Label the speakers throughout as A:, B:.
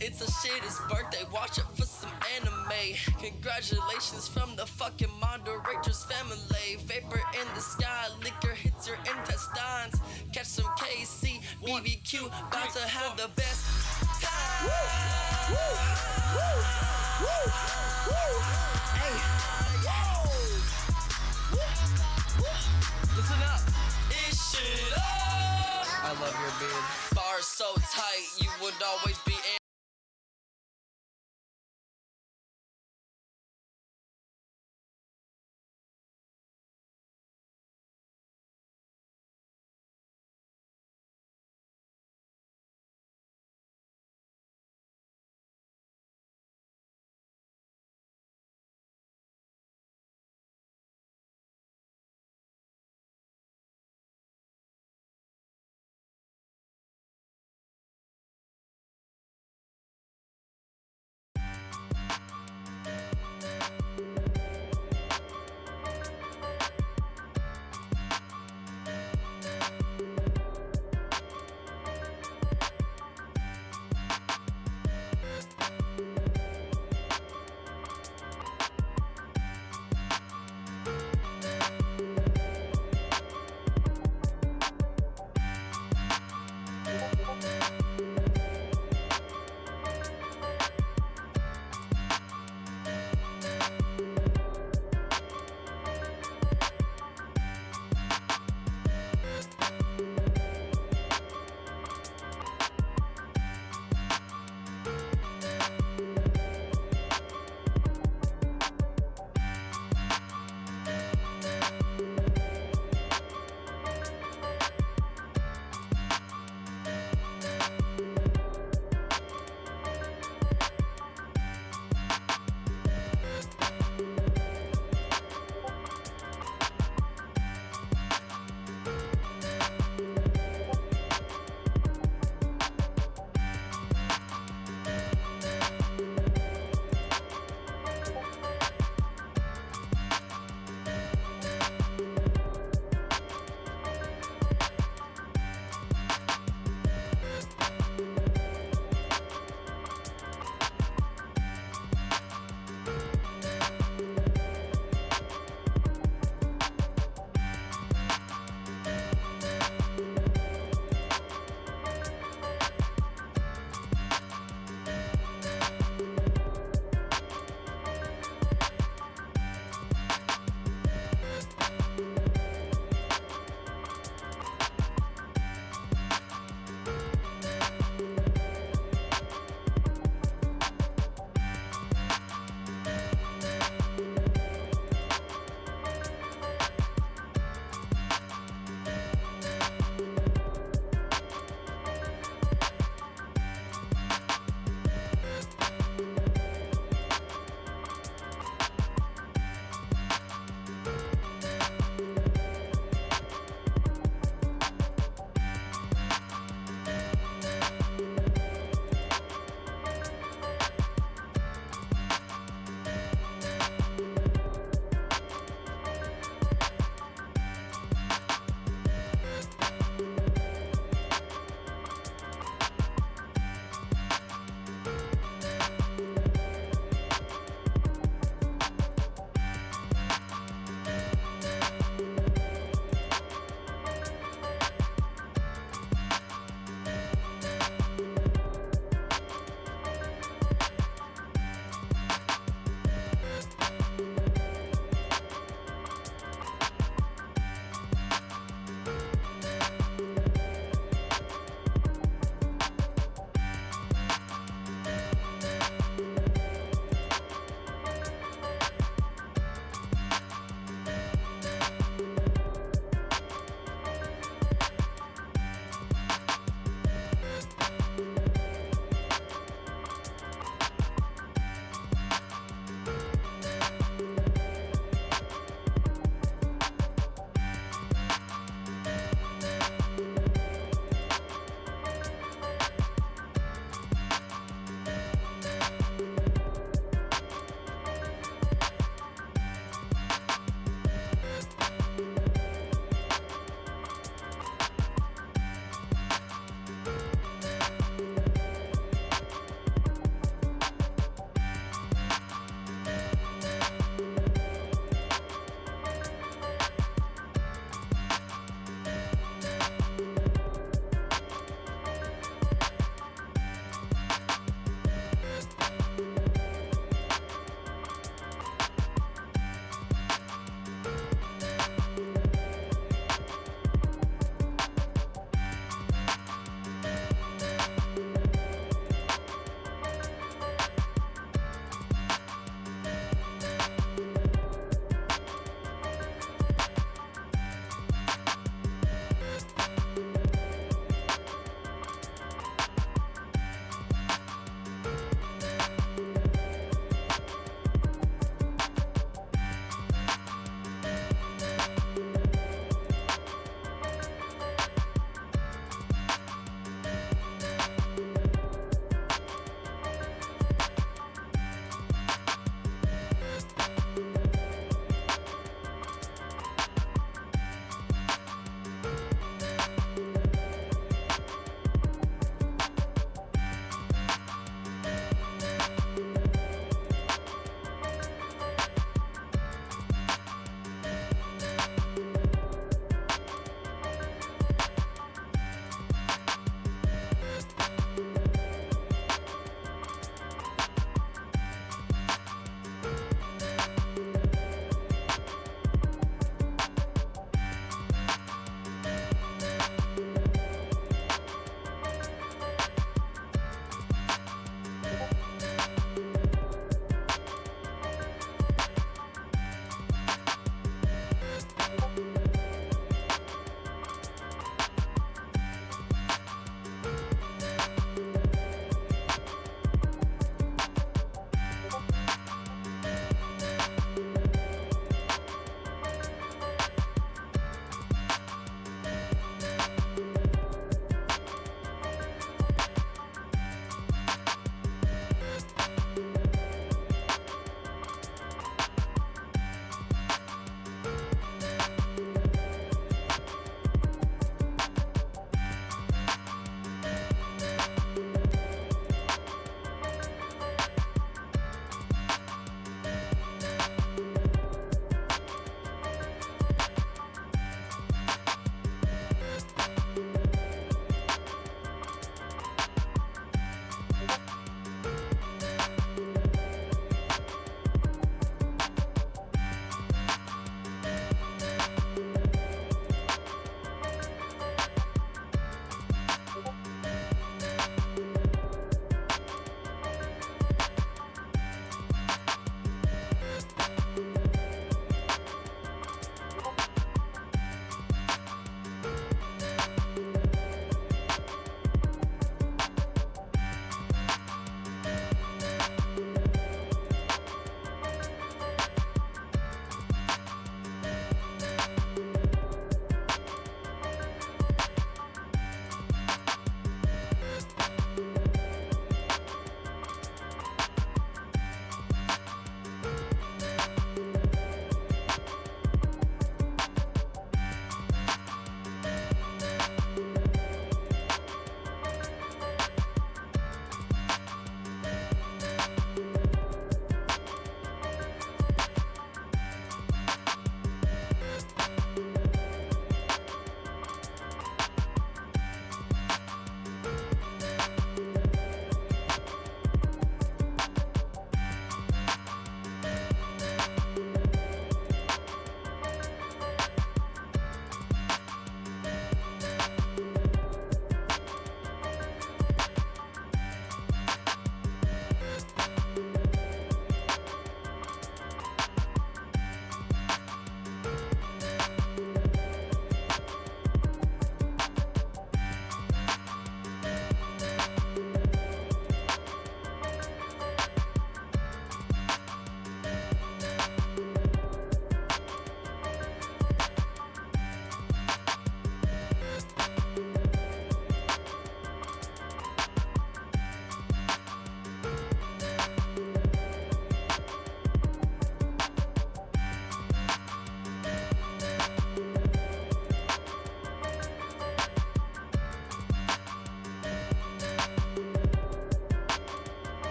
A: It's a shit's birthday, watch it for some anime. Congratulations from the fucking moderator's family. Vapor in the sky, liquor hits your intestines. Catch some KC, BBQ, about to have the best time. Hey, listen up. It's shit up. I love your beard. Bars so tight, you would always be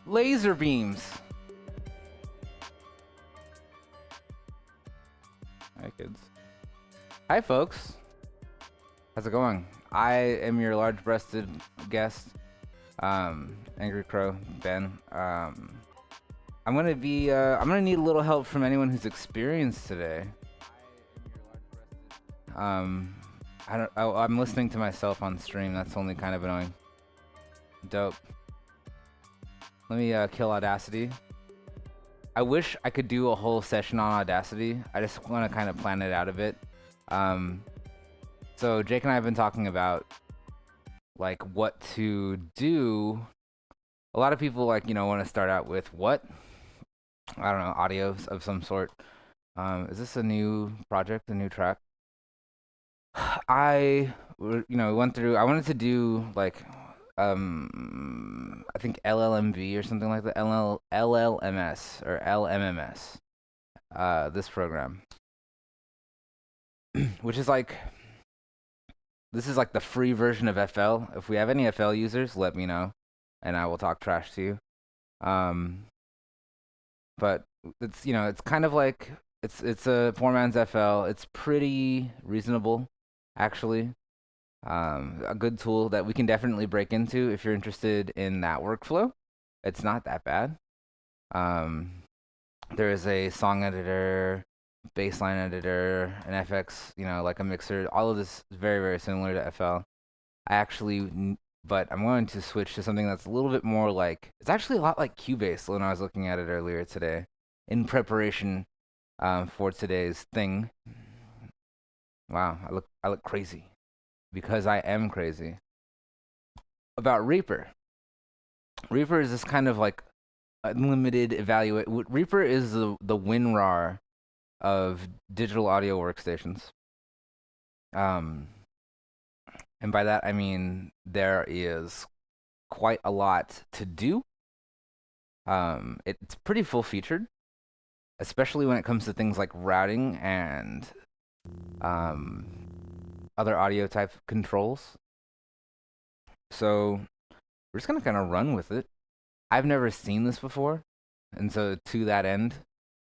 B: Laser beams. Hi, kids. Hi, folks. How's it going? I am your large-breasted guest, Angry Crow Ben. I'm gonna need a little help from anyone who's experienced today. I'm listening to myself on stream. That's only kind of annoying. Dope. Let me kill Audacity. I wish I could do a whole session on Audacity. I just want to kind of plan it out a bit. So Jake and I have been talking about like what to do. A lot of people want to start out with what? I don't know, audio of some sort. Is this a new project, a new track? I went through. I wanted to do like I think LLMV or something like that. LLMS or LMMS. This program, which is like this is like the free version of FL. If we have any FL users, let me know, and I will talk trash to you. But it's kind of like it's a poor man's FL. It's pretty reasonable, actually. A good tool that we can definitely break into if you're interested in that workflow. It's not that bad. There is a song editor, bassline editor, an FX, like a mixer. All of this is very, very similar to FL. But I'm going to switch to something that's a little bit more like, it's actually a lot like Cubase when I was looking at it earlier today in preparation for today's thing. Wow, I look crazy because I am crazy. About Reaper. Reaper is this kind of like unlimited evaluate. Reaper is the WinRAR of digital audio workstations. And by that I mean there is quite a lot to do. It's pretty full featured, especially when it comes to things like routing and other audio type controls. So we're just gonna kind of run with it. I've never seen this before, and so to that end,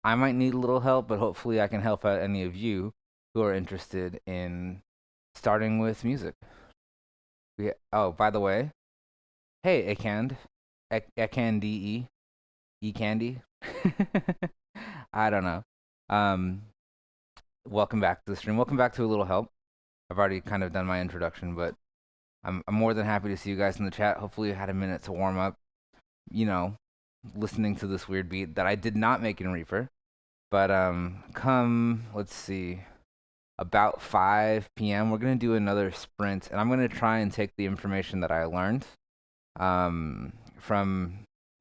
B: I might need a little help, but hopefully I can help out any of you who are interested in starting with music. Oh, by the way, hey, Ekand, Ekandee, Ecandy. I don't know. Welcome back to the stream. Welcome back to a little help. I've already kind of done my introduction, but I'm more than happy to see you guys in the chat. Hopefully you had a minute to warm up, listening to this weird beat that I did not make in Reaper. But let's see, about 5 p.m. we're going to do another sprint, and I'm going to try and take the information that I learned from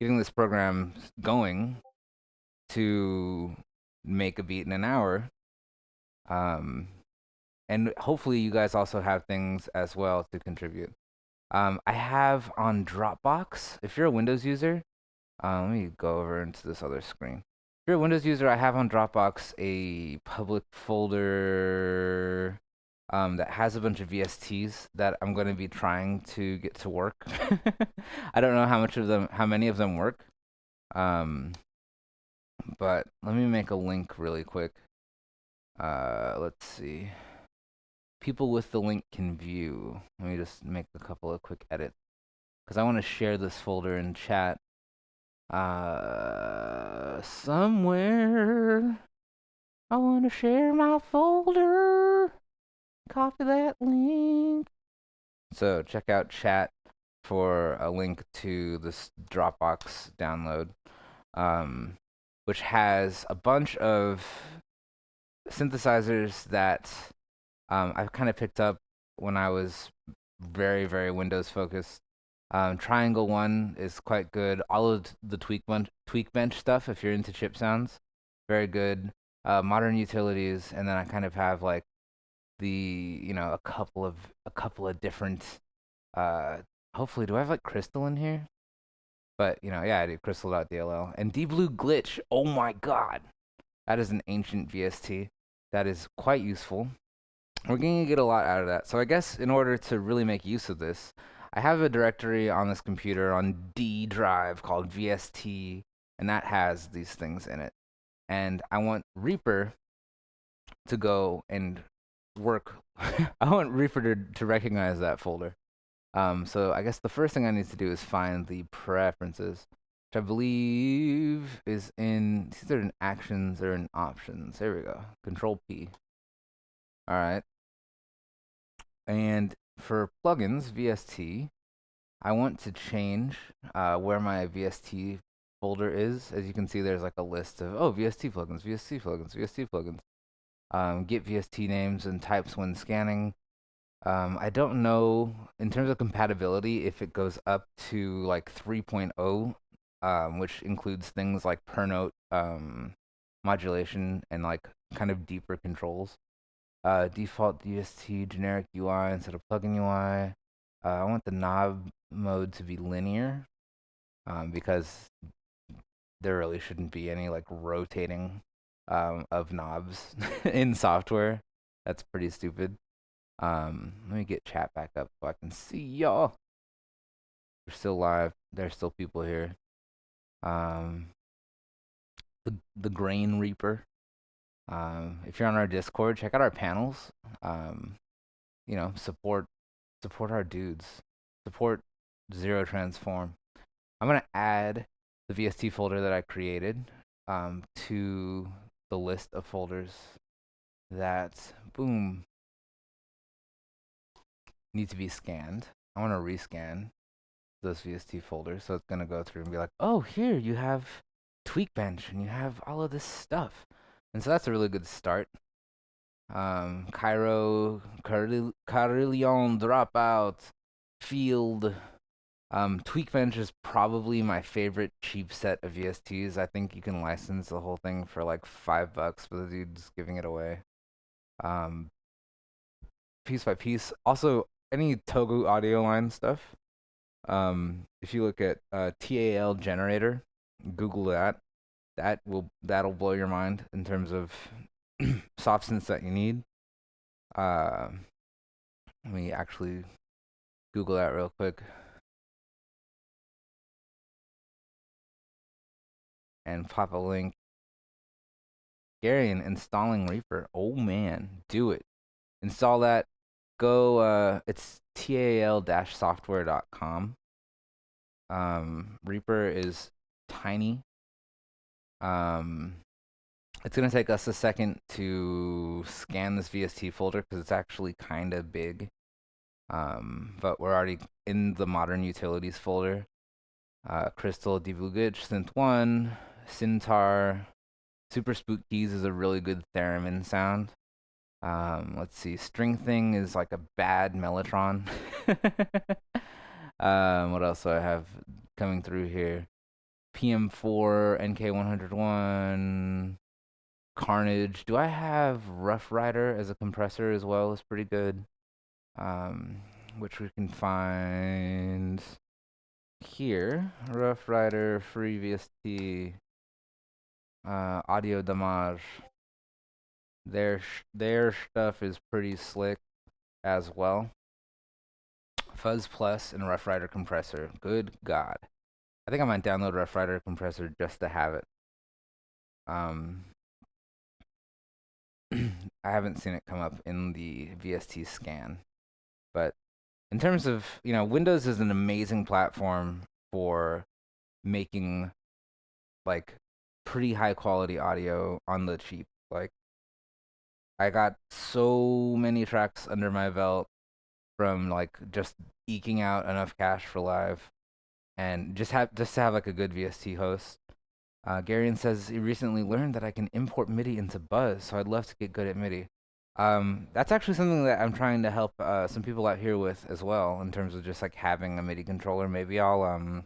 B: getting this program going to make a beat in an hour. And hopefully you guys also have things as well to contribute. I have on Dropbox, if you're a Windows user, let me go over into this other screen. If you're a Windows user, I have on Dropbox a public folder that has a bunch of VSTs that I'm going to be trying to get to work. I don't know how many of them work. But let me make a link really quick. Let's see. People with the link can view. Let me just make a couple of quick edits because I want to share this folder in chat somewhere. I want to share my folder. Copy that link. So check out chat for a link to this Dropbox download, which has a bunch of synthesizers that I've kind of picked up when I was very, very Windows focused. Triangle 1 is quite good. All of the Tweakbench stuff, if you're into chip sounds, very good. Modern Utilities, and then I kind of have like the a couple of different. Hopefully, do I have like Crystal in here? But yeah, I do Crystal.dll and dblue glitch. Oh my god, that is an ancient VST that is quite useful. We're going to get a lot out of that. So I guess in order to really make use of this, I have a directory on this computer on D drive called VST, and that has these things in it. And I want Reaper to go and work. I want Reaper to recognize that folder. So I guess the first thing I need to do is find the preferences, which I believe is in, it's either in actions or in options. There we go. Control P. All right. And for plugins, VST, I want to change where my VST folder is. As you can see, there's like a list of, oh, VST plugins, VST plugins, VST plugins. Get VST names and types when scanning. I don't know in terms of compatibility if it goes up to like 3.0, which includes things like per note modulation and like kind of deeper controls. Default DST generic UI instead of plugin UI. I want the knob mode to be linear because there really shouldn't be any like rotating of knobs in software. That's pretty stupid. Let me get chat back up so I can see y'all. We're still live. There's still people here. The Grain Reaper. If you're on our Discord, check out our panels. Support our dudes. Support Zero Transform. I'm gonna add the VST folder that I created to the list of folders that need to be scanned. I want to rescan those VST folders, so it's gonna go through and be like, oh, here you have Tweakbench and you have all of this stuff, and so that's a really good start. Cairo, Carillon, Dropout, Field. Tweakbench is probably my favorite cheap set of VSTs. I think you can license the whole thing for like $5, but the dude's giving it away. Piece by piece. Also, any Togu audio line stuff. If you look at TAL generator, Google that. That'll blow your mind in terms of soft synths that you need. Let me actually Google that real quick. And pop a link. Garion installing Reaper. Oh man, do it. Install that. Go. It's tal-software.com. Reaper is tiny. It's gonna take us a second to scan this VST folder because it's actually kind of big. But we're already in the modern utilities folder. Crystal, Divulgich, Synth 1, Syntar, Super Spook Keys is a really good theremin sound. Let's see, String Thing is like a bad Mellotron. What else do I have coming through here? PM4, NK101, Carnage. Do I have Rough Rider as a compressor as well? Is pretty good. Which we can find here. Rough Rider, free VST, Audio Damage. Their stuff is pretty slick as well. Fuzz Plus and Rough Rider compressor. Good God. I think I might download Rough Rider compressor just to have it. I haven't seen it come up in the VST scan. But in terms of, Windows is an amazing platform for making like pretty high quality audio on the cheap. Like I got so many tracks under my belt from like just eking out enough cash for live and just to have like a good VST host. Garion says he recently learned that I can import MIDI into Buzz, so I'd love to get good at MIDI. That's actually something that I'm trying to help some people out here with as well, in terms of just like having a MIDI controller. Maybe I'll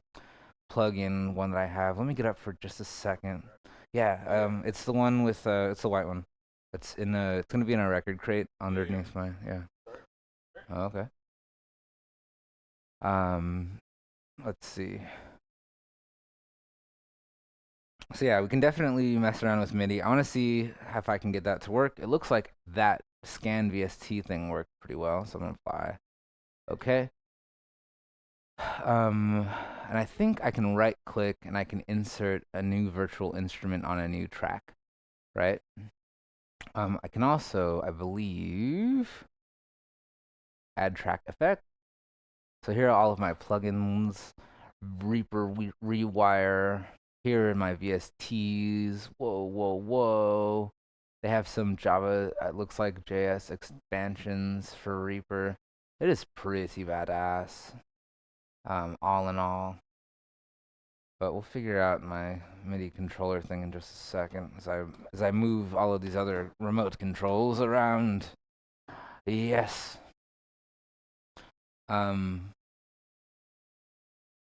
B: plug in one that I have. Let me get up for just a second. Yeah, it's the one with it's the white one. It's gonna be in a record crate underneath my Oh, okay. Let's see. So yeah, we can definitely mess around with MIDI. I want to see if I can get that to work. It looks like that scan VST thing worked pretty well, so I'm gonna apply. Okay. Um, and I think I can right click and I can insert a new virtual instrument on a new track, right? I can also, I believe, add track effect. So here are all of my plugins, Reaper Rewire. Here are my VSTs. Whoa, whoa, whoa. They have some Java, it looks like JS expansions for Reaper. It is pretty badass, all in all. But we'll figure out my MIDI controller thing in just a second as I move all of these other remote controls around. Yes. Um,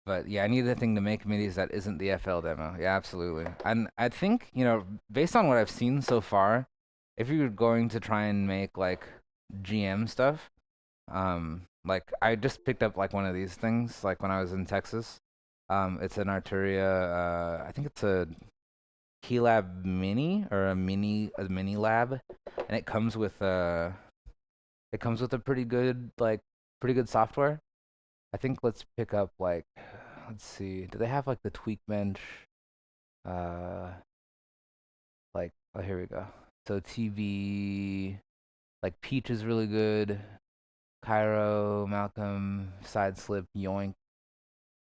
B: but yeah, I need a thing to make MIDIs that isn't the FL demo. Yeah, absolutely. And I think, based on what I've seen so far, if you're going to try and make like GM stuff, like I just picked up like one of these things like when I was in Texas. It's an Arturia, I think it's a Keylab Mini or a mini lab, and it comes with a pretty good software. I think let's pick up like, let's see, do they have like the Tweak Bench? Like, oh, here we go. So TV, like Peach is really good. Cairo, Malcolm, Side Slip, Yoink.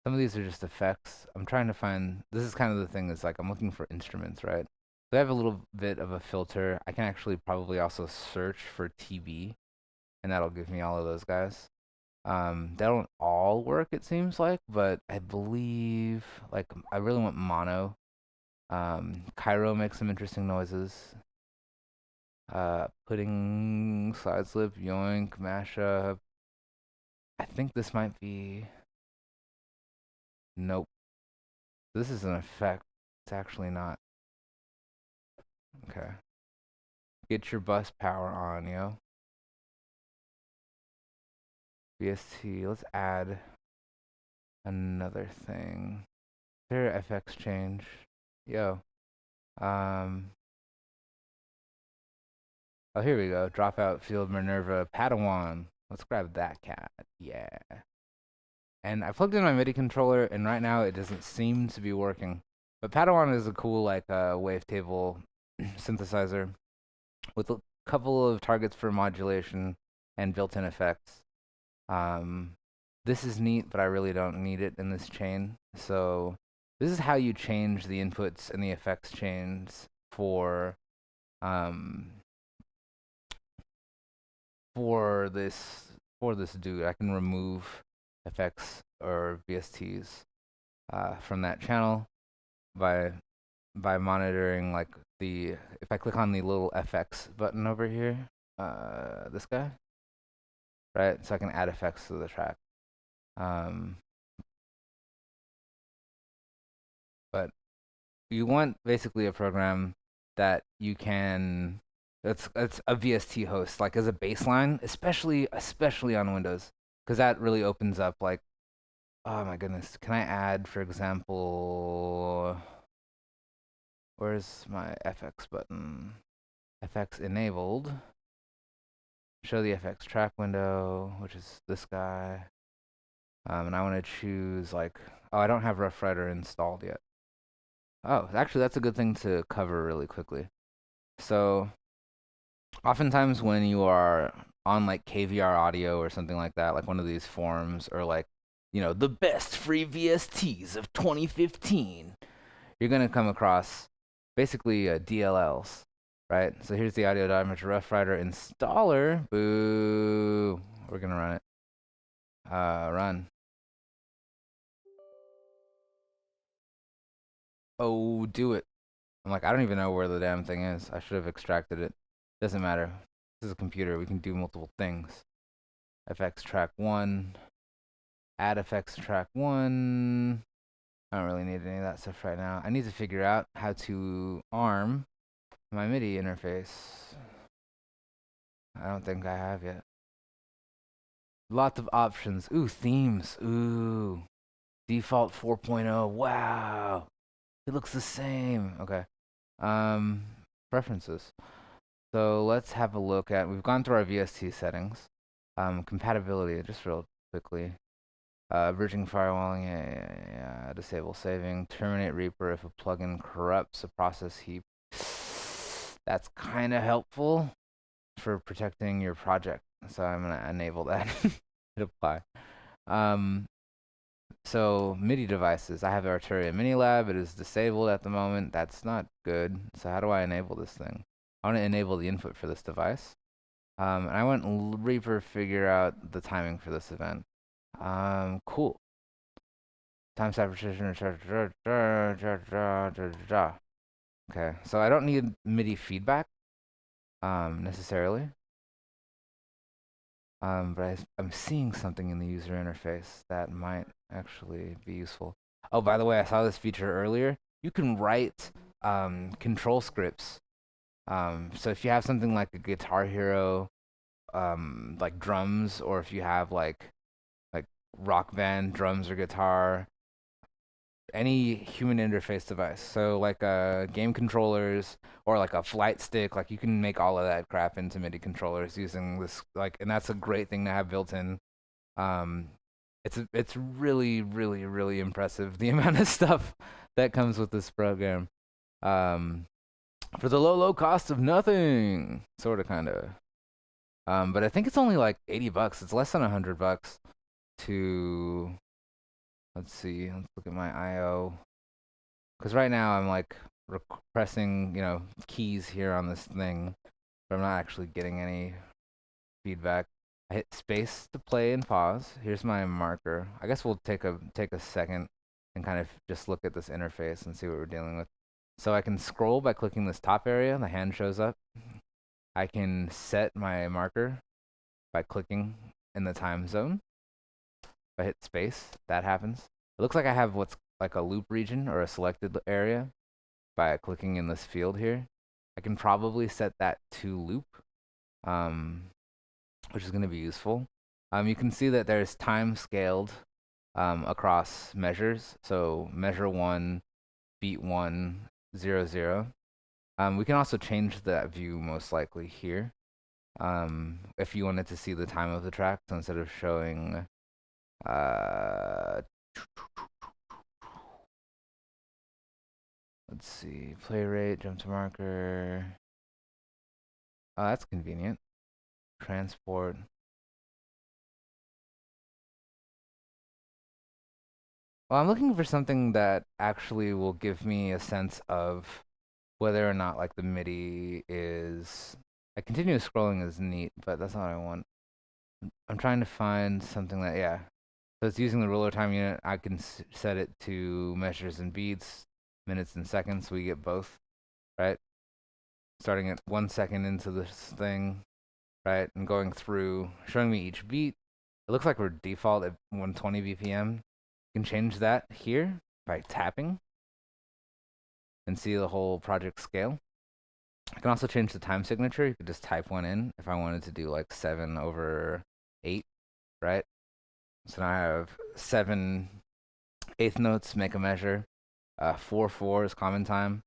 B: Some of these are just effects. I'm trying to find. This is kind of the thing. Is like I'm looking for instruments, right? So I have a little bit of a filter. I can actually probably also search for TB, and that'll give me all of those guys. They don't all work, it seems like, but I believe like I really want mono. Cairo makes some interesting noises. Pudding, side slip, yoink, mashup. I think this might be. Nope. This is an effect. It's actually not. Okay. Get your bus power on, yo. VST. Let's add another thing. There, FX change. Yo. Um. Oh, here we go. Dropout field Minerva Padawan. Let's grab that cat. Yeah. And I plugged in my MIDI controller, and right now it doesn't seem to be working. But Padawan is a cool like wavetable synthesizer with a couple of targets for modulation and built-in effects. Um, this is neat, but I really don't need it in this chain. So this is how you change the inputs and the effects chains um, for this dude. I can remove effects or VSTs from that channel by monitoring like the if I click on the little FX button over here, this guy, right? So I can add effects to the track. Um, but you want basically a program that you can that's a VST host like as a baseline, especially on Windows, because that really opens up like, oh my goodness, can I add, for example, where's my FX button? FX enabled. Show the FX track window, which is this guy. And I want to choose like, oh, I don't have Rough Rider installed yet. Oh, actually, that's a good thing to cover really quickly. So, oftentimes when you are on like KVR audio or something like that, like one of these forums, or like, the best free VSTs of 2015, you're going to come across basically DLLs, right? So here's the audio damage Rough Rider installer. Boo. We're going to run it. Run. Oh, do it. I'm like, I don't even know where the damn thing is. I should have extracted it. Doesn't matter. This is a computer. We can do multiple things. FX track 1. Add FX track 1. I don't really need any of that stuff right now. I need to figure out how to arm my MIDI interface. I don't think I have yet. Lots of options. Ooh, themes. Ooh. Default 4.0. Wow. It looks the same. Okay. Um, Preferences. So let's have a look at, we've gone through our VST settings. Compatibility, just real quickly. Bridging firewalling, disable saving, terminate Reaper if a plugin corrupts a process heap. That's kind of helpful for protecting your project, so I'm gonna enable that. Hit apply. Um, so MIDI devices. I have Arturia Mini Lab. It is disabled at the moment. That's not good. So how do I enable this thing? I want to enable the input for this device. And I went Reaper figure out the timing for this event. Cool. Time saturation. Okay, so I don't need MIDI feedback, necessarily. But I'm seeing something in the user interface that might actually be useful. Oh, by the way, I saw this feature earlier. You can write control scripts. So if you have something like a Guitar Hero, like drums, or if you have like Rock Band drums or guitar, any human interface device. So like game controllers or like a flight stick, like you can make all of that crap into MIDI controllers using this and that's a great thing to have built in. Um, it's really really impressive the amount of stuff that comes with this program. Um, for the low cost of nothing, sort of kind of. But I think it's only like $80. It's less than $100 to. Let's see. Let's look at my IO. Because right now I'm like pressing, keys here on this thing, but I'm not actually getting any feedback. I hit space to play and pause. Here's my marker. I guess we'll take a second and kind of just look at this interface and see what we're dealing with. So I can scroll by clicking this top area. The hand shows up. I can set my marker by clicking in the time zone. If I hit space, that happens. It looks like I have what's like a loop region or a selected area by clicking in this field here. I can probably set that to loop, which is going to be useful. You can see that there's time scaled across measures. So measure 1, beat 1, 0, 0. We can also change that view most likely here. If you wanted to see the time of the track, so instead of showing let's see, play rate, jump to marker. Oh, that's convenient. Transport. Well, I'm looking for something that actually will give me a sense of whether or not like the MIDI is. Continuous scrolling is neat, but that's not what I want. I'm trying to find something that, yeah. So it's using the ruler time unit. I can set it to measures and beats, minutes and seconds, so we get both, right? Starting at 1 second into this thing, right? And going through, showing me each beat. It looks like we're default at 120 BPM. You can change that here by tapping and see the whole project scale. I can also change the time signature. You could just type one in if I wanted to do like 7/8, right? So now I have 7/8 notes, make a measure. 4/4 is common time,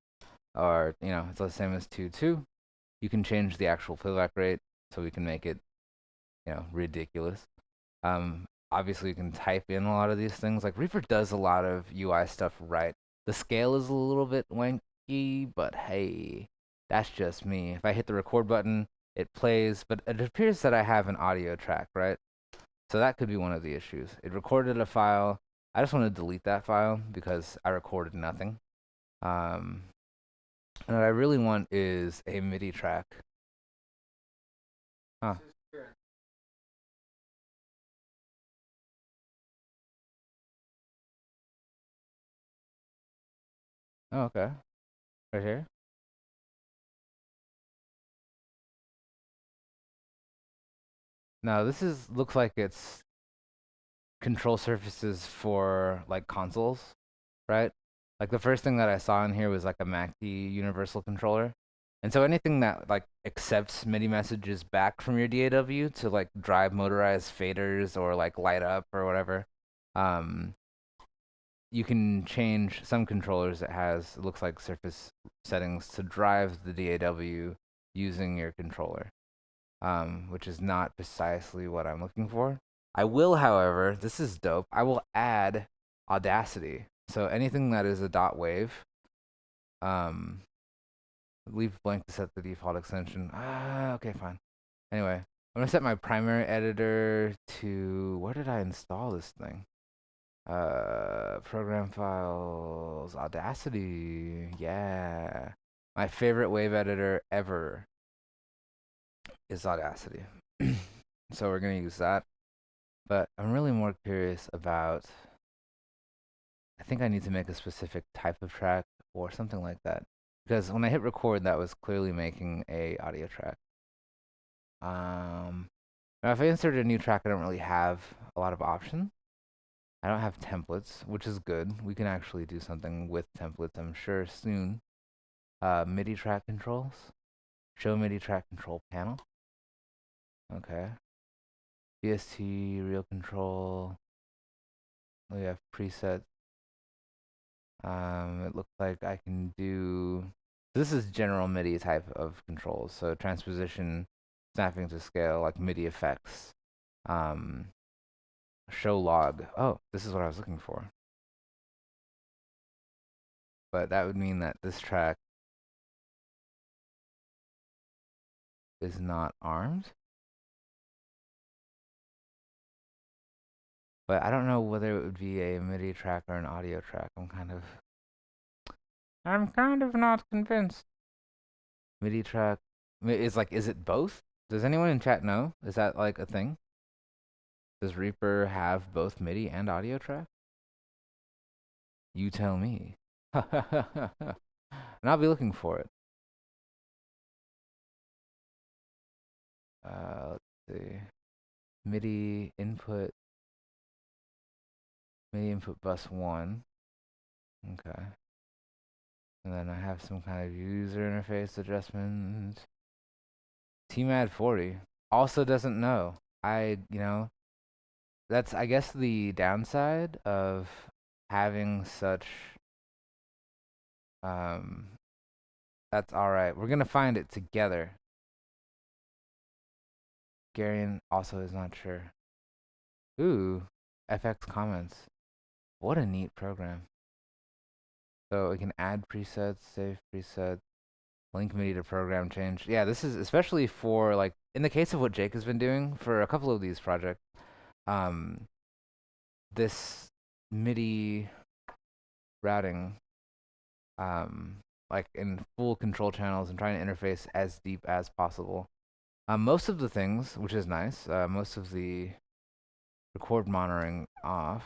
B: or it's the same as 2/2. You can change the actual playback rate, so we can make it, ridiculous. Obviously you can type in a lot of these things. Like Reaper does a lot of UI stuff right. The scale is a little bit wanky, but hey, that's just me. If I hit the record button, it plays, but it appears that I have an audio track, right? So that could be one of the issues. It recorded a file. I just want to delete that file because I recorded nothing. And what I really want is a MIDI track. Huh. Oh, okay. Right here. Now this looks like it's control surfaces for like consoles, right? Like the first thing that I saw in here was like a Mackie universal controller. And so anything that like accepts MIDI messages back from your DAW to like drive motorized faders or like light up or whatever, um, you can change some controllers that has, it looks like surface settings to drive the DAW using your controller, which is not precisely what I'm looking for. I will, however, this is dope. I will add Audacity. So anything that is a dot wave, um, leave blank to set the default extension. Okay, fine. Anyway, I'm gonna set my primary editor to, where did I install this thing? Program files, Audacity. Yeah. My favorite wave editor ever is Audacity. So we're gonna use that. But I'm really more curious about, I think I need to make a specific type of track or something like that. Because when I hit record, that was clearly making a audio track. Now if I insert a new track, I don't really have a lot of options. I don't have templates, which is good. We can actually do something with templates, I'm sure, soon. MIDI track controls. Show MIDI track control panel. Okay. VST, real control. We have presets. It looks like I can do. This is general MIDI type of controls. So transposition, snapping to scale, like MIDI effects. Show log. Oh, this is what I was looking for. But that would mean that this track is not armed. But I don't know whether it would be a MIDI track or an audio track. I'm kind of not convinced. MIDI track is like, is it both? Does anyone in chat know? Is that like a thing? Does Reaper have both MIDI and audio track? You tell me. And I'll be looking for it. Let's see. MIDI input bus 1. Okay. And then I have some kind of user interface adjustment. TMAD 40 also doesn't know. That's, I guess, the downside of having such. That's all right. We're gonna find it together. Garion also is not sure. Ooh, FX comments. What a neat program. So we can add presets, save presets, link MIDI to program change. Yeah, this is especially for, like, in the case of what Jake has been doing for a couple of these projects. This MIDI routing, like in full control channels and trying to interface as deep as possible. Most of the things, which is nice, most of the record monitoring off.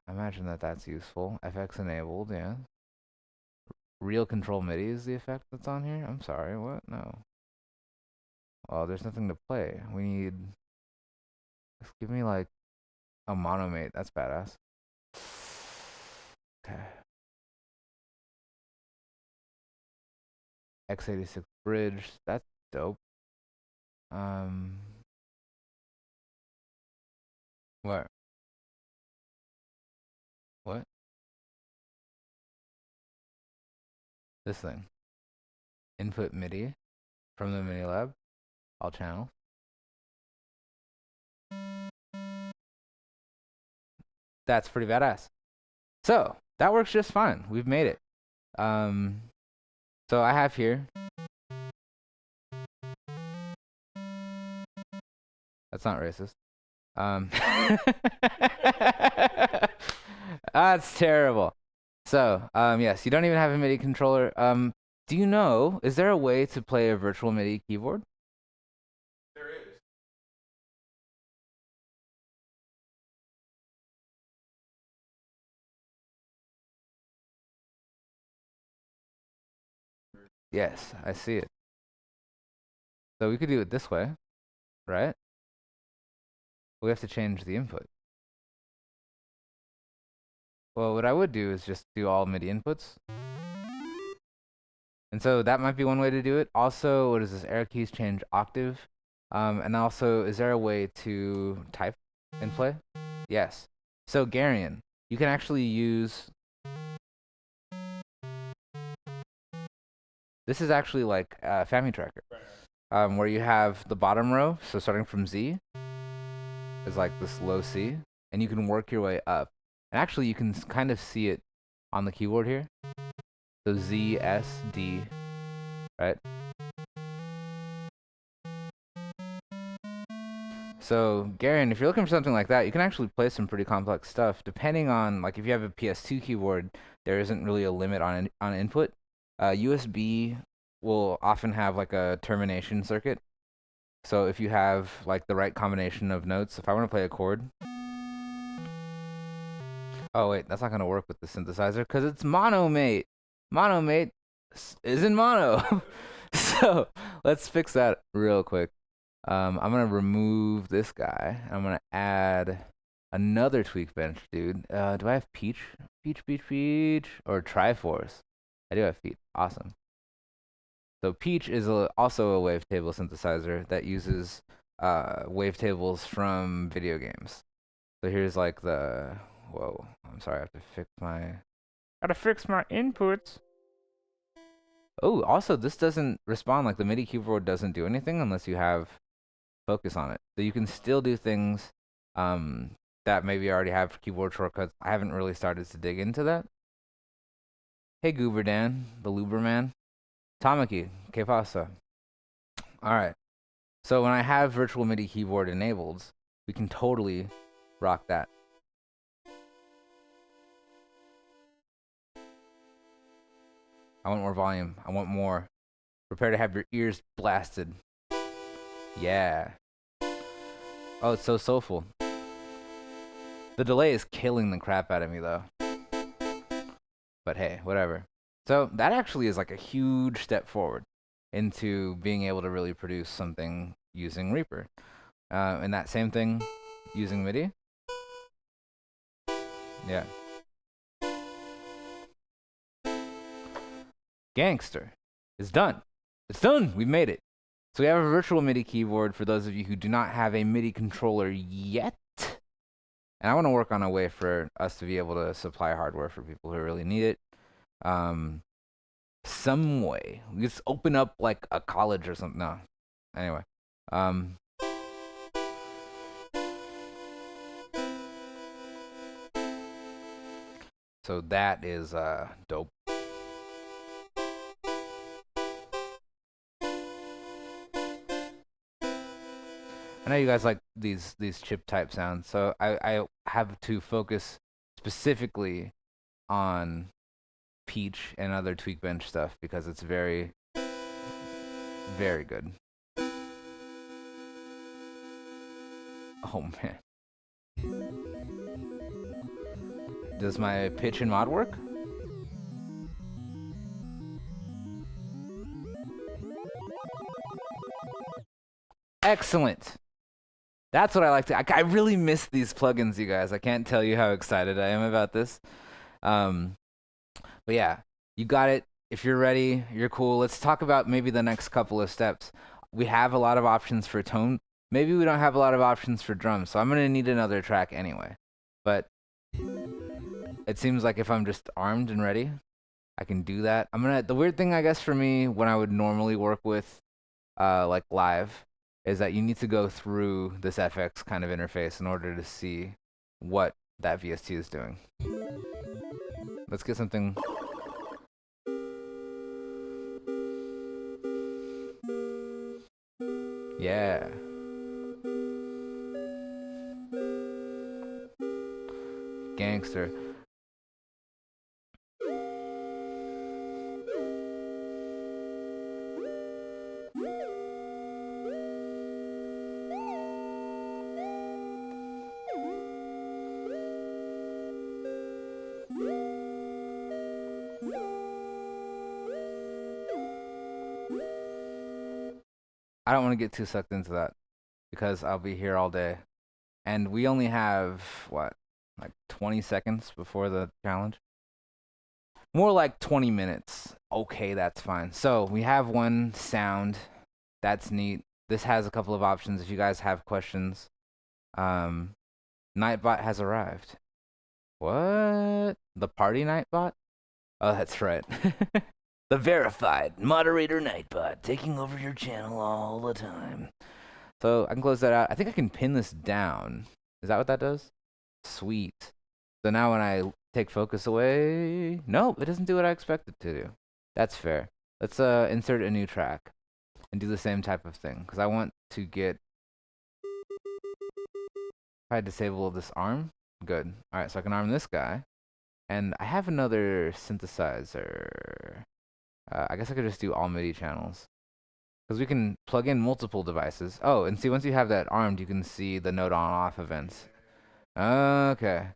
B: I imagine that that's useful. FX enabled, yeah. Real control MIDI is the effect that's on here? I'm sorry, what? No. Oh, there's nothing to play. We need. Just give me like a monomate. That's badass. Okay. X86 bridge. That's dope. What? What? This thing. Input MIDI from the MIDI lab. All channels. That's pretty badass. So that works just fine. We've made it. So I have here. That's not racist. That's terrible. So, yes, you don't even have a MIDI controller. Do you know, is there a way to play a virtual MIDI keyboard?
C: There is.
B: Yes, I see it. So we could do it this way, right? We have to change the input. Well, what I would do is just do all MIDI inputs. And so that might be one way to do it. Also, what is this? Arrow keys change octave. And also, is there a way to type and play? Yes. So Garion, you can actually use. This is actually like Family Tracker, where you have the bottom row, so starting from Z, is like this low C, and you can work your way up. And actually, you can kind of see it on the keyboard here. So Z, S, D, right? So, Garen, if you're looking for something like that, you can actually play some pretty complex stuff. Depending on, like, if you have a PS2 keyboard, there isn't really a limit on input. USB will often have like a termination circuit. So if you have like the right combination of notes, if I want to play a chord. Oh wait, that's not gonna work with the synthesizer because it's mono, mate. Mono, mate, isn't mono. So let's fix that real quick. I'm gonna remove this guy. I'm gonna add another tweak bench, dude. Do I have Peach? Peach, or Triforce? I do have Peach. Awesome. So Peach is also a wavetable synthesizer that uses wavetables from video games. So here's like the, whoa, I'm sorry, I have to fix my inputs. Oh, also this doesn't respond, like the MIDI keyboard doesn't do anything unless you have focus on it. So you can still do things that maybe already have keyboard shortcuts. I haven't really started to dig into that. Hey Gooberdan, the Luberman. Tamaki, que pasa? Alright, so when I have virtual MIDI keyboard enabled, we can totally rock that. I want more volume. I want more. Prepare to have your ears blasted. Yeah. Oh, it's so soulful. The delay is killing the crap out of me, though. But hey, whatever. So that actually is like a huge step forward into being able to really produce something using Reaper. And that same thing using MIDI. Yeah. Gangster. It's done. It's done. We've made it. So we have a virtual MIDI keyboard for those of you who do not have a MIDI controller yet. And I want to work on a way for us to be able to supply hardware for people who really need it. Some way. We just open up like a college or something. No. Anyway. So that is dope. I know you guys like these chip type sounds, so I have to focus specifically on Peach and other tweak bench stuff because it's very, very good. Oh man. Does my pitch and mod work? Excellent. That's what I like to. I really miss these plugins, you guys. I can't tell you how excited I am about this. But yeah, you got it. If you're ready, you're cool. Let's talk about maybe the next couple of steps. We have a lot of options for tone. Maybe we don't have a lot of options for drums, so I'm gonna need another track anyway. But it seems like if I'm just armed and ready, I can do that. The weird thing, I guess, for me when I would normally work with like live is that you need to go through this FX kind of interface in order to see what that VST is doing. Let's get something. Yeah. Gangster. I don't want to get too sucked into that because I'll be here all day. And we only have, what, like 20 seconds before the challenge? More like 20 minutes. Okay, that's fine. So we have one sound. That's neat. This has a couple of options if you guys have questions. Nightbot has arrived. What? The party Nightbot? Oh, that's right. The verified moderator Nightbot taking over your channel all the time. So I can close that out. I think I can pin this down. Is that what that does? Sweet. So now when I take focus away, nope, it doesn't do what I expect it to do. That's fair. Let's insert a new track and do the same type of thing because I want to get. If I disable this arm, good. All right, so I can arm this guy, and I have another synthesizer. I guess I could just do all MIDI channels because we can plug in multiple devices. Oh, and see, once you have that armed, you can see the node on-off events. Okay,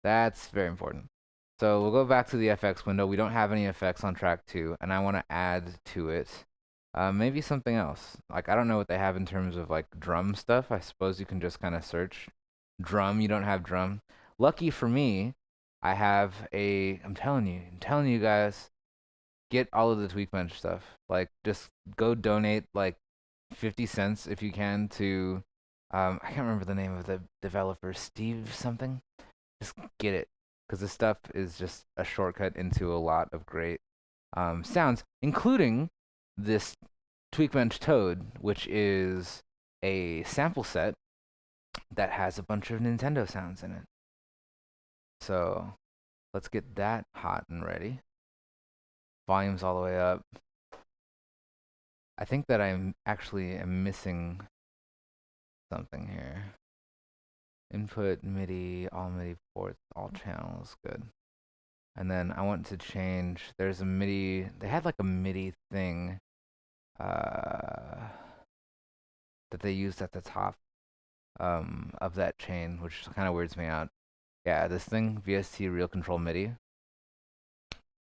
B: that's very important. So we'll go back to the FX window. We don't have any effects on track 2, and I want to add to it maybe something else. Like, I don't know what they have in terms of like drum stuff. I suppose you can just kind of search drum. You don't have drum. Lucky for me, I have a. I'm telling you guys, get all of the Tweakbench stuff. Like, just go donate like 50 cents if you can to. I can't remember the name of the developer, Steve something. Just get it, because this stuff is just a shortcut into a lot of great sounds, including this Tweakbench Toad, which is a sample set that has a bunch of Nintendo sounds in it. So let's get that hot and ready. Volume's all the way up. I think that I'm actually missing something here. Input, MIDI, all MIDI ports, all channels, good. And then I want to change, there's a MIDI, they had like a MIDI thing that they used at the top of that chain, which kind of weirds me out. Yeah, this thing, VST Real Control MIDI.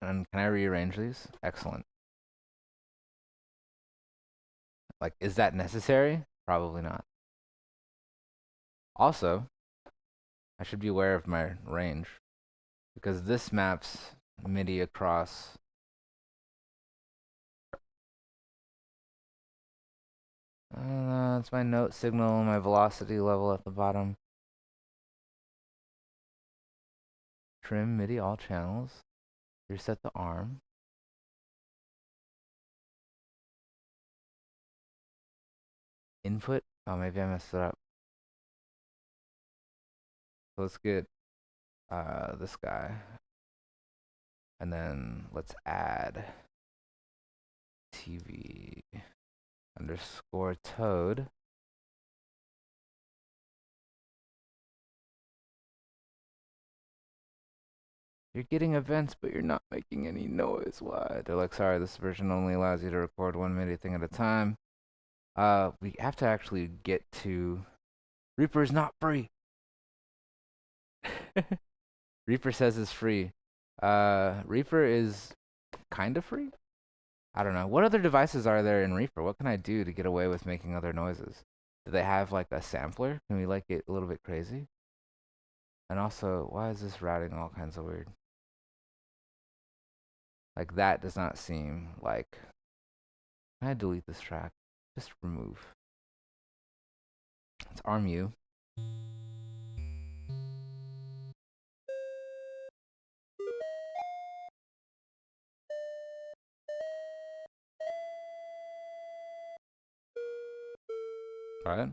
B: And can I rearrange these? Excellent. Like, is that necessary? Probably not. Also, I should be aware of my range, because this maps MIDI across. It's my note signal, my velocity level at the bottom. Trim MIDI all channels. Reset the arm. Input. Oh, maybe I messed it up. So let's get this guy. And then let's add TV underscore Toad. You're getting events, but you're not making any noise. Why? They're like, sorry, this version only allows you to record one MIDI thing at a time. We have to actually get to Reaper's not free. Reaper says it's free. Reaper is kind of free? I don't know. What other devices are there in Reaper? What can I do to get away with making other noises? Do they have like a sampler? Can we like get a little bit crazy? And also, why is this routing all kinds of weird? Like, that does not seem like. Can I delete this track? Just remove. Let's arm you. Alright.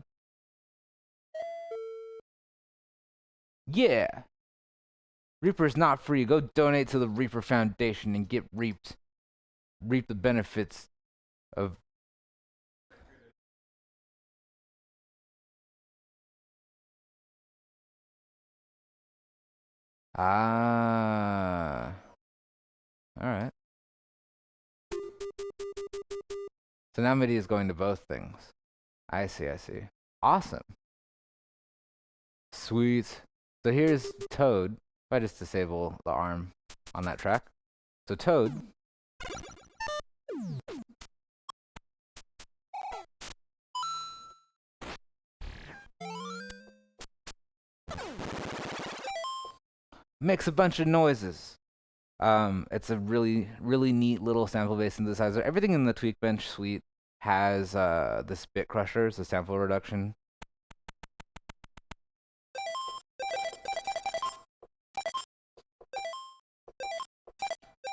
B: Yeah! Reaper's not free. Go donate to the Reaper Foundation and get reaped. Reap the benefits of. Ah. Alright. So now MIDI is going to both things. I see. Awesome. Sweet. So here's Toad. If I just disable the arm on that track. So Toad. Makes a bunch of noises. It's a really neat little sample-based synthesizer. Everything in the Tweakbench suite has this bit crusher, the sample reduction.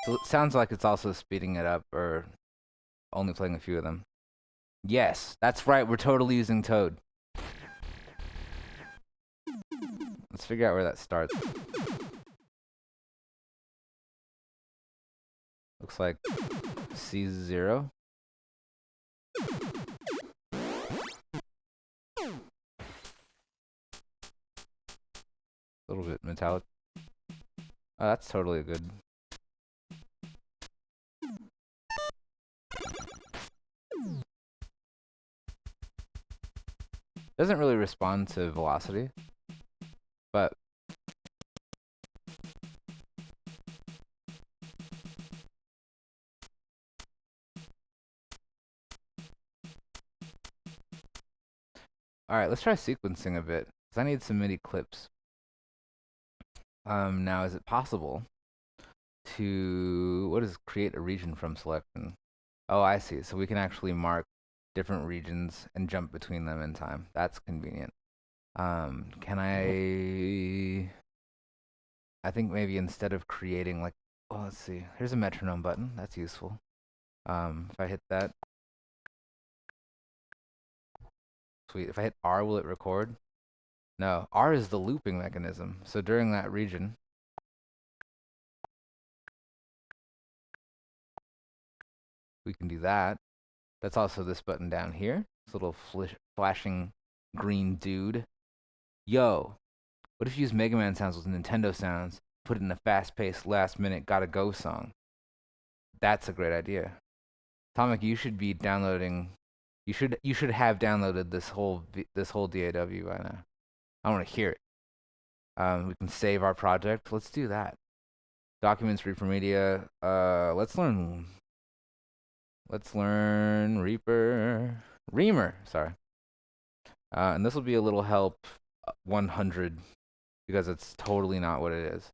B: So it sounds like it's also speeding it up, or only playing a few of them. Yes, that's right. We're totally using Toad. Let's figure out where that starts. Looks like C0. A little bit metallic. Oh, that's totally good. Doesn't really respond to velocity, but all right, let's try sequencing a bit, because I need some MIDI clips. Now, is it possible to, what is create a region from selection? Oh, I see. So we can actually mark different regions and jump between them in time. That's convenient. Can I think maybe instead of creating like, oh, let's see. Here's a metronome button. That's useful. If I hit that, sweet. If I hit R, will it record? No, R is the looping mechanism. So during that region, we can do that. That's also this button down here. This little flashing green dude. Yo, what if you use Mega Man sounds with Nintendo sounds, put it in a fast-paced, last-minute, gotta-go song? That's a great idea. Tomic, you should be downloading. You should have downloaded this whole DAW by now. I want to hear it. We can save our project. Let's do that. Documents, Reaper Media. Let's learn Reamer. Sorry. And this will be a little help. 100, because it's totally not what it is.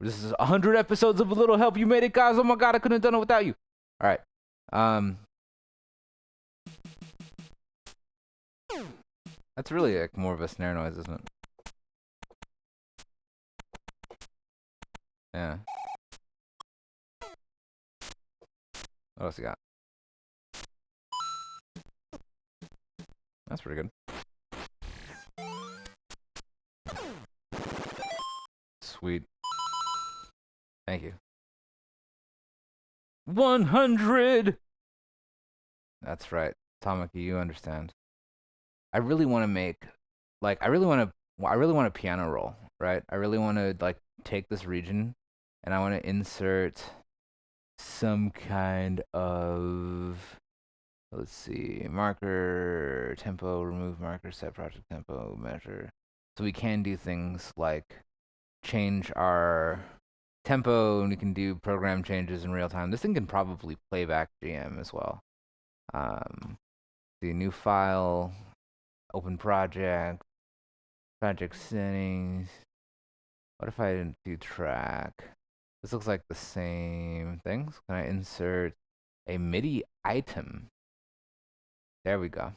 B: This is 100 episodes of a little help. You made it, guys. Oh my god, I couldn't have done it without you. All right. That's really like more of a snare noise, isn't it? Yeah. What else you got? That's pretty good. Sweet. Thank you. 100! That's right. Tamaki, you understand. I really want to make, like, I really want a piano roll, right? I really want to, like, take this region and I want to insert some kind of, let's see, marker, tempo, remove marker, set project tempo, measure. So we can do things like change our tempo, and we can do program changes in real time. This thing can probably play back GM as well. The new file, open project settings. What if I didn't do track? This looks like the same things. Can I insert a MIDI item? There we go.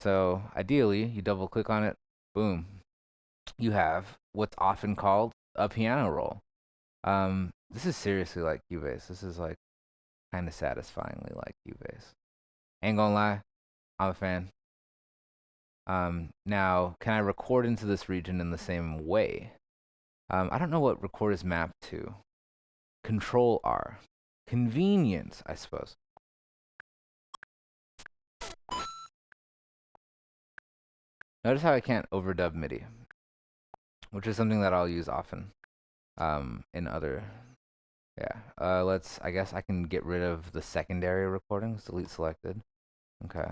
B: So ideally, you double click on it, boom. You have what's often called a piano roll. This is seriously like Cubase. This is like kind of satisfyingly like Cubase. Ain't gonna lie, I'm a fan. Now, can I record into this region in the same way? I don't know what record is mapped to. Control R. Convenience, I suppose. Notice how I can't overdub MIDI, which is something that I'll use often. In other, yeah. I guess I can get rid of the secondary recordings, delete selected. Okay.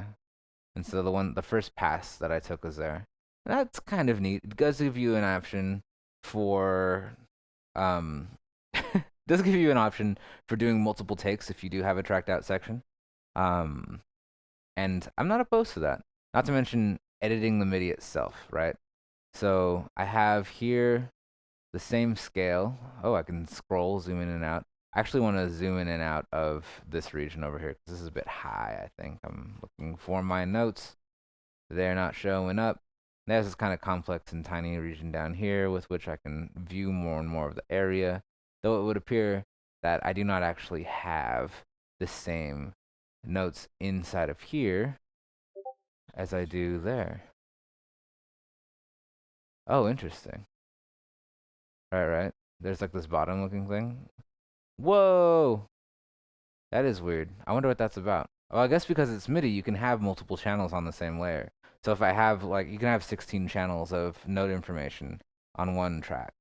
B: And so the first pass that I took was there. And that's kind of neat. It does give you an option for, does give you an option for doing multiple takes if you do have a tracked out section. And I'm not opposed to that. Not to mention editing the MIDI itself, right? So I have here the same scale. Oh, I can scroll, zoom in and out. I actually want to zoom in and out of this region over here because this is a bit high, I think. I'm looking for my notes. They're not showing up. There's this kind of complex and tiny region down here with which I can view more and more of the area, though it would appear that I do not actually have the same notes inside of here as I do there. Oh, interesting. Right. There's like this bottom looking thing. Whoa! That is weird. I wonder what that's about. Well, I guess because it's MIDI, you can have multiple channels on the same layer. So if I have, like, you can have 16 channels of note information on one track.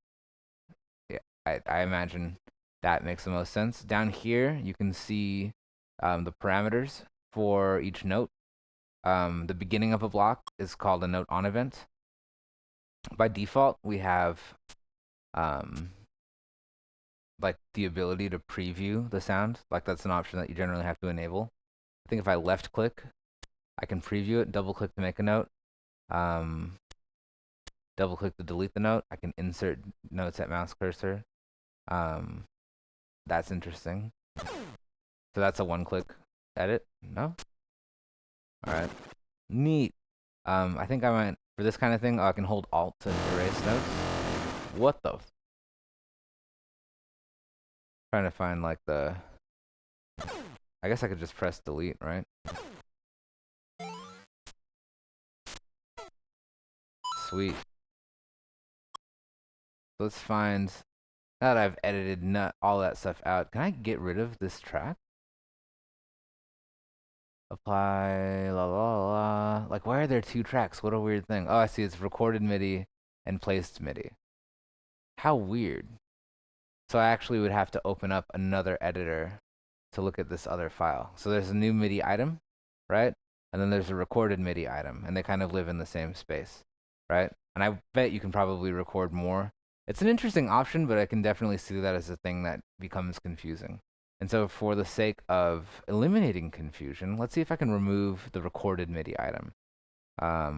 B: Yeah, I imagine that makes the most sense. Down here, you can see the parameters for each note. The beginning of a block is called a note on event. By default, we have um, like the ability to preview the sound. Like that's an option that you generally have to enable. I think if I left click, I can preview it, double click to make a note, um, double click to delete the note. I can insert notes at mouse cursor. That's interesting. So that's a one click edit. No? All right. Neat. I think I might, for this kind of thing, I can hold Alt to erase notes. What the? Trying to find like the, I guess I could just press delete, right? Sweet. Let's find, now that I've edited all that stuff out, can I get rid of this track? Apply, la la la. Like, why are there two tracks? What a weird thing. Oh, I see. It's recorded MIDI and placed MIDI. How weird. So I actually would have to open up another editor to look at this other file. So there's a new MIDI item, right? And then there's a recorded MIDI item, and they kind of live in the same space, right? And I bet you can probably record more. It's an interesting option, but I can definitely see that as a thing that becomes confusing. And so for the sake of eliminating confusion, let's see if I can remove the recorded MIDI item,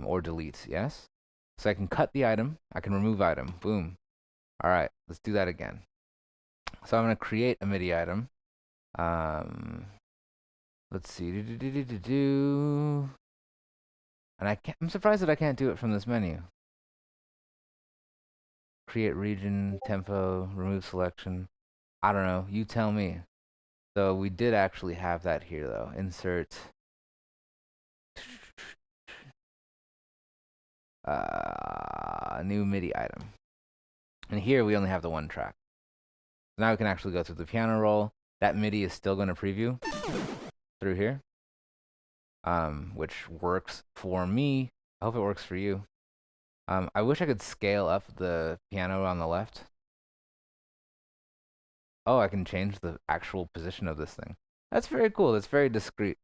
B: or delete, yes? So I can cut the item, I can remove item, boom. All right, let's do that again. So I'm gonna create a MIDI item. Let's see, and I'm surprised that I can't do it from this menu. Create region, tempo, remove selection. I don't know, you tell me. So we did actually have that here though. Insert new MIDI item. And here we only have the one track. So now we can actually go through the piano roll. That MIDI is still going to preview through here, which works for me. I hope it works for you. I wish I could scale up the piano on the left. Oh, I can change the actual position of this thing. That's very cool. That's very discreet.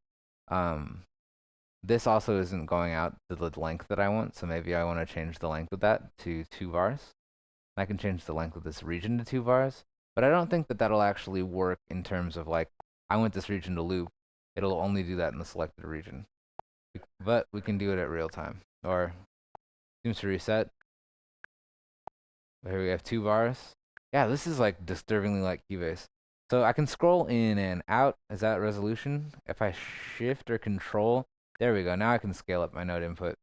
B: This also isn't going out to the length that I want, so maybe I want to change the length of that to 2 bars. I can change the length of this region to 2 bars, but I don't think that that'll actually work in terms of like, I want this region to loop. It'll only do that in the selected region. But we can do it at real time. Or, seems to reset. Here we have 2 bars. Yeah, this is like disturbingly like Cubase. So I can scroll in and out. Is that resolution? If I shift or control, there we go. Now I can scale up my note input.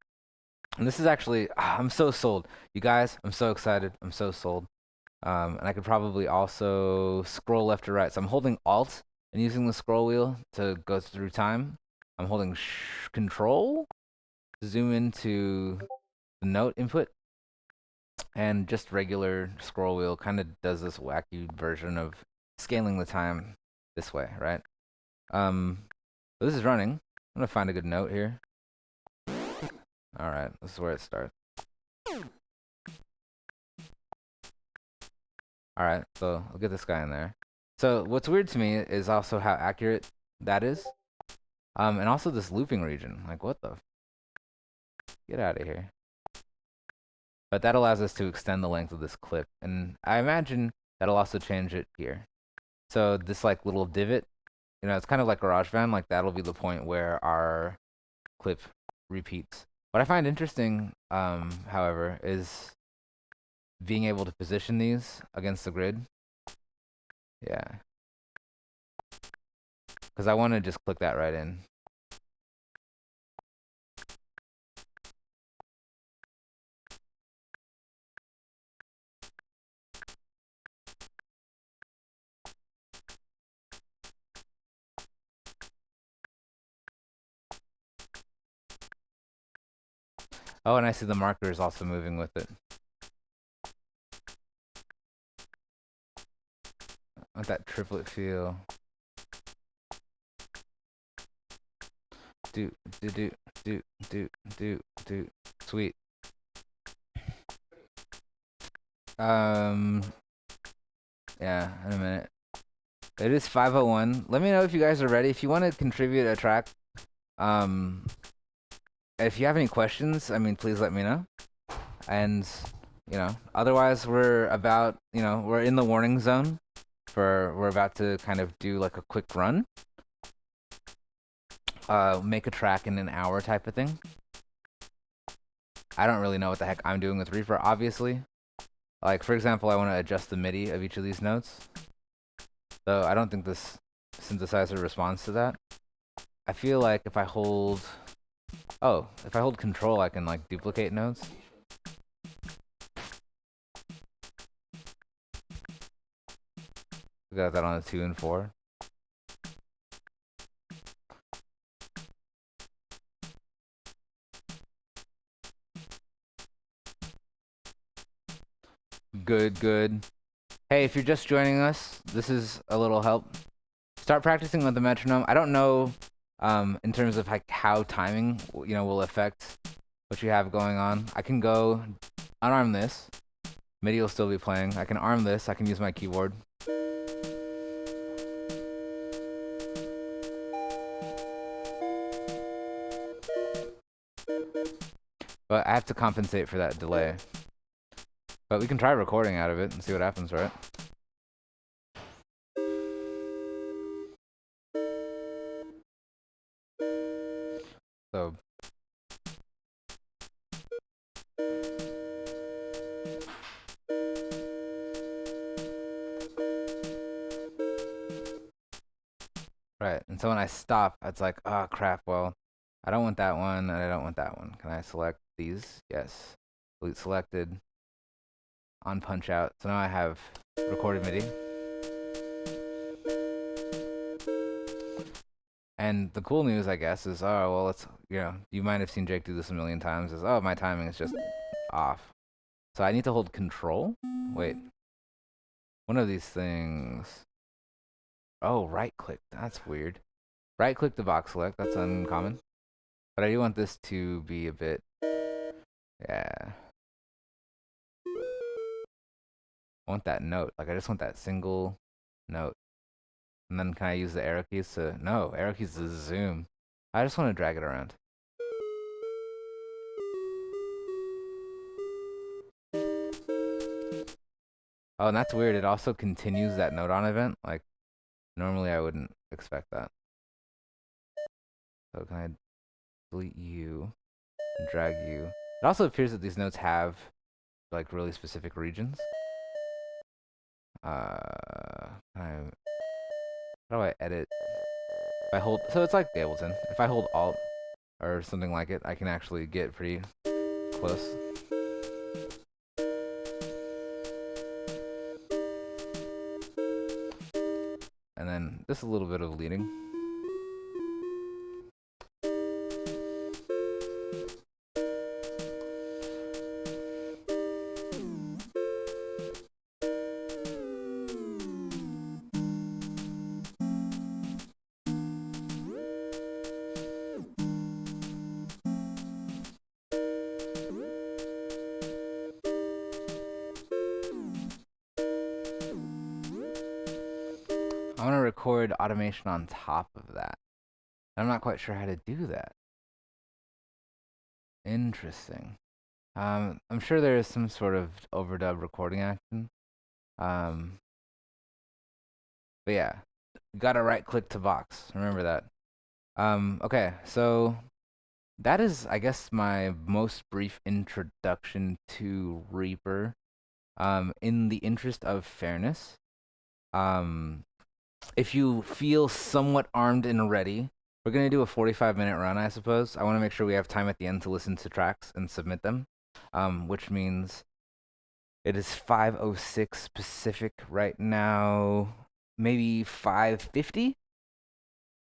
B: And this is actually, I'm so sold. You guys, I'm so excited. I'm so sold. And I could probably also scroll left to right. So I'm holding Alt and using the scroll wheel to go through time. I'm holding Control to zoom into the note input. And just regular scroll wheel kind of does this wacky version of scaling the time this way, right? So this is running. I'm gonna find a good note here. All right, this is where it starts. All right, so I'll get this guy in there. So what's weird to me is also how accurate that is. And also this looping region. Like, what the? Get out of here. But that allows us to extend the length of this clip. And I imagine that'll also change it here. So this like little divot, you know, it's kind of like GarageBand. Like that'll be the point where our clip repeats. What I find interesting, however, is being able to position these against the grid. Yeah. Because I want to just click that right in. Oh, and I see the marker is also moving with it. Want that triplet feel. Do do do do do do do. Sweet. Yeah, in a minute. It is 5:01. Let me know if you guys are ready. If you want to contribute a track, if you have any questions, I mean, please let me know. And otherwise we're about, we're in the warning zone. We're about to kind of do like a quick run. Make a track in an hour type of thing. I don't really know what the heck I'm doing with Reaper, obviously. Like, for example, I want to adjust the MIDI of each of these notes. So I don't think this synthesizer responds to that. I feel like if I hold control, I can like duplicate notes. We got that on a 2 and 4. Good. Hey, if you're just joining us, this is a little help. Start practicing with the metronome. I don't know in terms of like how timing will affect what you have going on. I can go unarm this. MIDI will still be playing. I can arm this. I can use my keyboard. But I have to compensate for that delay. But we can try recording out of it and see what happens, right? So right, and so when I stop, it's like, oh crap, well, I don't want that one, and I don't want that one. Can I select these? Yes. Delete selected. On punch out. So now I have recorded MIDI. And the cool news, I guess, is, oh, well, it's, you might have seen Jake do this a million times, is, oh, my timing is just off. So I need to hold control? Wait. One of these things. Oh, right click. That's weird. Right click the box select. That's uncommon. But I do want this to be a bit, yeah. I want that note. Like, I just want that single note. And then can I use the arrow keys to... No, arrow keys to zoom. I just want to drag it around. Oh, and that's weird. It also continues that note on event. Like, normally I wouldn't expect that. So can I delete you and drag you? It also appears that these notes have, like, really specific regions. How do I edit? If I hold, so it's like Ableton. If I hold Alt or something like it, I can actually get pretty close. And then just a little bit of leading. I want to record automation on top of that. I'm not quite sure how to do that. Interesting. I'm sure there is some sort of overdub recording action. But yeah, you gotta right click to box. Remember that. Okay, so that is, I guess, my most brief introduction to Reaper. In the interest of fairness, if you feel somewhat armed and ready, we're going to do a 45-minute run, I suppose. I want to make sure we have time at the end to listen to tracks and submit them, which means it is 5:06 Pacific right now, maybe 5:50.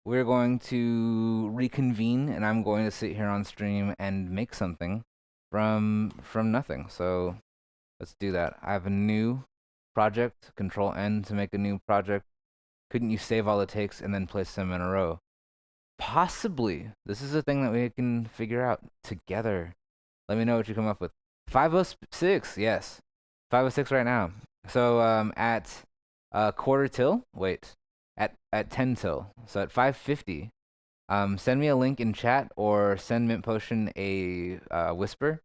B: We're going to reconvene, and I'm going to sit here on stream and make something from nothing. So let's do that. I have a new project, Control N to make a new project. Couldn't you save all it takes and then place them in a row? Possibly. This is a thing that we can figure out together. Let me know what you come up with. 506, yes. 506 right now. So at quarter till, wait, at 10 till. So at 5:50, send me a link in chat or send Mint Potion a whisper,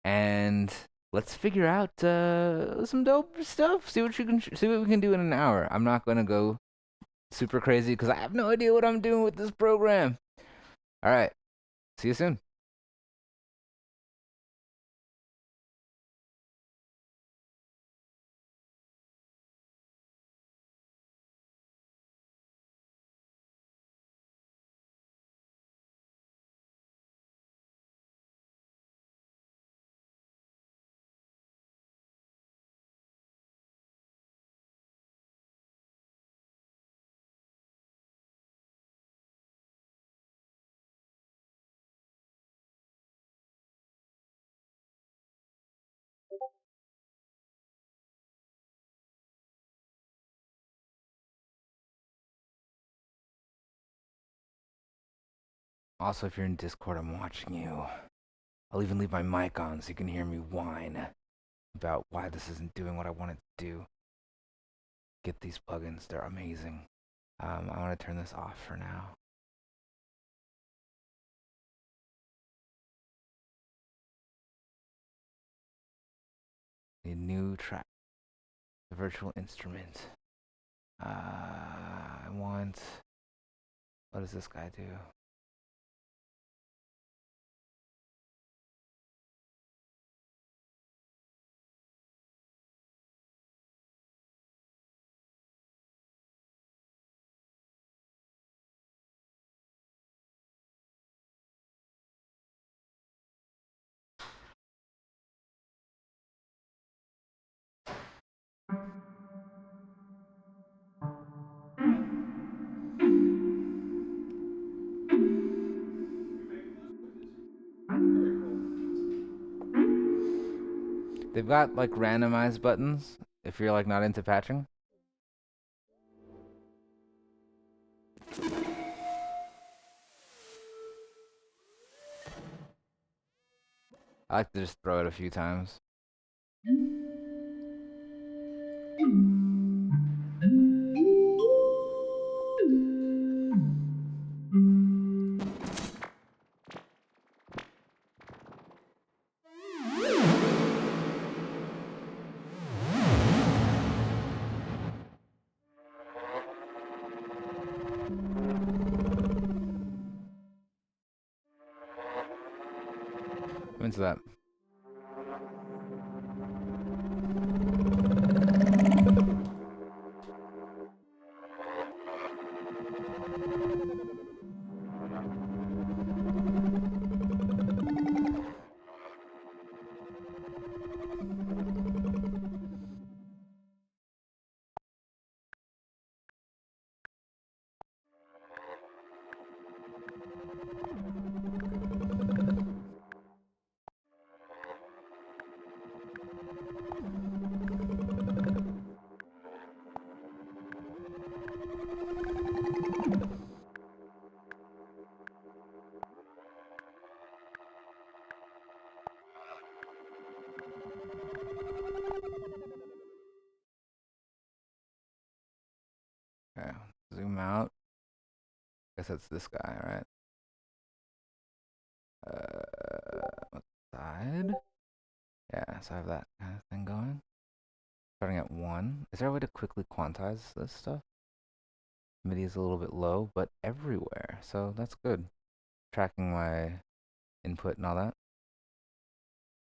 B: and let's figure out some dope stuff. See what we can do in an hour. I'm not gonna go super crazy because I have no idea what I'm doing with this program. All right, see you soon. Also, if you're in Discord, I'm watching you. I'll even leave my mic on so you can hear me whine about why this isn't doing what I want it to do. Get these plugins, they're amazing. I want to turn this off for now. A new track, the virtual instrument. I want, what does this guy do? They've got like randomized buttons if you're like not into patching. I like to just throw it a few times. I'm into that. Okay, zoom out. Guess that's this guy, right? Side. Yeah, so I have that kind of thing going. Starting at 1. Is there a way to quickly quantize this stuff? MIDI is a little bit low, but everywhere, so that's good. Tracking my input and all that.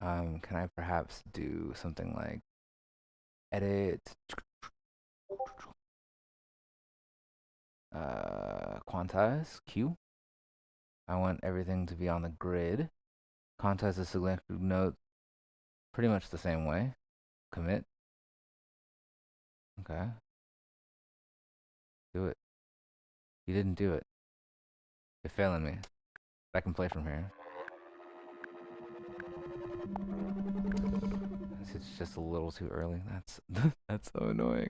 B: Can I perhaps do something like edit, quantize, Q? I want everything to be on the grid. Quantize the selected note pretty much the same way. Commit. Okay. Do it. You didn't do it. You're failing me. I can play from here. Let's thinks it's just a little too early. That's that's so annoying.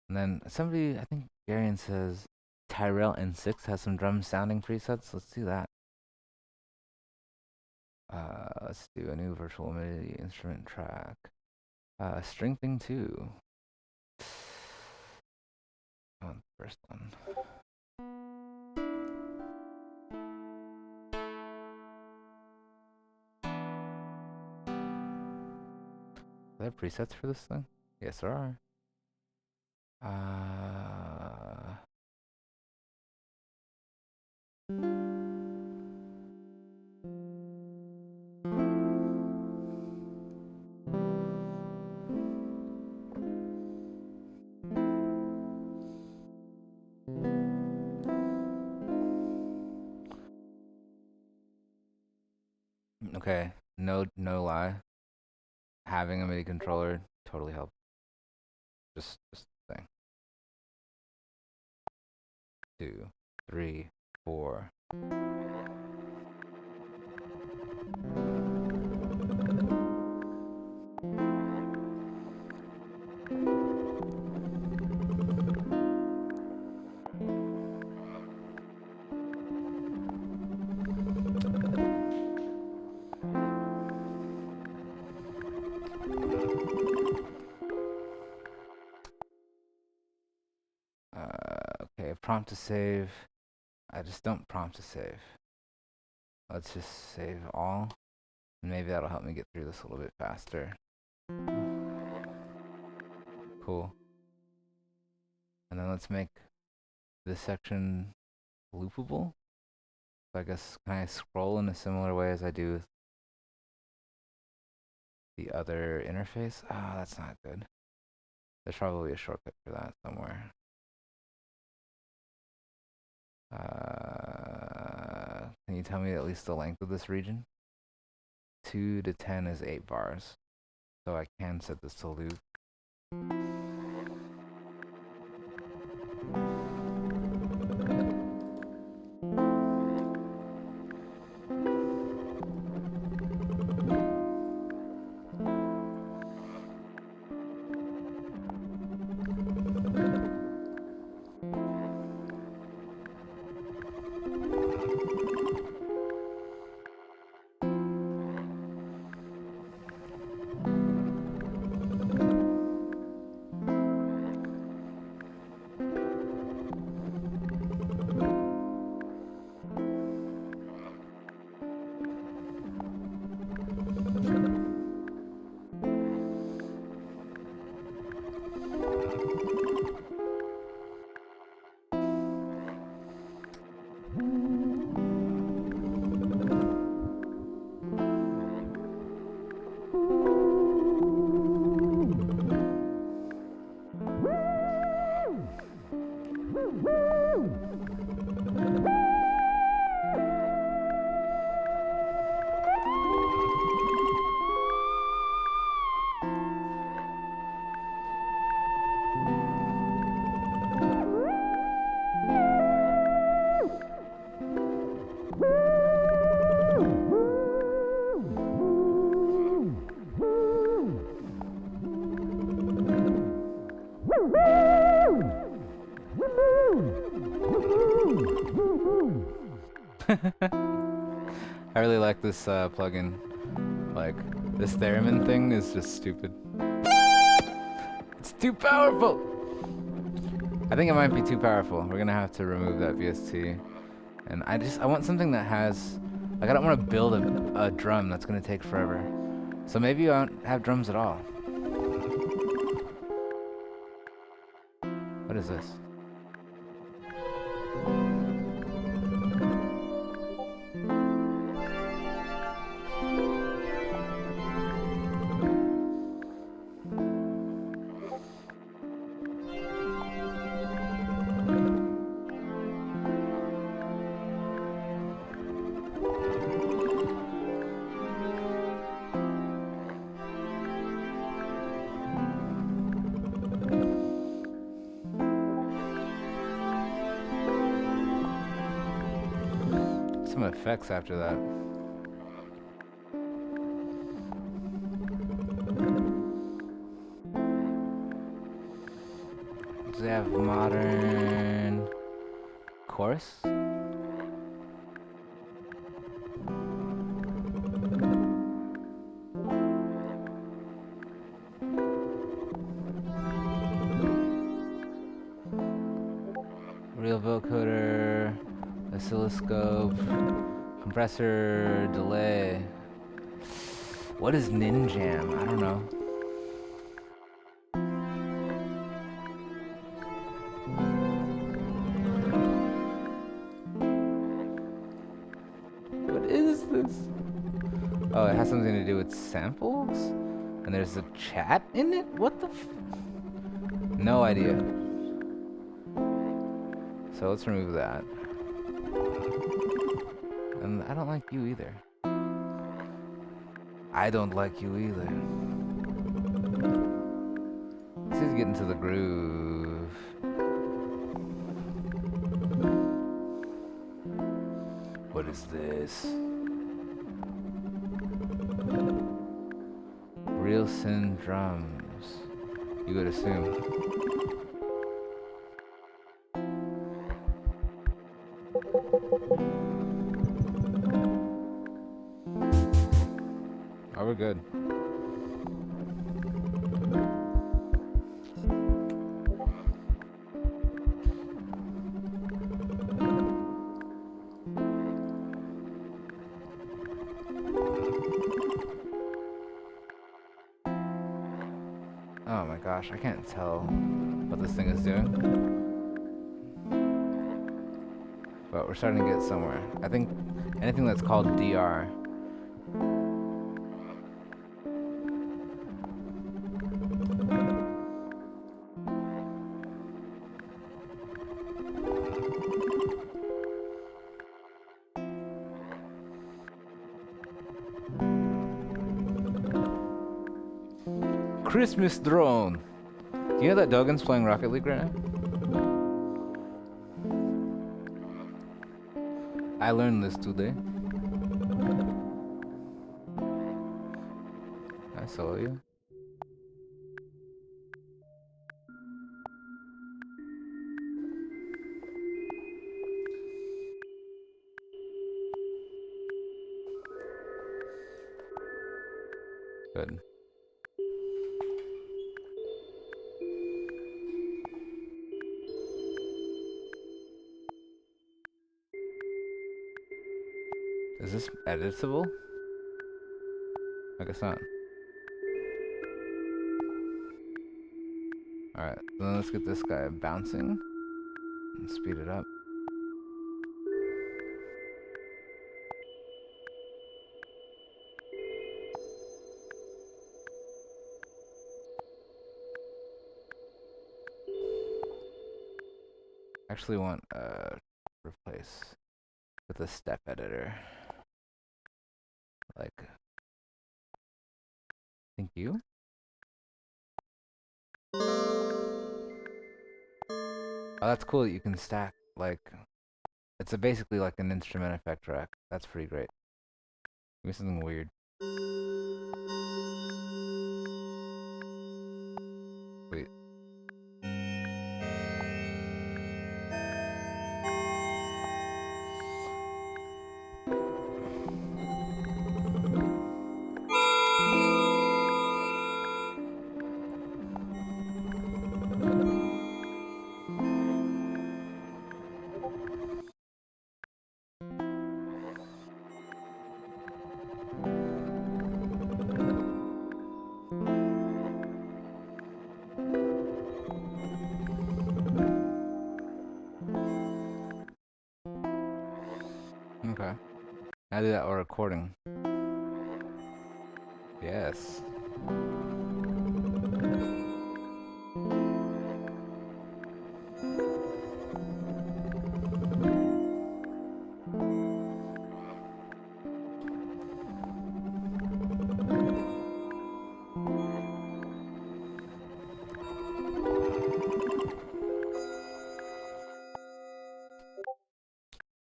B: And then somebody, I think Garion says Tyrell N6 has some drum sounding presets. Let's do that. Let's do a new virtual MIDI instrument track. String thing 2. Oh, the first one. Are there presets for this thing? Yes, there are. Okay, no lie. Having a MIDI controller totally helps. Just thing. 2, 3, 4. Okay, prompt to save. I just don't prompt to save. Let's just save all. Maybe that'll help me get through this a little bit faster. Cool. And then let's make this section loopable. So I guess, can I scroll in a similar way as I do with the other interface? Ah, that's not good. There's probably a shortcut for that somewhere. Can you tell me at least the length of this region? 2 to 10 is 8 bars. So I can set this to loop. I really like this plugin. Like, this theremin thing is just stupid. It's too powerful! I think it might be too powerful. We're gonna have to remove that VST. And I want something that has, like, I don't want to build a drum that's gonna take forever. So maybe I don't have drums at all. What is this? some effects after that. Do they have modern chorus? Real vocoder, oscilloscope, compressor, delay. What is Ninjam? I don't know. What is this? Oh, it has something to do with samples? And there's a chat in it? What the f... No idea. So let's remove that. And I don't like you either. I don't like you either. Let's just get into the groove. What is this? Real Sin drums. You would assume. Oh, we're good. Oh my gosh, I can't tell what this thing is doing. But we're starting to get somewhere. I think anything that's called DR. Christmas drone. Do you know that Dogan's playing Rocket League right now? I learned this today. I saw you. Good. Is this editable? I guess not. Alright, then let's get this guy bouncing and speed it up. Actually want replace with a step editor. Like, thank you. Oh, that's cool that you can stack, like, it's basically like an instrument effect track. That's pretty great. Give me something weird. Sweet. Okay. I do that while recording. Yes.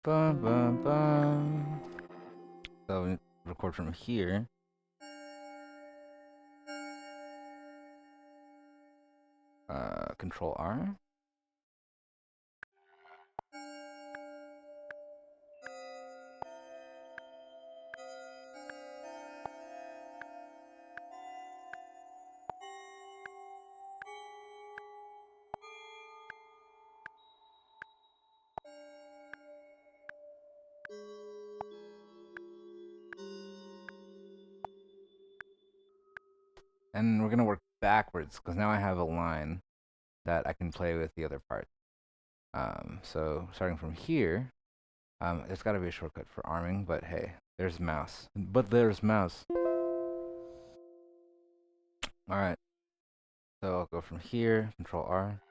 B: Bum, bum, bum. So we record from here. Control R. And we're gonna work backwards because now I have a line that I can play with the other parts. So starting from here, there's got to be a shortcut for arming, but hey, there's mouse. But there's mouse. All right. So I'll go from here, Control R.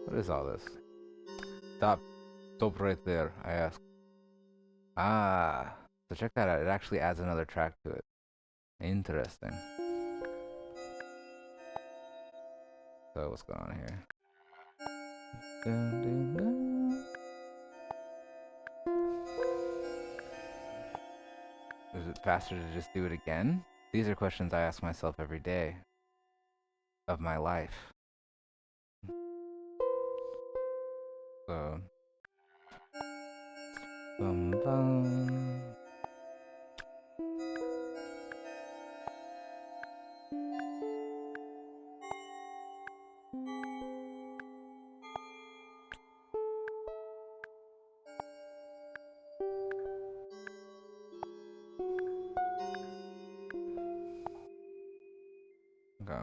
B: What is all this? Stop right there, I ask. Ah, so check that out. It actually adds another track to it. Interesting. So what's going on here? Dun, dun, dun. Is it faster to just do it again? These are questions I ask myself every day of my life. So, bum bum. Okay.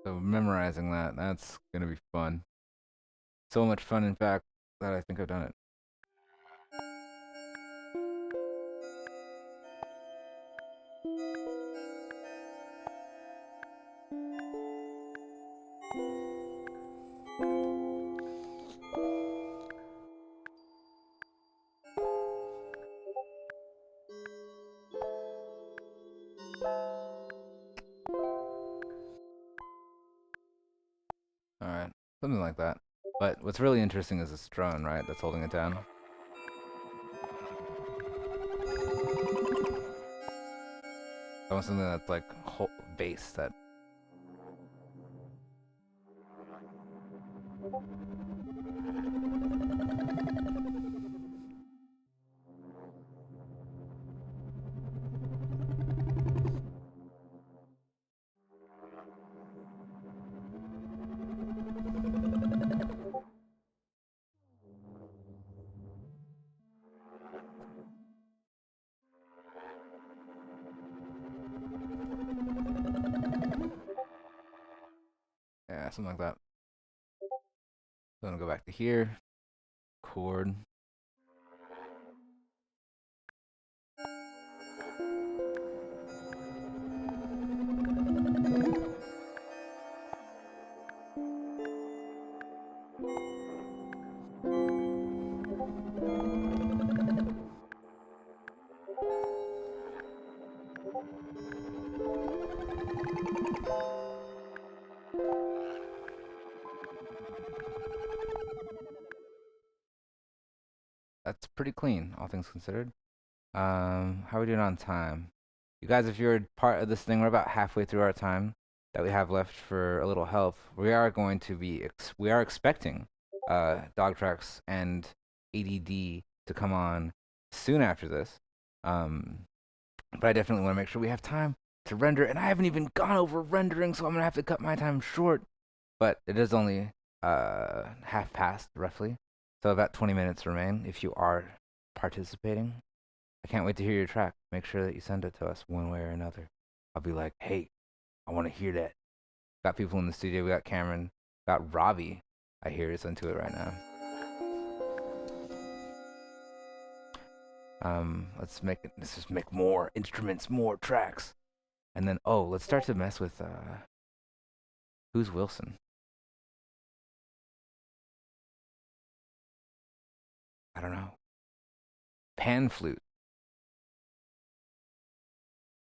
B: So memorizing that's gonna be fun. So much fun, in fact, that I think I've done it. Alright, something like that. But what's really interesting is this drone, right, that's holding it down. I want something that's like bass that. Yeah, something like that. So I'm gonna go back to here. Chord. That's pretty clean, all things considered. How are we doing on time? You guys, if you're part of this thing, we're about halfway through our time that we have left for a little help. We are going to be, we are expecting Dog Tracks and ADD to come on soon after this. But I definitely want to make sure we have time to render, and I haven't even gone over rendering, so I'm gonna have to cut my time short. But it is only half past roughly, so about 20 minutes remain if you are participating. I can't wait to hear your track. Make sure that you send it to us one way or another. I'll be like, hey, I want to hear that. Got people in the studio. We got Cameron. Got Robbie. I hear is into it right now. Let's just make more instruments, more tracks. And then, let's start to mess with, who's Wilson? I don't know. Pan flute.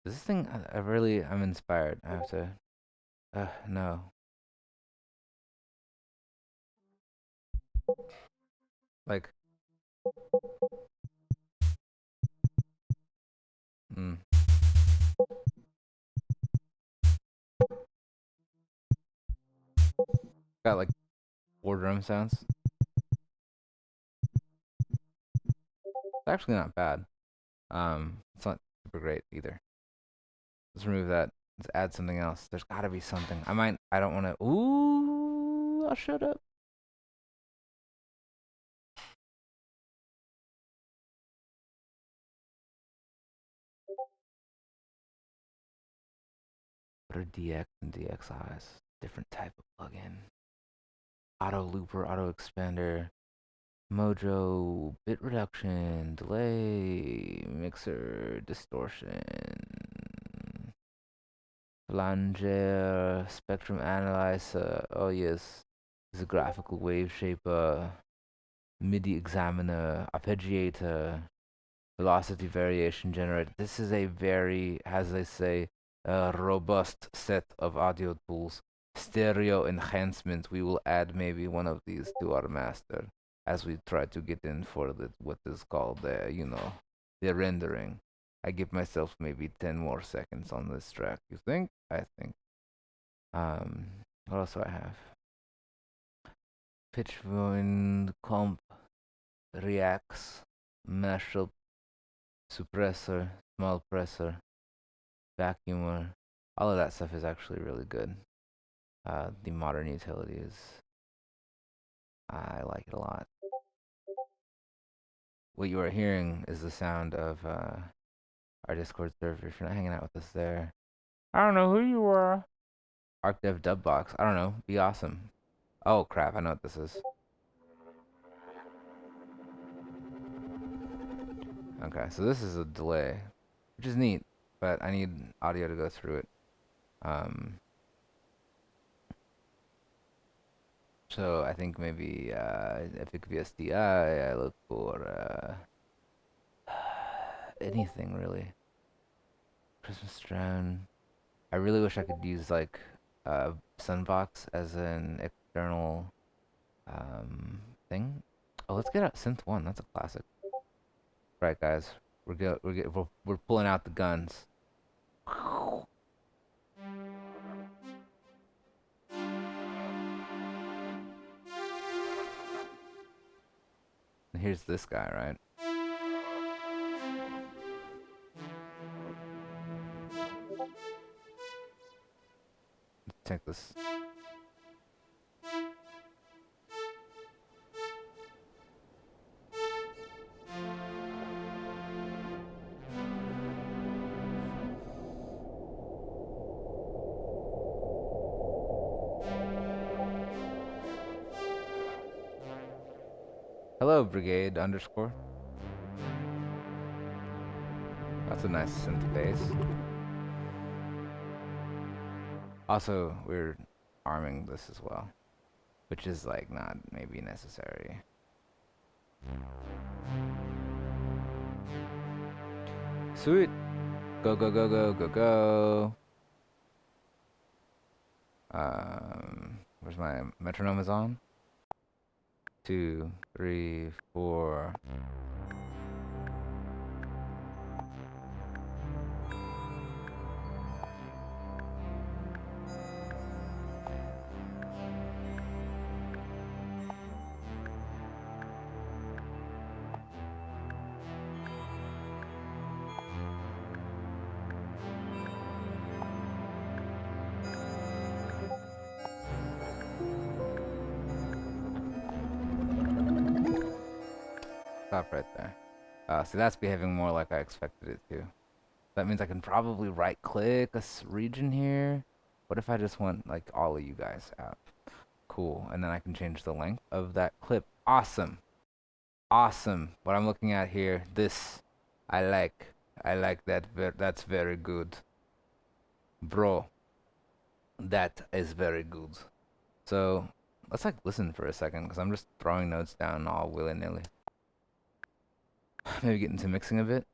B: This thing, I'm inspired. I have to, no. Like, mm. Got like 4 drum sounds. It's actually not bad. It's not super great either. Let's remove that. Let's add something else. There's gotta be something. I don't wanna, ooh, I'll shut up. What are DX and DXIs? Different type of plugin. Auto looper, auto expander, Mojo, bit reduction, delay, mixer, distortion, flanger, spectrum analyzer. Oh yes, this is a graphical wave shaper, MIDI examiner, arpeggiator, velocity variation generator. This is a very, as they say, robust set of audio tools. Stereo enhancement. We will add maybe one of these to our master as we try to get in for what is called the rendering. I give myself maybe 10 more seconds on this track. You think? I think. What else do I have? Pitch wind, comp, reacts, mashup, suppressor, small pressor, vacuumer. All of that stuff is actually really good. The modern utilities, I like it a lot. What you are hearing is the sound of our Discord server. If you're not hanging out with us there, I don't know who you are. ArcDev Dubbox. I don't know. Be awesome. Oh crap! I know what this is. Okay, so this is a delay, which is neat, but I need audio to go through it. So I think maybe Epic VSDI. I look for anything really. Christmas drone. I really wish I could use like Sunbox as an external thing. Oh, let's get out Synth One. That's a classic. Right, guys, we're pulling out the guns. And here's this guy, right? Let's take this. Hello, Brigade underscore. That's a nice synth bass. Also, we're arming this as well, which is like not maybe necessary. Sweet. Go, go, go, go, go, go. Where's my metronome is on? 2, 3, 4. Stop right there. See, that's behaving more like I expected it to. That means I can probably right click a region here. What if I just want like all of you guys out? Cool. And then I can change the length of that clip. Awesome. Awesome. What I'm looking at here, this, I like. I like that. That's very good. Bro, that is very good. So let's like listen for a second because I'm just throwing notes down all willy-nilly. Maybe get into mixing a bit.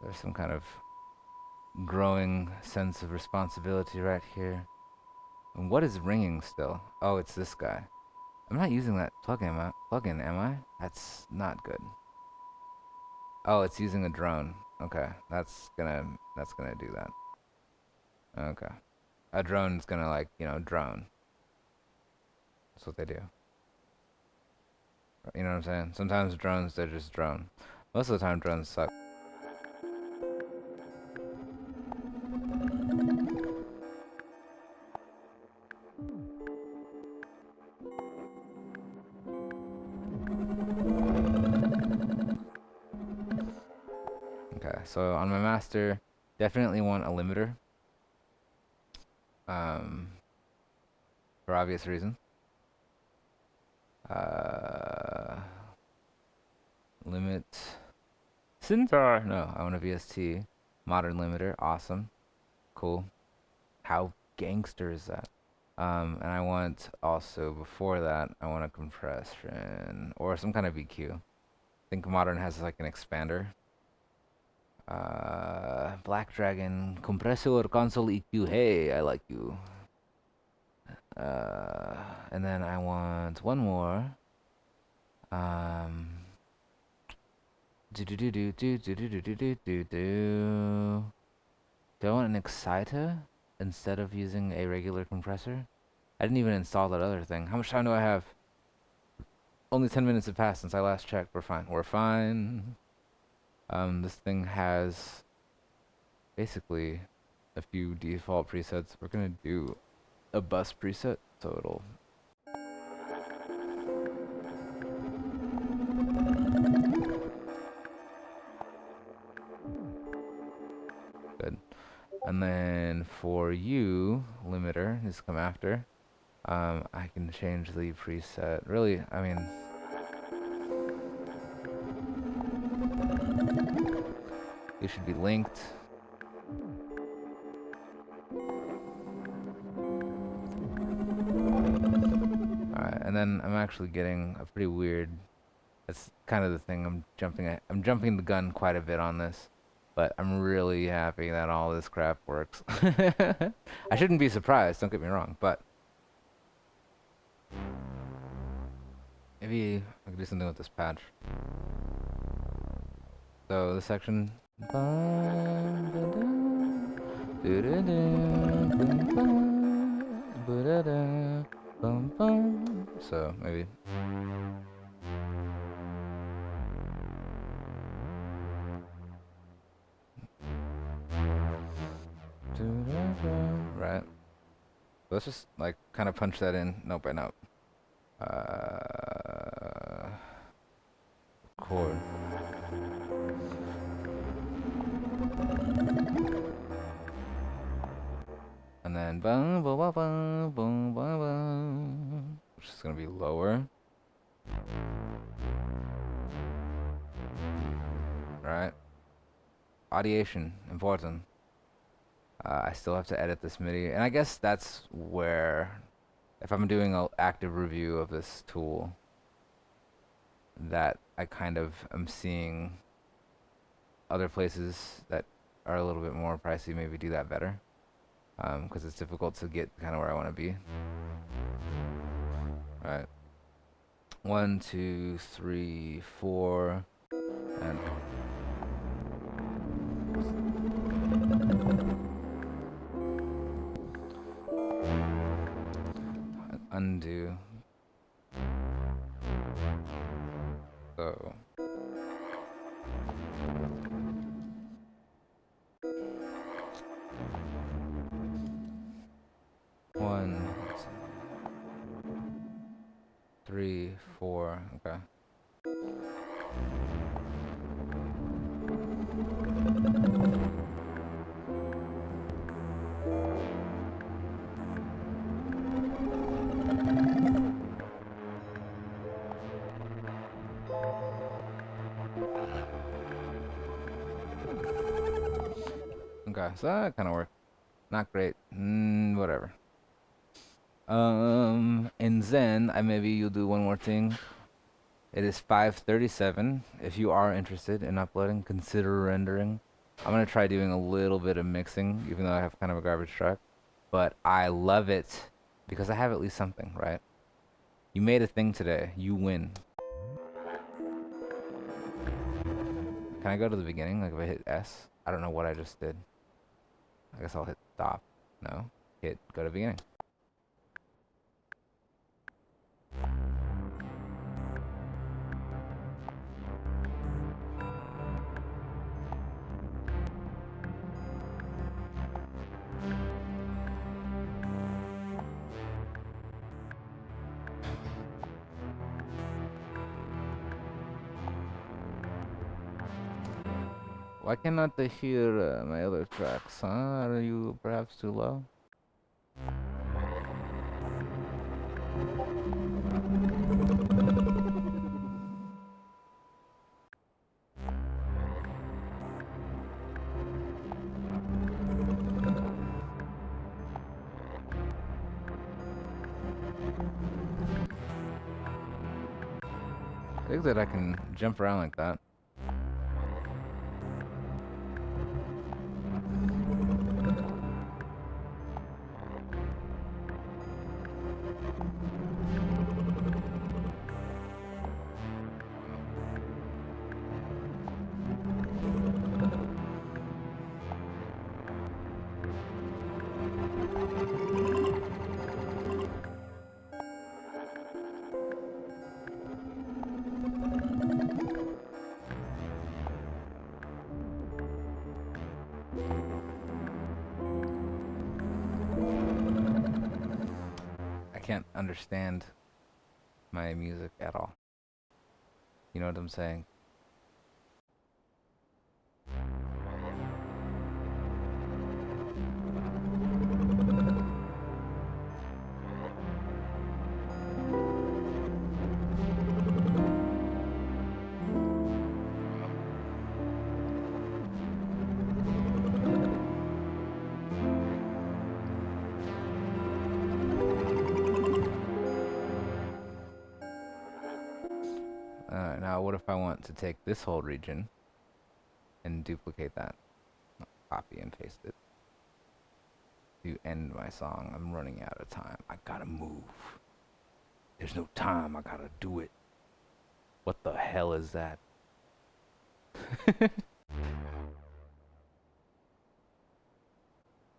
B: There's some kind of growing sense of responsibility right here. And what is ringing still? Oh, it's this guy. I'm not using that plugin, am I? That's not good. Oh, it's using a drone. Okay, that's gonna do that. Okay, a drone's gonna like drone. That's what they do. You know what I'm saying? Sometimes drones they're just drone. Most of the time drones suck. Okay, so on my master, definitely want a limiter. For obvious reasons. Limit. Centaur! No, I want a VST. Modern limiter, awesome. Cool. How gangster is that? And I want also, before that, I want a compression or some kind of EQ. I think modern has like an expander. Black Dragon, compressor console EQ. Hey, I like you. And then I want one more. Do do do do do do do do do do do do. Do I want an exciter instead of using a regular compressor? I didn't even install that other thing. How much time do I have? Only 10 minutes have passed since I last checked. We're fine. We're fine. This thing has basically a few default presets. We're gonna do a bus preset, so it'll good. And then for you, limiter is come after. I can change the preset. Really, I mean, they should be linked. Alright, and then I'm actually getting a pretty weird. That's kind of the thing. I'm jumping the gun quite a bit on this, but I'm really happy that all this crap works. I shouldn't be surprised. Don't get me wrong, but maybe I could do something with this patch. So this section. So maybe. Right. Let's just like kind of punch that in note by note. Chord. And then boom, boom, boom, boom, boom, boom, boom, which is gonna be lower. Right. Audiation, important. I still have to edit this MIDI, and I guess that's where, if I'm doing an active review of this tool, that I kind of am seeing other places that are a little bit more pricey maybe do that better, because it's difficult to get kind of where I want to be. All right. 1, 2, 3, 4, and undo. 3, 4. Okay. Okay, so that kind of worked. Not great. Whatever. In Zen, maybe you'll do one more thing. It is 5:37. If you are interested in uploading, consider rendering. I'm gonna try doing a little bit of mixing, even though I have kind of a garbage track. But I love it because I have at least something, right? You made a thing today. You win. Can I go to the beginning? Like if I hit S? I don't know what I just did. I guess I'll hit stop. No. Hit go to beginning. Why cannot they hear my other tracks, huh? Are you perhaps too low? I think that I can jump around like that. I can't understand my music at all. You know what I'm saying? Now what if I want to take this whole region and duplicate that? Copy and paste it. To end my song. I'm running out of time. I gotta move. There's no time. I gotta do it. What the hell is that?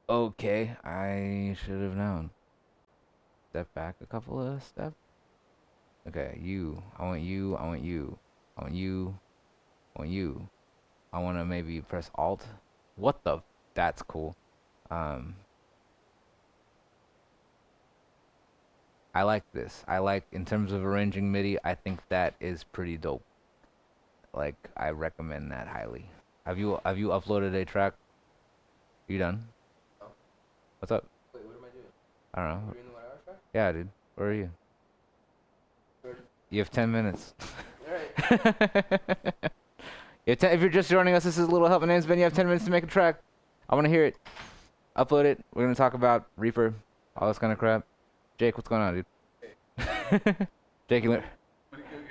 B: Okay, I should have known. Step back a couple of steps. Okay, you. I want you. I want you. I want you. I want you. I want to maybe press Alt. What the? That's cool. I like this. I like, in terms of arranging MIDI, I think that is pretty dope. Like, I recommend that highly. Have you uploaded a track? You done?
A: No.
B: What's up?
A: Wait, what am I doing?
B: I don't know.
A: You're doing the 1 hour track?
B: Yeah, dude. Where are you? You have 10 minutes.
A: Alright.
B: If you're just joining us, this is Little Help. My name's Ben. You have 10 minutes to make a track. I want to hear it. Upload it. We're going to talk about Reaper, all this kind of crap. Jake, what's going on, dude?
C: Hey.
B: Jake, you
C: I'm gonna go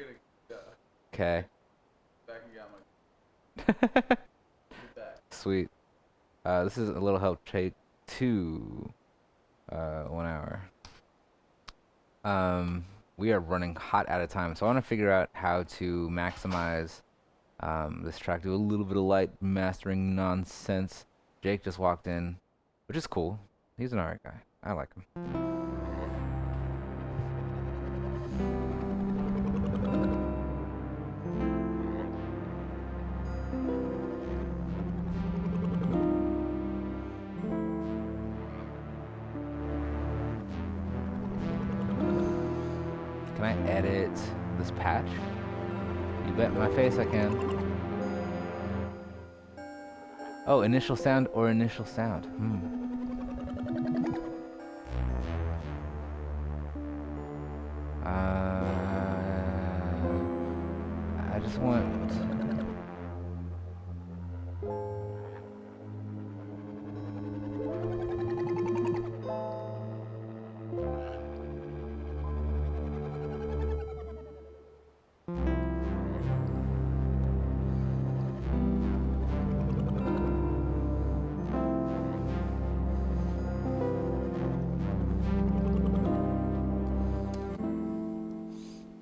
C: get a
B: okay.
C: back and get my back.
B: Sweet. This is a Little Help take 2. 1 hour. We are running hot out of time, so I want to figure out how to maximize this track. Do a little bit of light mastering nonsense. Jake just walked in, which is cool. He's an alright guy. I like him. Can I edit this patch? You bet my face I can. Oh, initial sound or initial sound. I just want...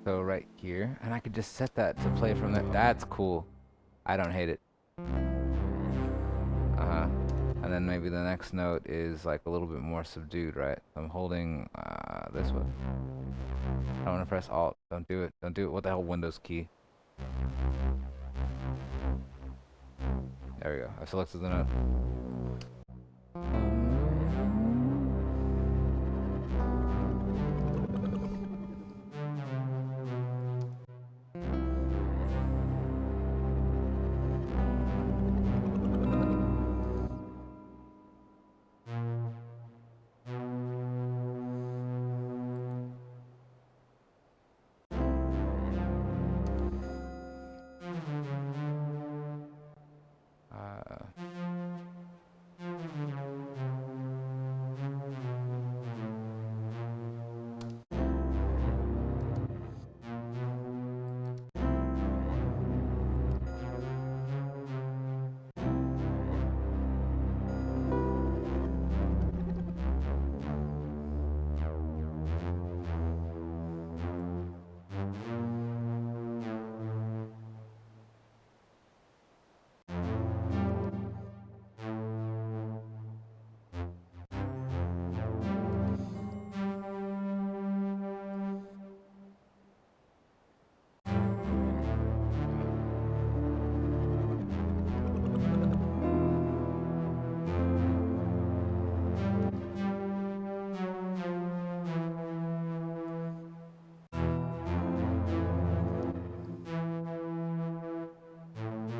B: So right here, and I could just set that to play from that. That's cool. I don't hate it. And then maybe the next note is like a little bit more subdued, right? I'm holding this one. I don't want to press Alt. Don't do it. Don't do it. What the hell, Windows key? There we go. I selected the note.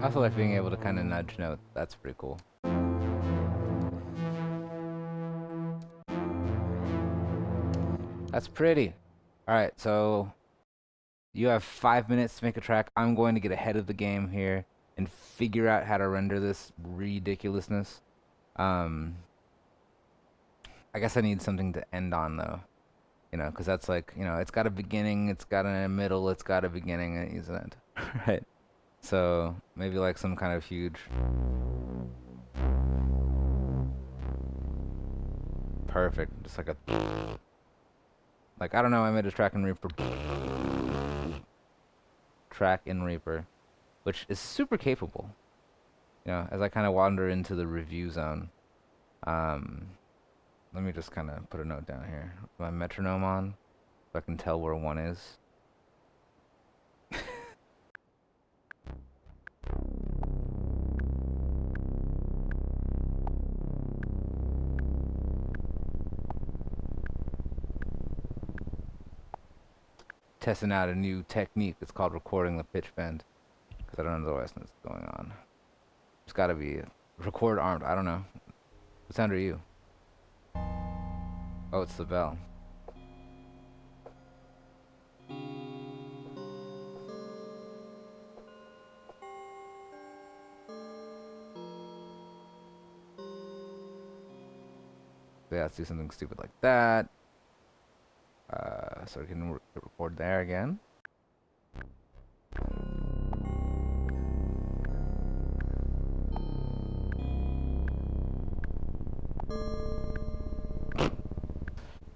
B: I also like being able to kind of nudge notes. That's pretty cool. That's pretty. Alright, so you have 5 minutes to make a track. I'm going to get ahead of the game here and figure out how to render this ridiculousness. I guess I need something to end on though. You know, because that's like, you know, it's got a beginning, it's got a middle, it's got a beginning, and it needs an end. Right? So maybe like some kind of huge... Perfect. Just like a... Like, I don't know, I made a track in Reaper. Track in Reaper. Which is super capable. You know, as I kind of wander into the review zone. Let me just kind of put a note down here. My metronome on. So I can tell where one is. Testing out a new technique. It's called recording the pitch bend. Because I don't know otherwise what's going on. It's got to be record armed. I don't know. What sound are you? Oh, it's the bell. Yeah, let's do something stupid like that. So we can record there again.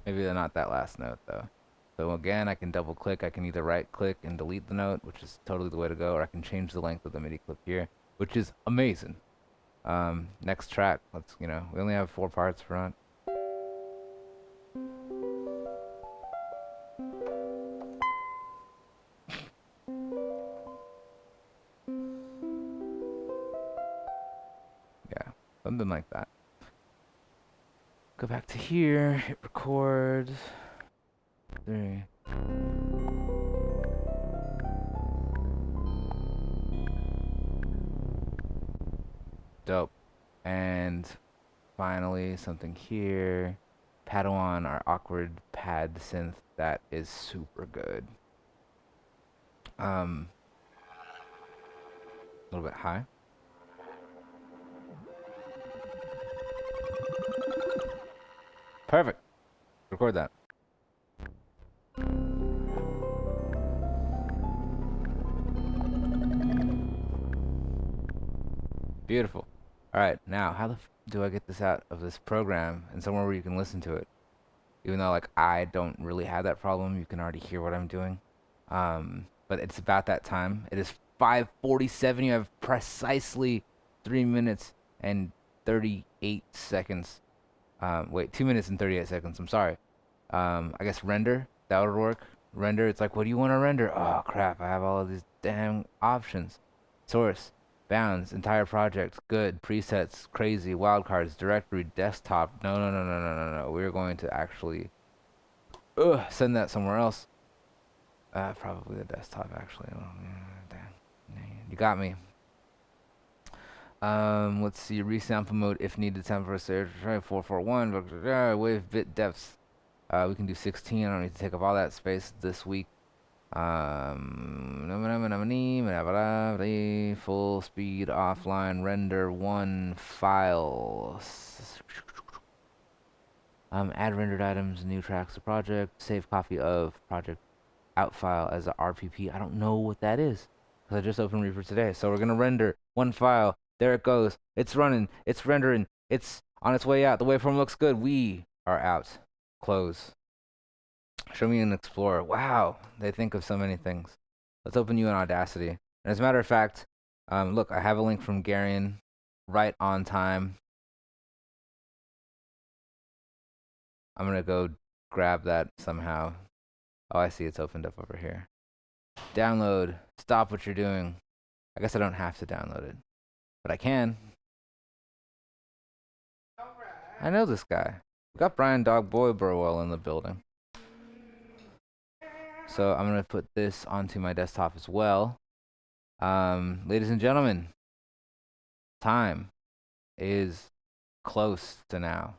B: Maybe not that last note though. So again, I can double click. I can either right click and delete the note, which is totally the way to go, or I can change the length of the MIDI clip here, which is amazing. Next track. Let's, you know, we only have 4 parts front. Yeah, something like that. Go back to here, hit record. 3. Dope. And finally, something here. Padawan, our awkward pad synth. That is super good. A little bit high. Perfect. Record that. Beautiful. All right, now how the do I get this out of this program and somewhere where you can listen to it? Even though like I don't really have that problem, you can already hear what I'm doing. But it's about that time. It is 5:47. You have precisely 3 minutes and 38 seconds. Wait, 2 minutes and 38 seconds. I'm sorry. I guess render, that would work. Render, it's like, what do you want to render? Oh crap, I have all of these damn options. Source, bounds, entire project, good, presets, crazy, wildcards, directory, desktop. No, no, no, no, no, no, no. We're going to actually send that somewhere else. Probably the desktop, actually. Oh, yeah, damn. You got me. Let's see, resample mode if needed, sample for search, 441, wave bit depths. We can do 16. I don't need to take up all that space this week. Full speed offline render 1 file. Add rendered items, new tracks to project, save copy of project out file as a RPP. I don't know what that is because I just opened Reaper today. So we're gonna render 1 file. There it goes. It's running. It's rendering. It's on its way out. The waveform looks good. We are out. Close. Show me an Explorer. Wow, they think of so many things. Let's open you in Audacity. And as a matter of fact, look, I have a link from Garion right on time. I'm going to go grab that somehow. Oh, I see it's opened up over here. Download. Stop what you're doing. I guess I don't have to download it, but I can. I know this guy. We got Brian Dogboy Burwell in the building. So I'm going to put this onto my desktop as well. Ladies and gentlemen, time is close to now.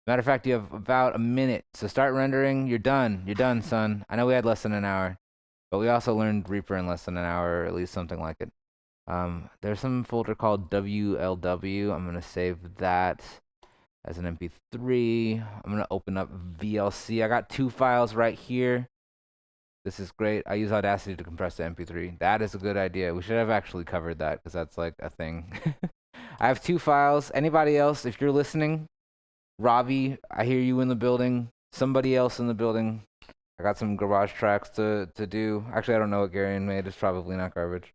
B: Matter of fact, you have about a minute. So start rendering. You're done. You're done, son. I know we had less than an hour, but we also learned Reaper in less than an hour, or at least something like it. There's some folder called WLW. I'm going to save that as an MP3. I'm going to open up VLC. I got 2 files right here. This is great. I use Audacity to compress the MP3. That is a good idea. We should have actually covered that because that's like a thing. I have 2 files. Anybody else, if you're listening, Robbie, I hear you in the building. Somebody else in the building. I got some garage tracks to do. Actually, I don't know what Garion made. It's probably not garbage.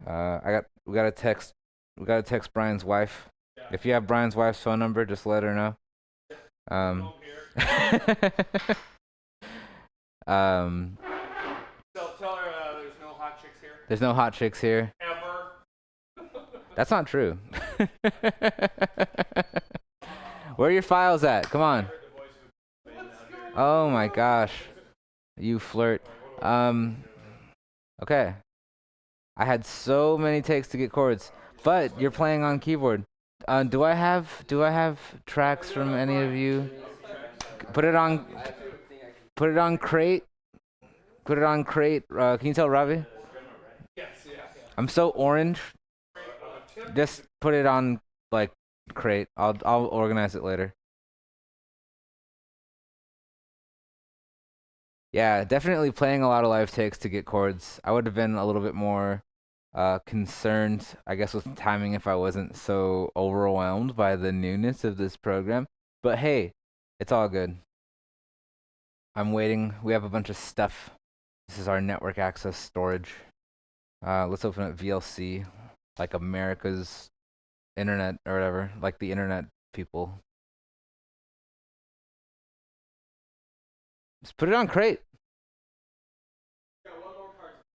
B: We gotta text Brian's wife. Yeah. If you have Brian's wife's phone number, just let her know.
D: So tell her there's no hot chicks here.
B: There's no hot chicks here.
D: Ever.
B: That's not true. Where are your files at? Come on. Oh my gosh. You flirt. Okay. I had so many takes to get chords, but you're playing on keyboard. Do I have tracks from any of you? Put it on crate. Put it on crate. Can you tell Ravi?
D: Yes, yeah.
B: I'm so orange. Just put it on like crate. I'll organize it later. Yeah, definitely playing a lot of live takes to get chords. I would have been a little bit more concerned, I guess, with timing if I wasn't so overwhelmed by the newness of this program. But hey, it's all good. I'm waiting. We have a bunch of stuff. This is our network access storage. Let's open up VLC, like America's internet or whatever, like the internet people. Just put it on crate.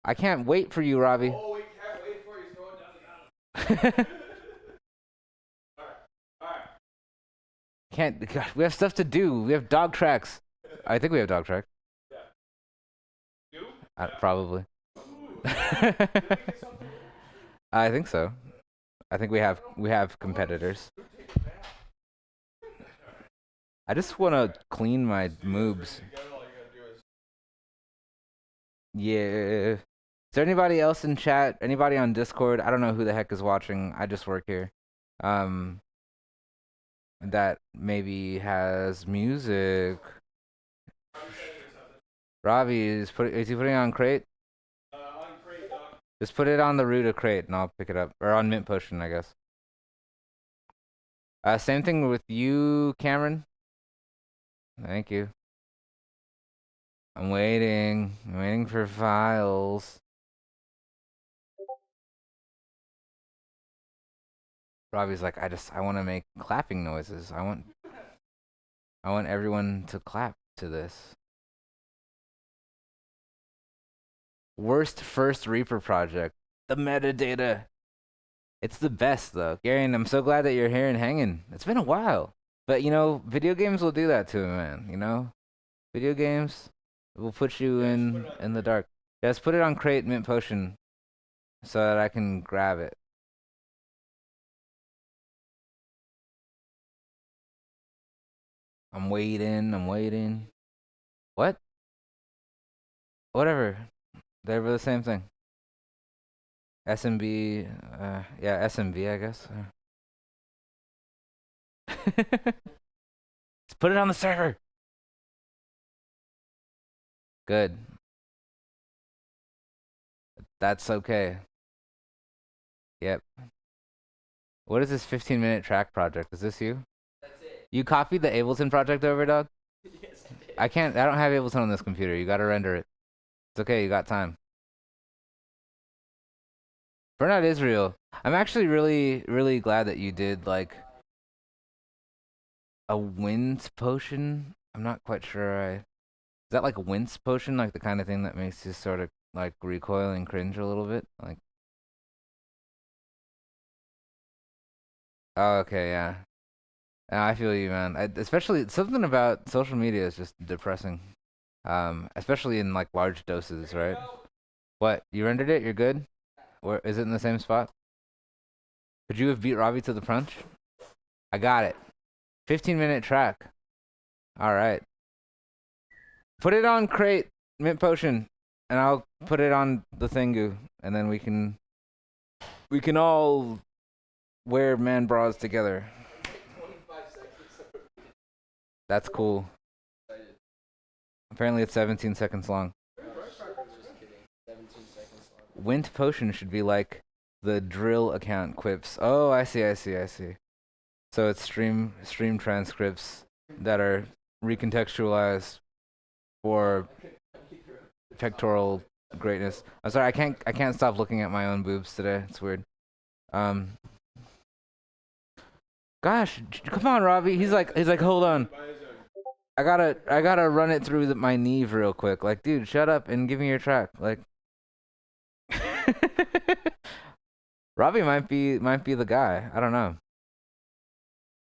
B: I can't wait for you, Robbie.
D: Oh, we can't wait for you. Throw it down. All right.
B: Can't. God, we have stuff to do. We have dog tracks. I think we have dog track.
D: Yeah. You?
B: Probably. I think so. I think we have competitors. I just want to clean my moobs. Yeah. Is there anybody else in chat? Anybody on Discord? I don't know who the heck is watching. I just work here. That maybe has music. Robbie is he putting it on crate?
D: On crate, Doc.
B: Just put it on the root of crate and I'll pick it up. Or on mint potion, I guess. Same thing with you, Cameron. Thank you. I'm waiting. I'm waiting for files. Robbie's like, I want to make clapping noises. I want everyone to clap to this. Worst first Reaper project. The metadata. It's the best though. Gary, I'm so glad that you're here and hanging. It's been a while. But you know, video games will do that to a man, you know? Video games will put you in the dark. Just put it on crate mint potion so that I can grab it. I'm waiting. What? Whatever. They were the same thing. SMB, yeah, SMB, I guess. Let's put it on the server. Good. That's okay. Yep. What is this 15-minute track project? Is this you?
A: That's it.
B: You copied the Ableton project over, dog?
A: Yes, I did.
B: I don't have Ableton on this computer. You gotta render it. It's okay, you got time. Burnout Israel. I'm actually really glad that you did like a wind potion. I'm not quite sure. Is that like a wince potion, like the kind of thing that makes you sort of like recoil and cringe a little bit? Like, oh, okay, yeah. I feel you, man. Especially something about social media is just depressing. Especially in like large doses, right? What? You rendered it? You're good? Or is it in the same spot? Could you have beat Robbie to the punch? I got it. 15-minute track. All right. Put it on crate, mint potion, and I'll put it on the thingu, and then we can all wear man bras together. That's cool. Apparently it's 17 seconds long. Wind potion should be like the drill account quips. Oh, I see. So it's stream transcripts that are recontextualized for pectoral greatness. I'm sorry, I can't stop looking at my own boobs today. It's weird. Gosh, come on, Robbie. He's like, hold on. I gotta run it through my knee real quick. Like, dude, shut up and give me your track. Like, Robbie might be the guy. I don't know.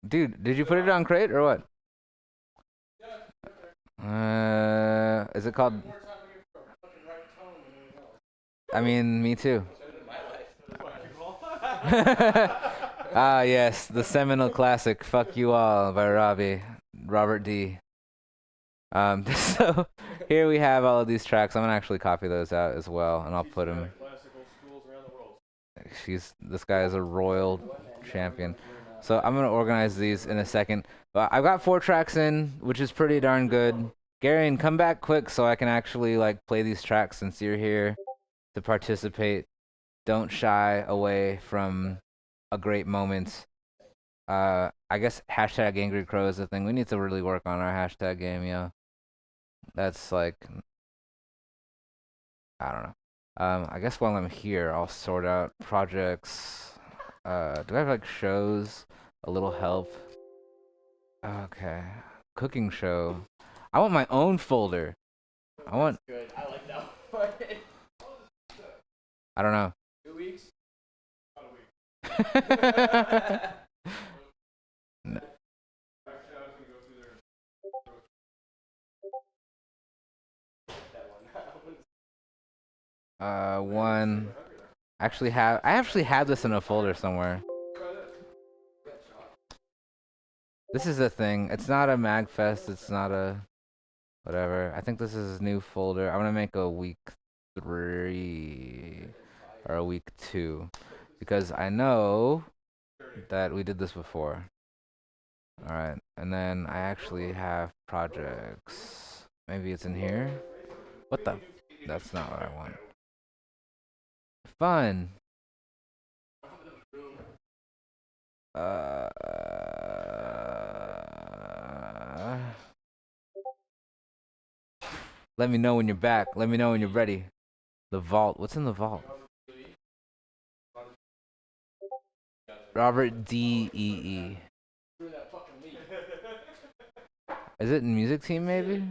B: Dude, did you put it on crate or what? Is it called? I mean, me too. Ah, yes, the seminal classic "Fuck You All" by Robert D. So here we have all of these tracks. I'm gonna actually copy those out as well, and I'll put them. This guy is a royal champion. So I'm gonna organize these in a second. But I've got 4 tracks in, which is pretty darn good. Garion, come back quick so I can actually like play these tracks since you're here to participate. Don't shy away from a great moment. I guess hashtag Angry Crow is the thing. We need to really work on our hashtag game, yo. That's like, I don't know. I guess while I'm here, I'll sort out projects. Do I have like shows? A little help. Okay. Cooking show. I want my own folder. I want.
A: Good. I like that one.
B: I don't know.
A: 2 weeks?
B: No. One. I actually have this in a folder somewhere. This is the thing. It's not a MagFest. It's not a whatever. I think this is a new folder. I'm gonna make a week 3 or a week 2 because I know that we did this before. All right, and then I actually have projects. Maybe it's in here. What the? That's not what I want. Fun. Uh, let me know when you're back. Let me know when you're ready. The vault. What's in the vault? Robert D.E.E. Is it in music team maybe?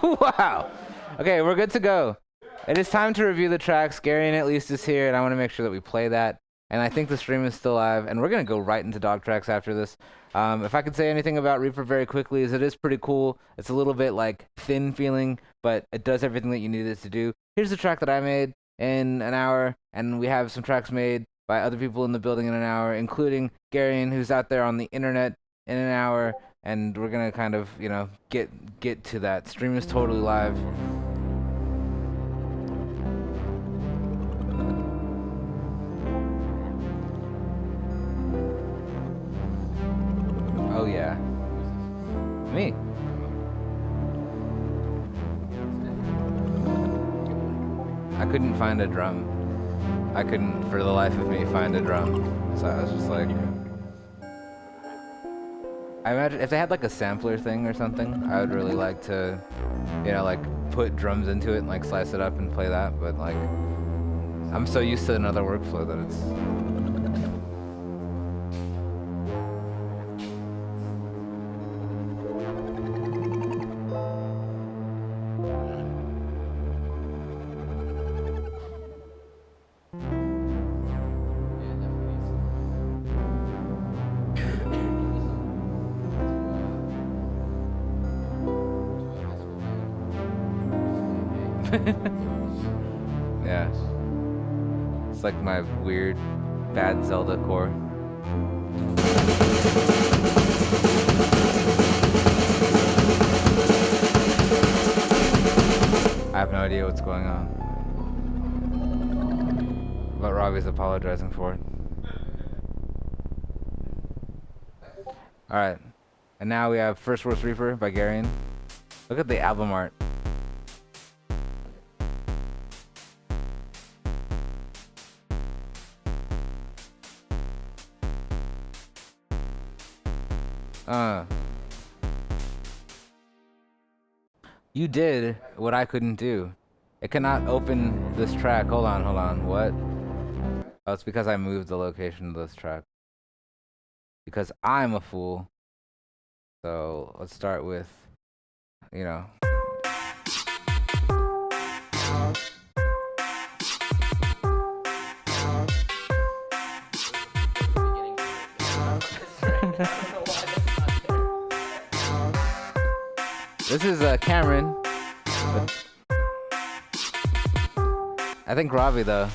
B: Wow. Okay, we're good to go. It is time to review the tracks. Garion at least is here, and I want to make sure that we play that. And I think the stream is still live, and we're going to go right into dog tracks after this. If I could say anything about Reaper very quickly, is it is pretty cool. It's a little bit like thin feeling, but it does everything that you need it to do. Here's the track that I made in an hour, and we have some tracks made by other people in the building in an hour, including Garion, who's out there on the internet in an hour. And we're gonna kind of, you know, get to that. Stream is totally live. Oh yeah. Me. I couldn't find a drum. I couldn't, for the life of me, find a drum. So I was just like, I imagine if they had like a sampler thing or something, I would really like to, you know, like put drums into it and like slice it up and play that. But like, I'm so used to another workflow that it's. Yeah. It's like my weird, bad Zelda core. I have no idea what's going on. But Robbie's apologizing for it. Alright. And now we have First Worst Reaper by Garion. Look at the album art. You did what I couldn't do. It cannot open this track. Hold on. What? Oh, it's because I moved the location of this track. Because I'm a fool. So let's start with, you know. This is Cameron. I think Robbie though.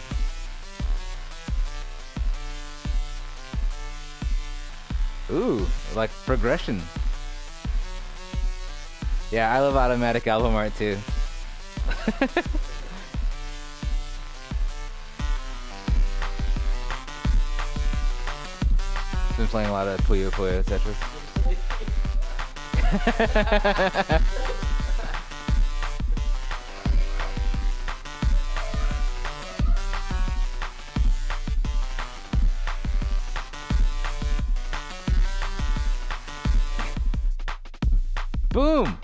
B: Ooh, like progression. Yeah, I love automatic album art too. Been playing a lot of Puyo Puyo Tetris. Boom!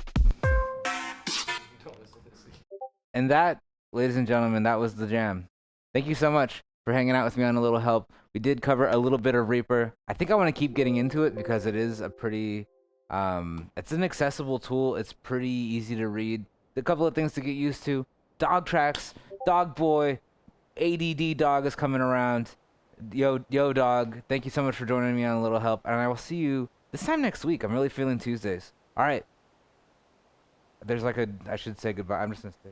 B: And that, ladies and gentlemen, that was the jam. Thank you so much for hanging out with me on A Little Help. We did cover a little bit of Reaper. I think I want to keep getting into it because it is a pretty, it's an accessible tool. It's pretty easy to read. A couple of things to get used to. Dog tracks, Dogboy, ADD dog is coming around. Yo dog, thank you so much for joining me on A Little Help. And I will see you this time next week. I'm really feeling Tuesdays. All right. There's like I should say goodbye. I'm just gonna stay.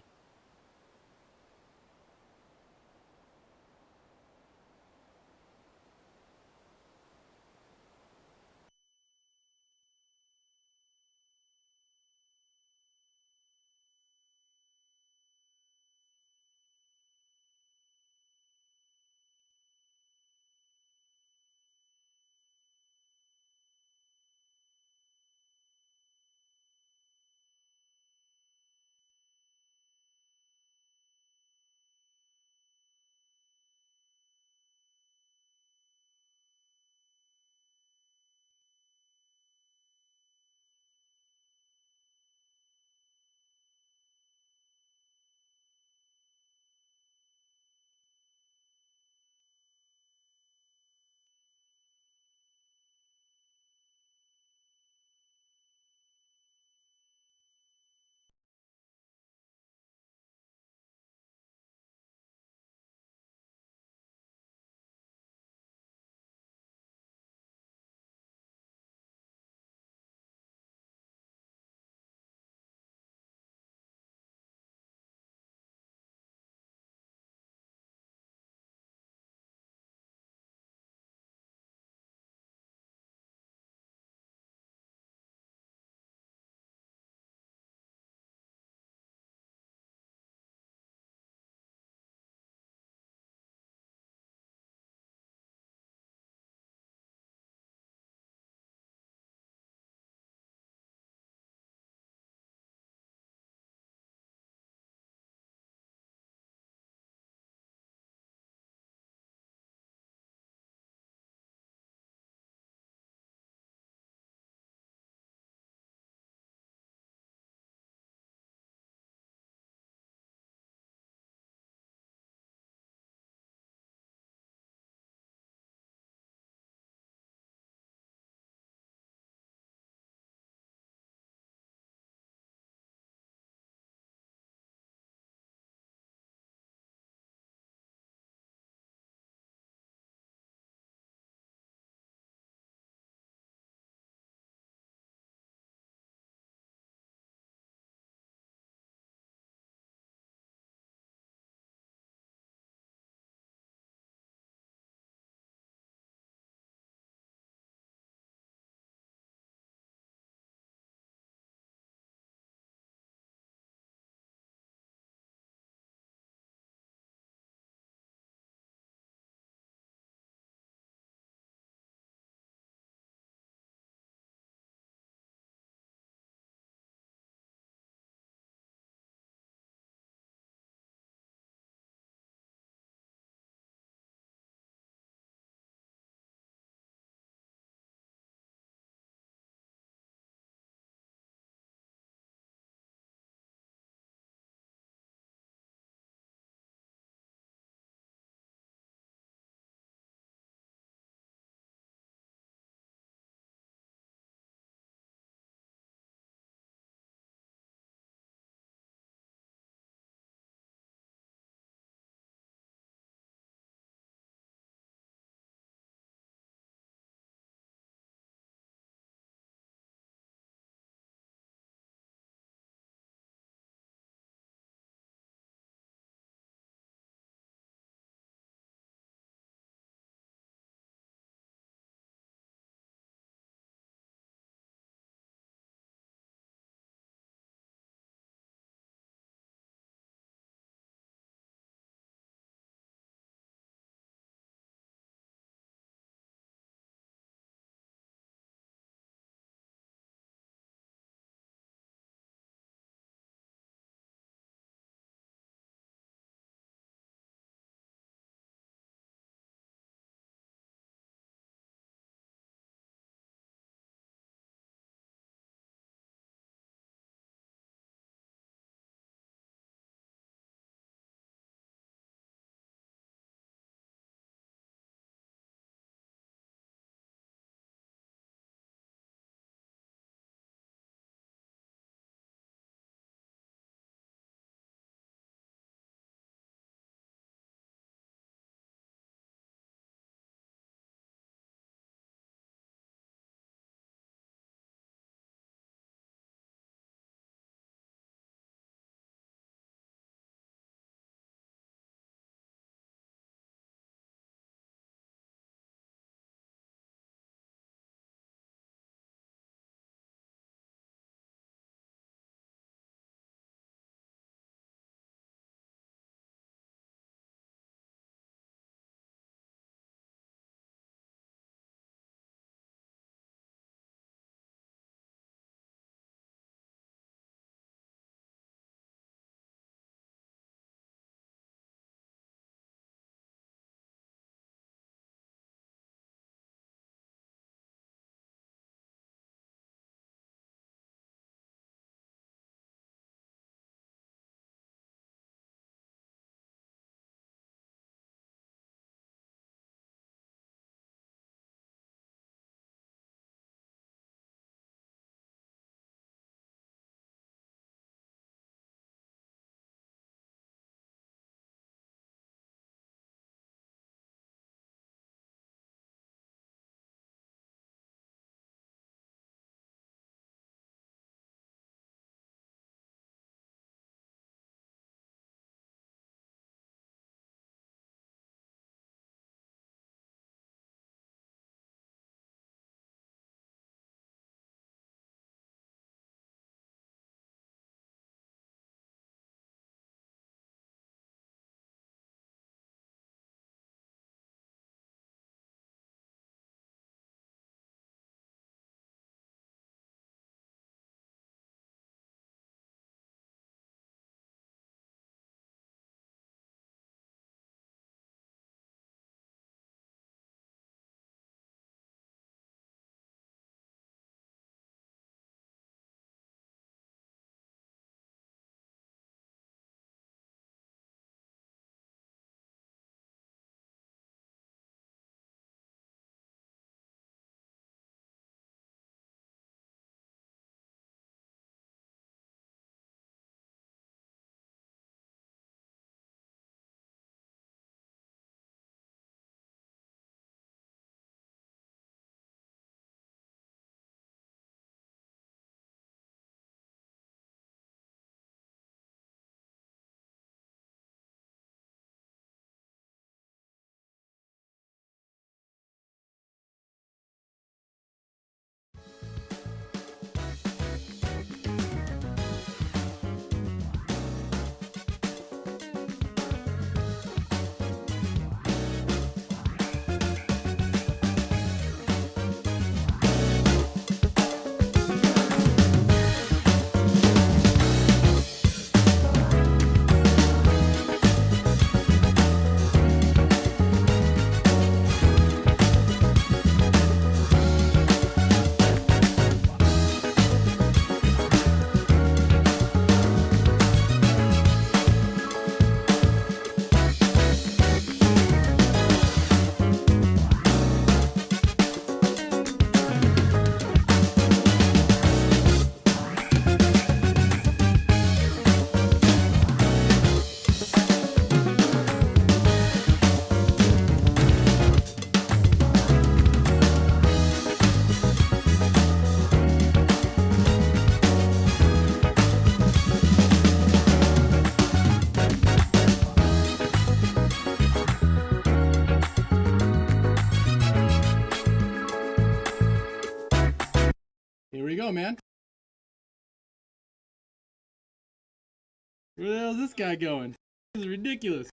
E: Where the hell is this guy going? This is ridiculous.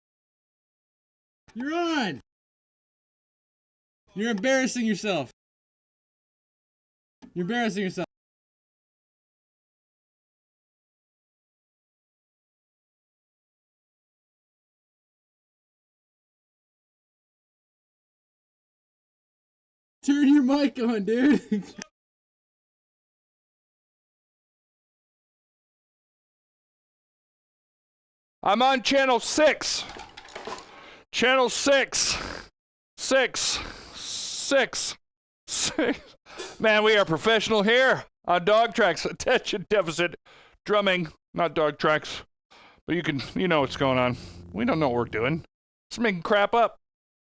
E: You're on! You're embarrassing yourself. You're embarrassing yourself. Turn your mic on, dude.
D: I'm on channel 6. Channel 6. 6. 6. 6. Man, we are professional here on Dog Tracks. Attention deficit drumming. Not Dog Tracks. But you know what's going on. We don't know what we're doing. Just making crap up.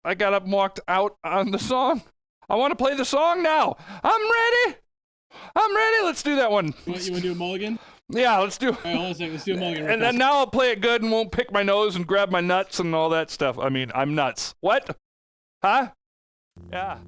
D: I got up and walked out on the song. I want to play the song now. I'm ready. Let's do that one.
E: You want to do a mulligan?
D: Yeah, let's do.
E: All right, hold on a second. Let's do a mulligan.
D: And then now I'll play it good and won't pick my nose and grab my nuts and all that stuff. I mean, I'm nuts. What? Huh? Yeah.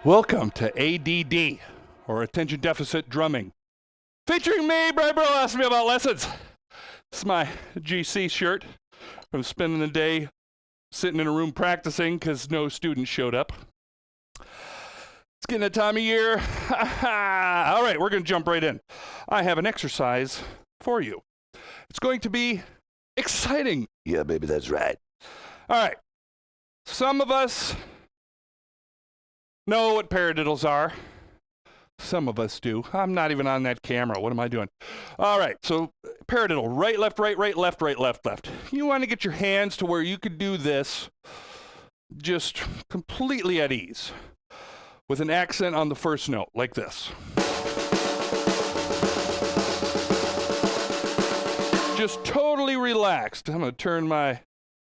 D: Welcome to ADD, or Attention Deficit Drumming. Featuring me, Brian Burwell asked me about lessons. This is my GC shirt from spending the day sitting in a room practicing because no students showed up. It's getting that time of year. All right, we're going to jump right in. I have an exercise for you. It's going to be exciting. Yeah, baby, that's right. All right. Some of us know what paradiddles are. Some of us do. I'm not even on that camera. What am I doing? All right, so paradiddle, right, left, right, right, left, right, left, left. You want to get your hands to where you could do this just completely at ease with an accent on the first note, like this. Just totally relaxed. I'm going to turn my,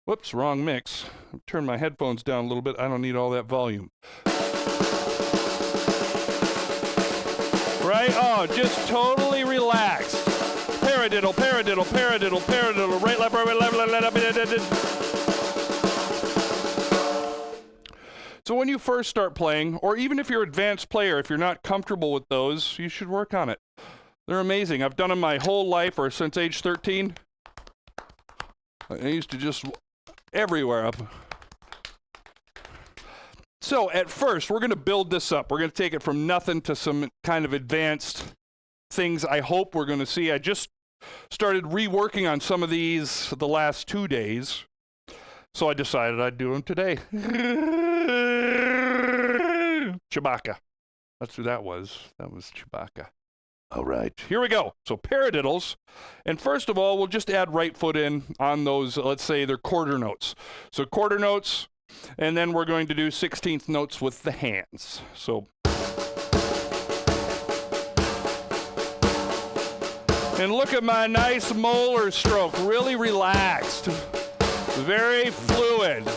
D: whoops, wrong mix. Turn my headphones down a little bit. I don't need all that volume. Right? Oh, just totally relaxed. Paradiddle, paradiddle, paradiddle, paradiddle, right, left, right, left, left, left. So when you first start playing, or even if you're an advanced player, if you're not comfortable with those, you should work on it. They're amazing. I've done them my whole life, or since age 13. I used to just everywhere up. So at first, we're going to build this up. We're going to take it from nothing to some kind of advanced things I hope we're going to see. I just started reworking on some of these the last 2 days. So I decided I'd do them today. Chewbacca. That's who that was. That was Chewbacca. All right, here we go. So paradiddles. And first of all, we'll just add right foot in on those, let's say they're quarter notes. So quarter notes, and then we're going to do 16th notes with the hands. So. And look at my nice molar stroke, really relaxed. Very fluid.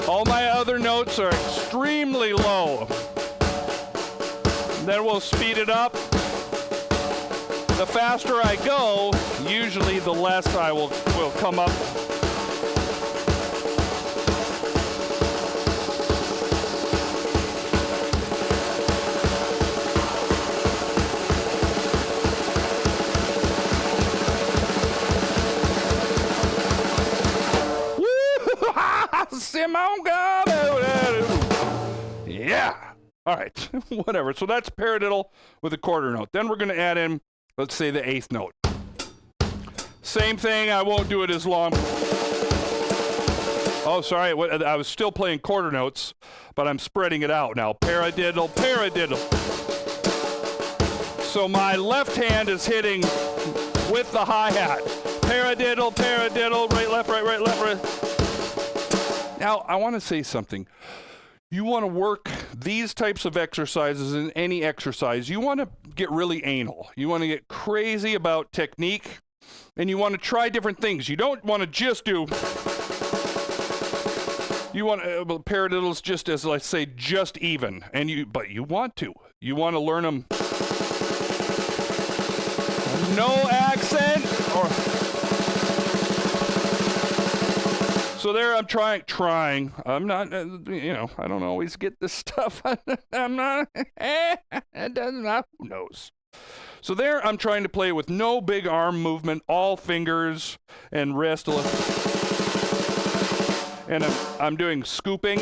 D: All my other notes are extremely low. Then we'll speed it up. The faster I go, usually the less I will come up. Yeah. All right. Whatever. So that's paradiddle with a quarter note. Then we're going to add in, let's say, the 8th note. Same thing. I won't do it as long. Oh, sorry. I was still playing quarter notes, but I'm spreading it out now. Paradiddle, paradiddle. So my left hand is hitting with the hi-hat. Paradiddle, paradiddle, right, left, right. Now, I want to say something. You want to work these types of exercises in any exercise. You want to get really anal. You want to get crazy about technique, and you want to try different things. You don't want to just do... You want paradiddles just as, let's say, just even. But you want to. You want to learn them. No accent or... So there I'm trying. I'm not, I don't always get this stuff. I'm not, it doesn't, who knows. So there I'm trying to play with no big arm movement, all fingers and wrist. And I'm doing scooping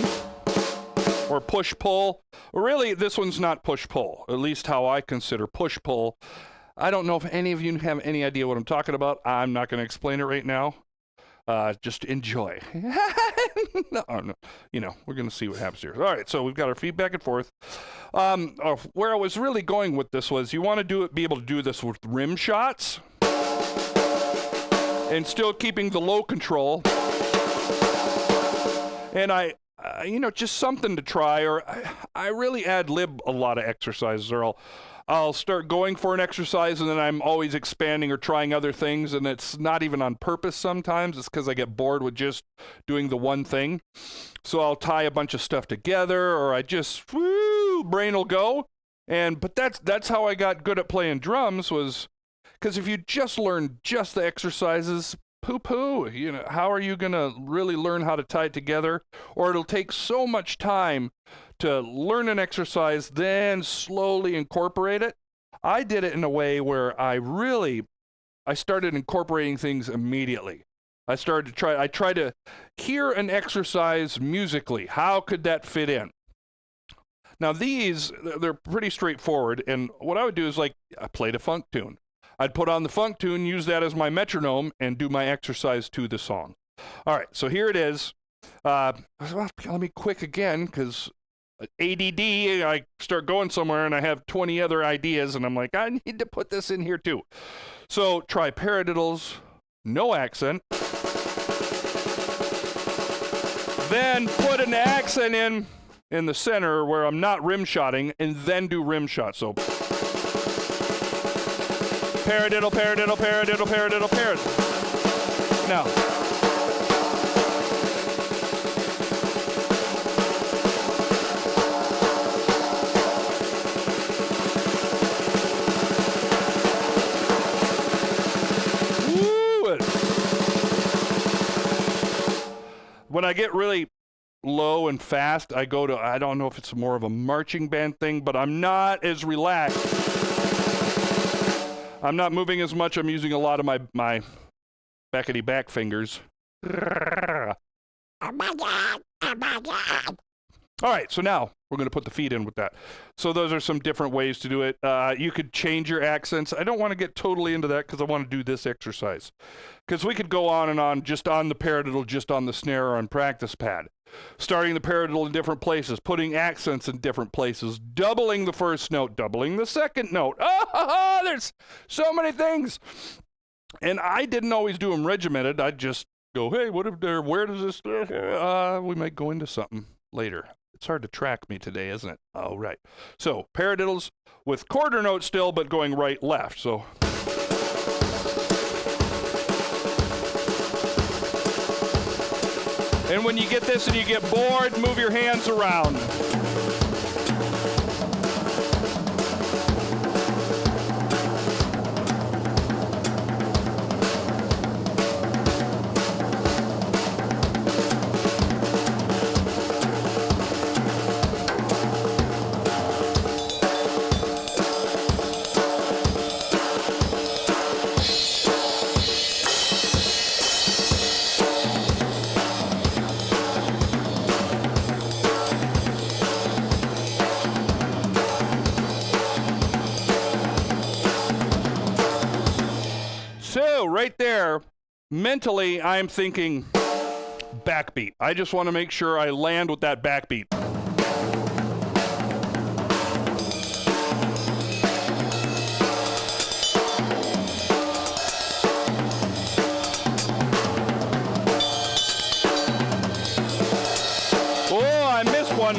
D: or push-pull. Really, this one's not push-pull, at least how I consider push-pull. I don't know if any of you have any idea what I'm talking about. I'm not going to explain it right now. Just enjoy. No, we're going to see what happens here. All right, so we've got our feet back and forth. Where I was really going with this was you want to be able to do this with rim shots and still keeping the low control. And just something to try, or I really ad-lib a lot of exercises, or I'll start going for an exercise and then I'm always expanding or trying other things, and it's not even on purpose sometimes. It's because I get bored with just doing the one thing. So I'll tie a bunch of stuff together, or I just, brain will go. But that's how I got good at playing drums, was because if you just learn just the exercises, poo-poo, how are you going to really learn how to tie it together? Or it'll take so much time to learn an exercise, then slowly incorporate it. I did it in a way where I started incorporating things immediately. I tried to hear an exercise musically. How could that fit in? Now they're pretty straightforward, and what I would do is I played a funk tune. I'd put on the funk tune, use that as my metronome, and do my exercise to the song. All right, so here it is. Let me quick again, because ADD, I start going somewhere and I have 20 other ideas and I'm like, I need to put this in here too. So try paradiddles, no accent. Then put an accent in the center where I'm not rim shotting, and then do rim shot. So paradiddle, paradiddle, paradiddle, paradiddle, paradiddle. Now. When I get really low and fast, I go to, I don't know if it's more of a marching band thing, but I'm not as relaxed. I'm not moving as much. I'm using a lot of my backety back fingers. Oh my God. Oh my God. All right, so now we're going to put the feet in with that. So those are some different ways to do it. You could change your accents. I don't want to get totally into that because I want to do this exercise. Because we could go on and on just on the paradiddle, just on the snare or on practice pad. Starting the paradiddle in different places, putting accents in different places, doubling the first note, doubling the second note. There's so many things. And I didn't always do them regimented. I'd just go, hey, what if there, where does this, we might go into something later. It's hard to track me today, isn't it? Oh, right. So, paradiddles with quarter note still, but going right, left. So. And when you get this and you get bored, move your hands around. So right there, mentally, I'm thinking backbeat. I just want to make sure I land with that backbeat. Oh, I missed one.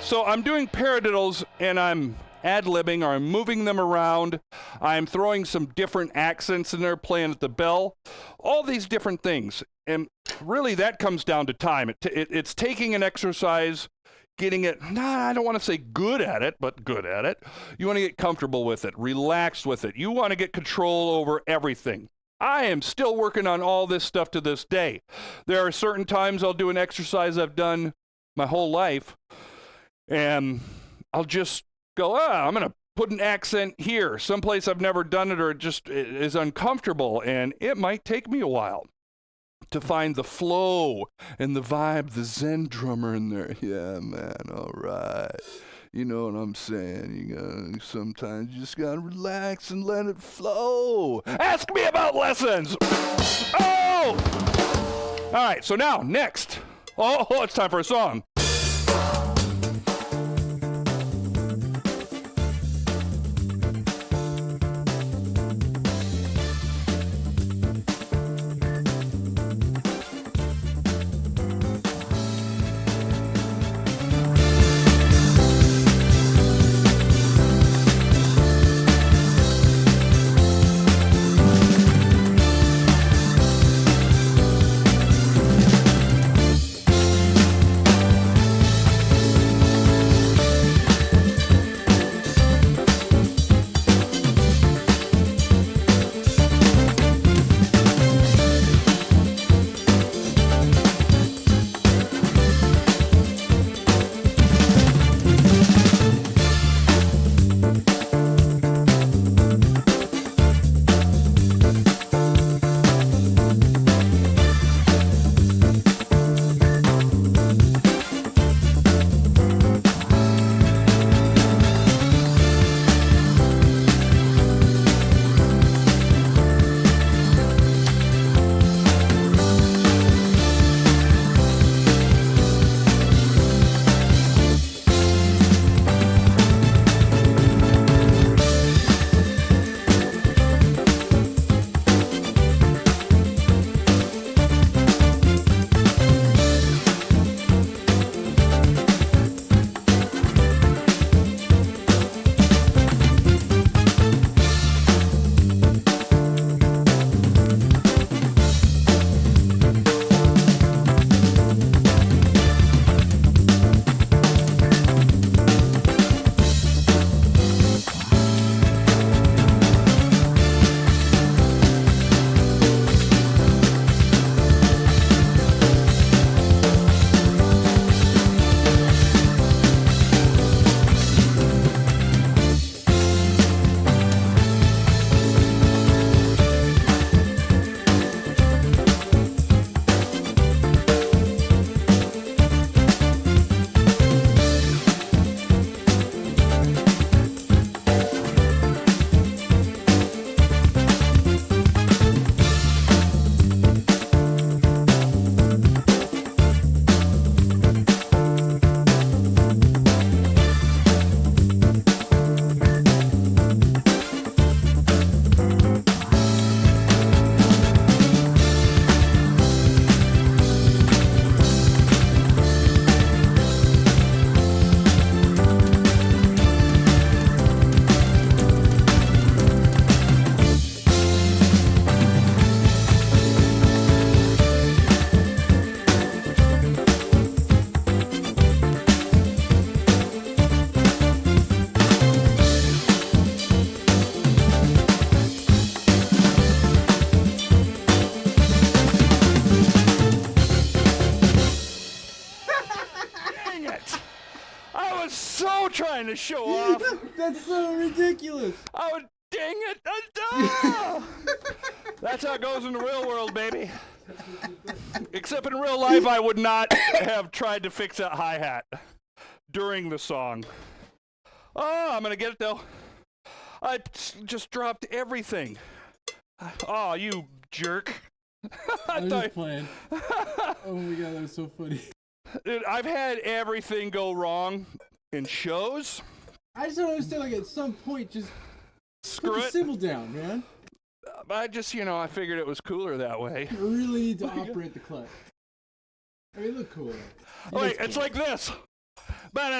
D: So I'm doing paradiddles and I'm ad-libbing, or I'm moving them around. I'm throwing some different accents in there, playing at the bell. All these different things. And really that comes down to time. It's taking an exercise, getting it, I don't want to say good at it, but good at it. You want to get comfortable with it, relaxed with it. You want to get control over everything. I am still working on all this stuff to this day. There are certain times I'll do an exercise I've done my whole life, and I'll just go, I'm going to put an accent here, someplace I've never done it or it just is uncomfortable, and it might take me a while to find the flow and the vibe, the Zen drummer in there. Yeah, man, all right. You know what I'm saying? Sometimes you just gotta relax and let it flow. Ask me about lessons. Oh! All right, so now, next. Oh, it's time for a song. show off.
E: That's so ridiculous.
D: Oh, dang it. Ah! That's how it goes in the real world, baby. Except in real life, I would not have tried to fix that hi-hat during the song. Oh, I'm going to get it, though. I just dropped everything. Oh, you jerk.
E: I was just playing. Oh my god, that was so funny.
D: Dude, I've had everything go wrong in shows.
E: I just don't understand, like, at some point, just
D: Screw
E: put the
D: it.
E: cymbal down, man.
D: I just, I figured it was cooler that way.
E: You really need to operate the clutch. I mean, look cool.
D: Wait, it's like this. Like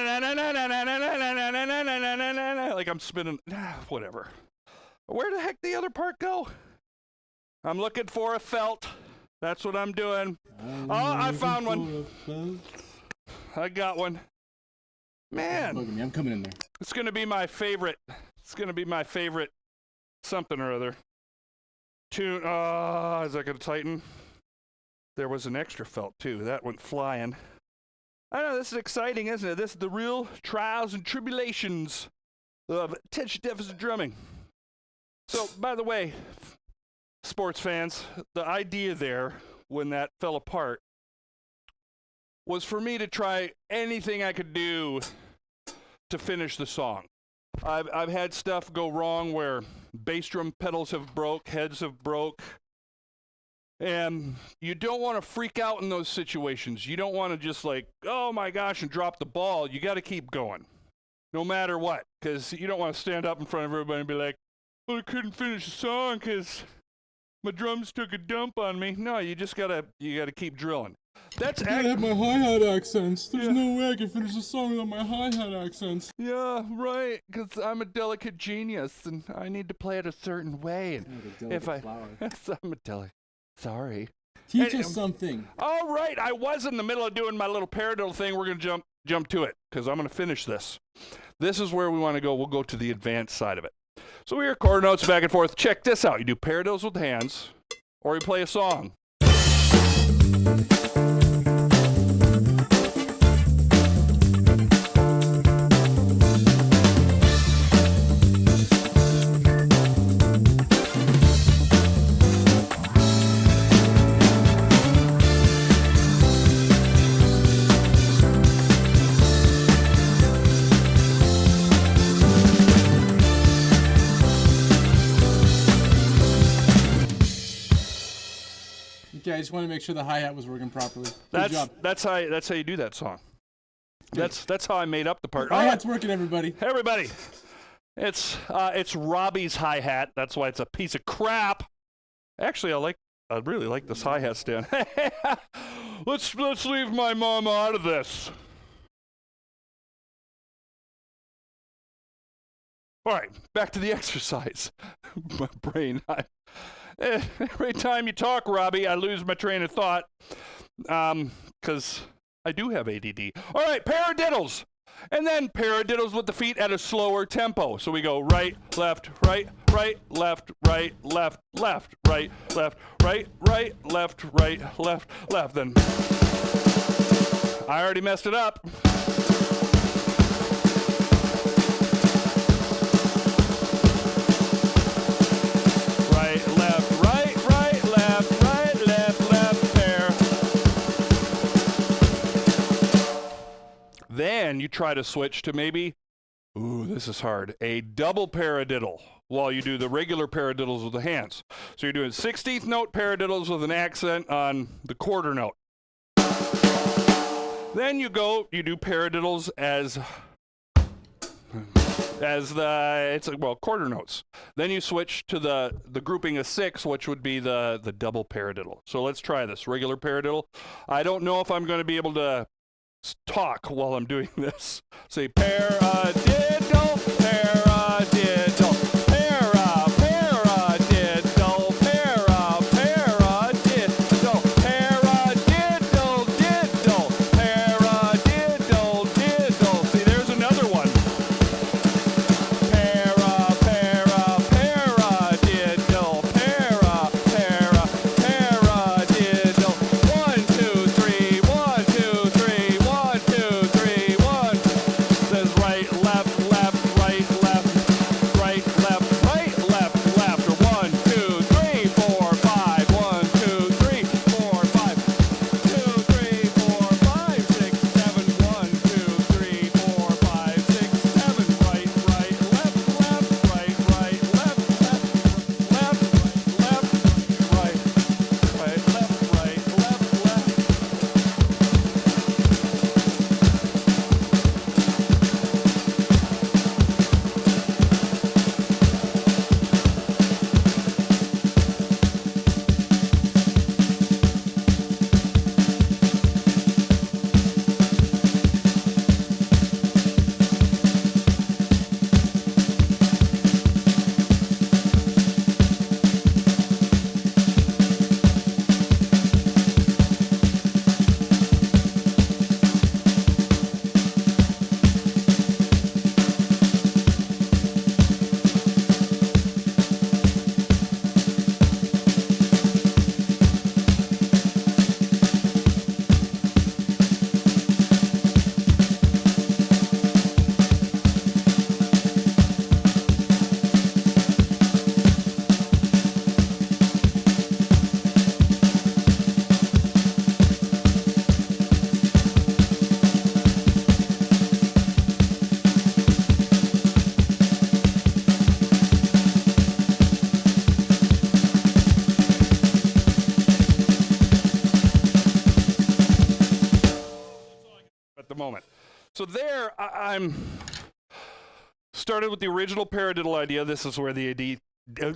D: I'm spinning. Whatever. Where the heck the other part go? I'm looking for a felt. That's what I'm doing. Oh, I found one. I got one. Man,
E: I'm coming in there.
D: it's gonna be my favorite. It's gonna be my favorite something or other. Tune. Is that gonna tighten? There was an extra felt too. That went flying. I know, this is exciting, isn't it? This is the real trials and tribulations of attention deficit drumming. So, by the way, sports fans, the idea there, when that fell apart, was for me to try anything I could do to finish the song. I've had stuff go wrong where bass drum pedals have broke, heads have broke. And you don't want to freak out in those situations. You don't want to just like, oh my gosh, and drop the ball. You got to keep going, no matter what, because you don't want to stand up in front of everybody and be like, oh, I couldn't finish the song because my drums took a dump on me. No, you gotta keep drilling. That's
E: I have my hi-hat accents. There's no way I can finish the song without my hi-hat accents.
D: Yeah, right, because I'm a delicate genius and I need to play it a certain way. And
E: Like a flower.
D: I'm a delicate. Sorry.
E: Teach us something.
D: All right, I was in the middle of doing my little paradiddle thing. We're going to jump to it because I'm going to finish this. This is where we want to go. We'll go to the advanced side of it. So we record notes back and forth. Check this out. You do paradiddles with hands or you play a song.
E: Okay, I just want to make sure the hi-hat was working properly. Good job.
D: That's how you do that song. That's how I made up the part.
E: Hi-hat's working, everybody.
D: Everybody, it's Robbie's hi-hat. That's why it's a piece of crap. Actually, I really like this hi-hat stand. Let's leave my mom out of this. All right, back to the exercise. My brain. Every time you talk, Robbie, I lose my train of thought. Because I do have ADD. All right, paradiddles. And then paradiddles with the feet at a slower tempo. So we go right, left, right, right, left, right, left, left, right, left, right, right, left, right, left, left. Then I already messed it up. Right, left, right, right, left, right, left, left, pair. Then you try to switch to maybe, ooh, this is hard, a double paradiddle while you do the regular paradiddles with the hands. So you're doing 16th note paradiddles with an accent on the quarter note. Then you do paradiddles as quarter notes. Then you switch to the grouping of 6, which would be the double paradiddle. So let's try this regular paradiddle. I don't know if I'm going to be able to talk while I'm doing this. Say paradiddle, paradiddle, paradiddle, paradiddle, paradiddle, diddle, paradiddle, diddle. See, there's another one. Paradiddle, paradiddle. 1, 2, 3, 1, 2, 3, 1, 2, 3, 1. Says right, left, left. So there, I'm started with the original paradiddle idea. This is where the AD. My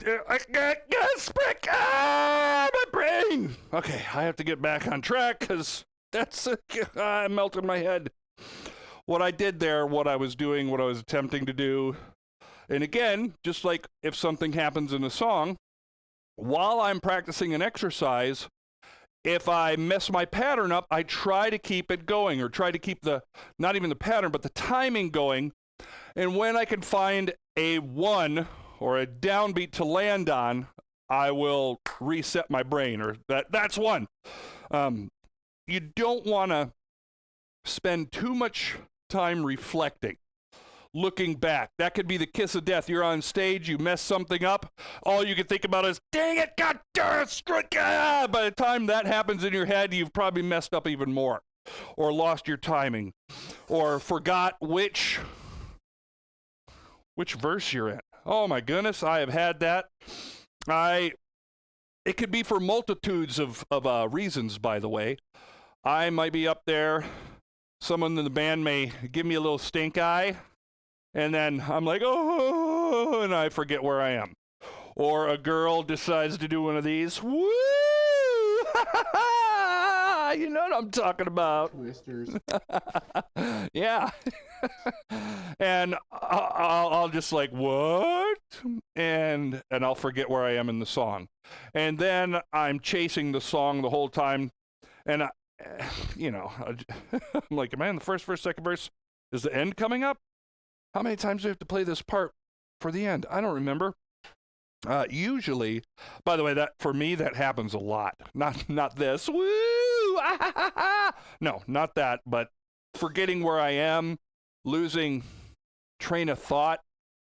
D: brain. Okay, I have to get back on track because that's I melted my head. What I did there, what I was doing, what I was attempting to do, and again, just like if something happens in a song, while I'm practicing an exercise, if I mess my pattern up, I try to keep it going, or try to keep not even the pattern, but the timing going. And when I can find a one or a downbeat to land on, I will reset my brain, or that's one. You don't want to spend too much time reflecting, looking back. That could be the kiss of death. You're on stage, you mess something up, all you can think about is, dang it, god darn it, screw it. By the time that happens in your head, you've probably messed up even more, or lost your timing, or forgot which verse you're in. Oh my goodness, I have had that. It could be for multitudes of reasons, by the way. I might be up there, someone in the band may give me a little stink eye, and then I'm like, oh, and I forget where I am. Or a girl decides to do one of these, woo, you know what I'm talking about.
E: Twisters.
D: Yeah. And I'll just like, what? And I'll forget where I am in the song. And then I'm chasing the song the whole time. And, I'm like, am I in the first verse, second verse? Is the end coming up? How many times do I have to play this part for the end? I don't remember. Usually, by the way, that for me, that happens a lot. Not this. Woo! No, not that, but forgetting where I am, losing train of thought.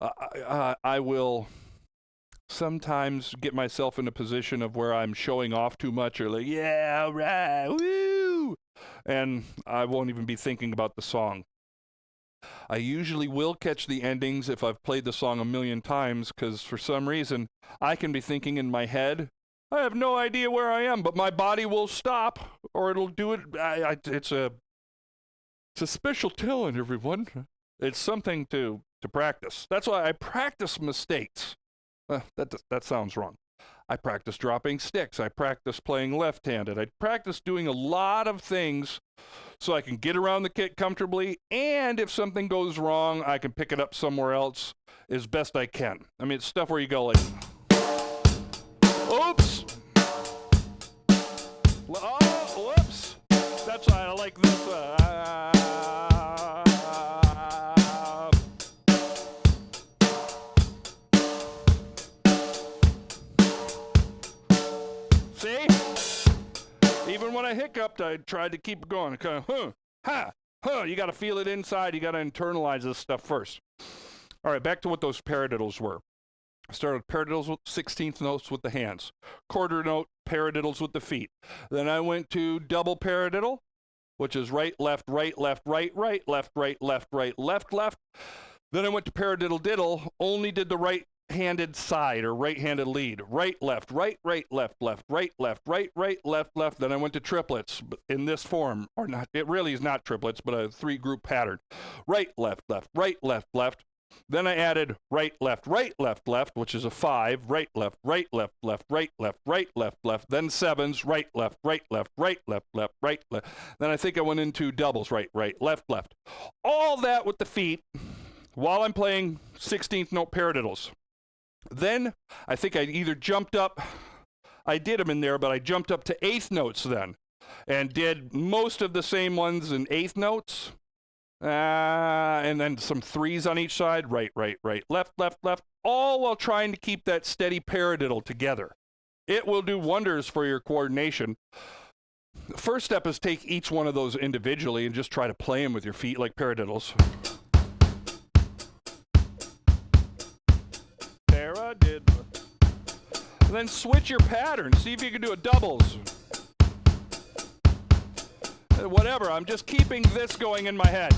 D: I will sometimes get myself in a position of where I'm showing off too much, or like, yeah, all right, woo! And I won't even be thinking about the song. I usually will catch the endings if I've played the song a million times, because for some reason, I can be thinking in my head, I have no idea where I am, but my body will stop, or it'll do it. It's a special talent, everyone. It's something to practice. That's why I practice mistakes. That sounds wrong. I practice dropping sticks. I practice playing left-handed. I practice doing a lot of things so I can get around the kit comfortably, and if something goes wrong, I can pick it up somewhere else as best I can. I mean, it's stuff where you go like, oops! Oh, whoops! That's why I like this. See? Even when I hiccuped, I tried to keep going. Kind of, you got to feel it inside. You got to internalize this stuff first. All right, back to what those paradiddles were. I started paradiddles with 16th notes with the hands. Quarter note paradiddles with the feet. Then I went to double paradiddle, which is right, left, right, left, right, right, left, right, left, right, left, left. Then I went to paradiddle diddle, only did the right-handed side or right-handed lead. Right, left, right, right, left, left, right, left, right, right, left, left. Then I went to triplets in this form, or not. It really is not triplets, but a three-group pattern. Right, left, left, right, left, left. Then I added right, left, left, which is a 5. Right, left, right, left, right, left, left. Then sevens, right, left, right, left, right, left, right, left. Then I think I went into doubles, right, left. All that with the feet while I'm playing 16th note paradiddles. Then I think I either jumped up, I did them in there, but I jumped up to 8th notes then and did most of the same ones in 8th notes. And then some 3s on each side, right, left, all while trying to keep that steady paradiddle together. It will do wonders for your coordination. The first step is take each one of those individually and just try to play them with your feet like paradiddles. Paradiddle. And then switch your pattern. See if you can do a doubles. Whatever, I'm just keeping this going in my head.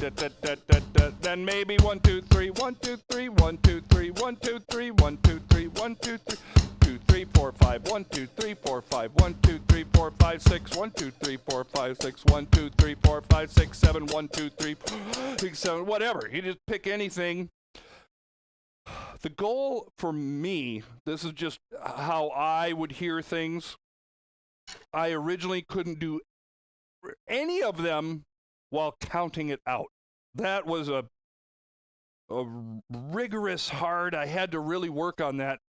D: Then maybe 1, 2, 3, 1, 2, 3, 1, 2, 3, 1, 2, 3, 1, 2, 3, 1, 2, 3, 2, 3, 4, 5, 1, 2, 3, 4, 5, 1, 2, 3, 4, 5, 6, 1, 2, 3, 4, 5. 5, 6, 1, 2, 3, 4, 5, 6, 7, 1, 2, 3, 6, 7, whatever. You just pick anything. The goal for me, this is just how I would hear things. I originally couldn't do any of them while counting it out. That was a rigorous, hard, I had to really work on that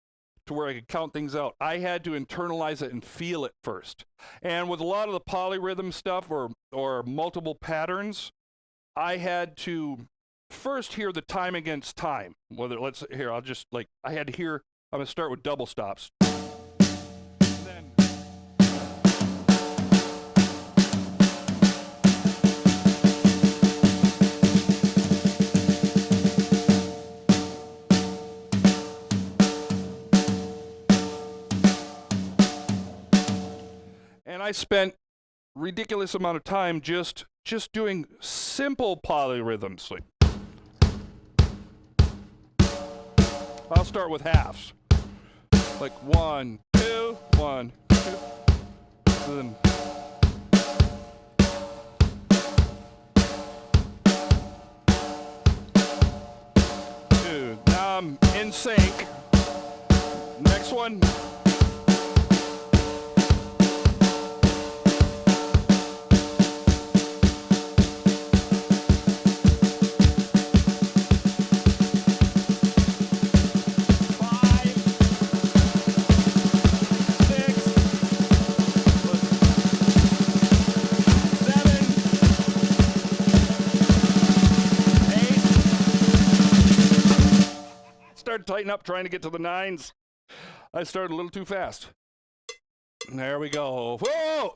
D: to where I could count things out. I had to internalize it and feel it first. And with a lot of the polyrhythm stuff or multiple patterns, I had to first hear the time against time. Whether I had to hear, I'm gonna start with double stops. Then and I spent ridiculous amount of time just doing simple polyrhythms. Like, I'll start with halves. Like 1, 2, 1, 2. Then now I'm in sync. Next one. Started tightening up, trying to get to the 9s. I started a little too fast. There we go. Whoa!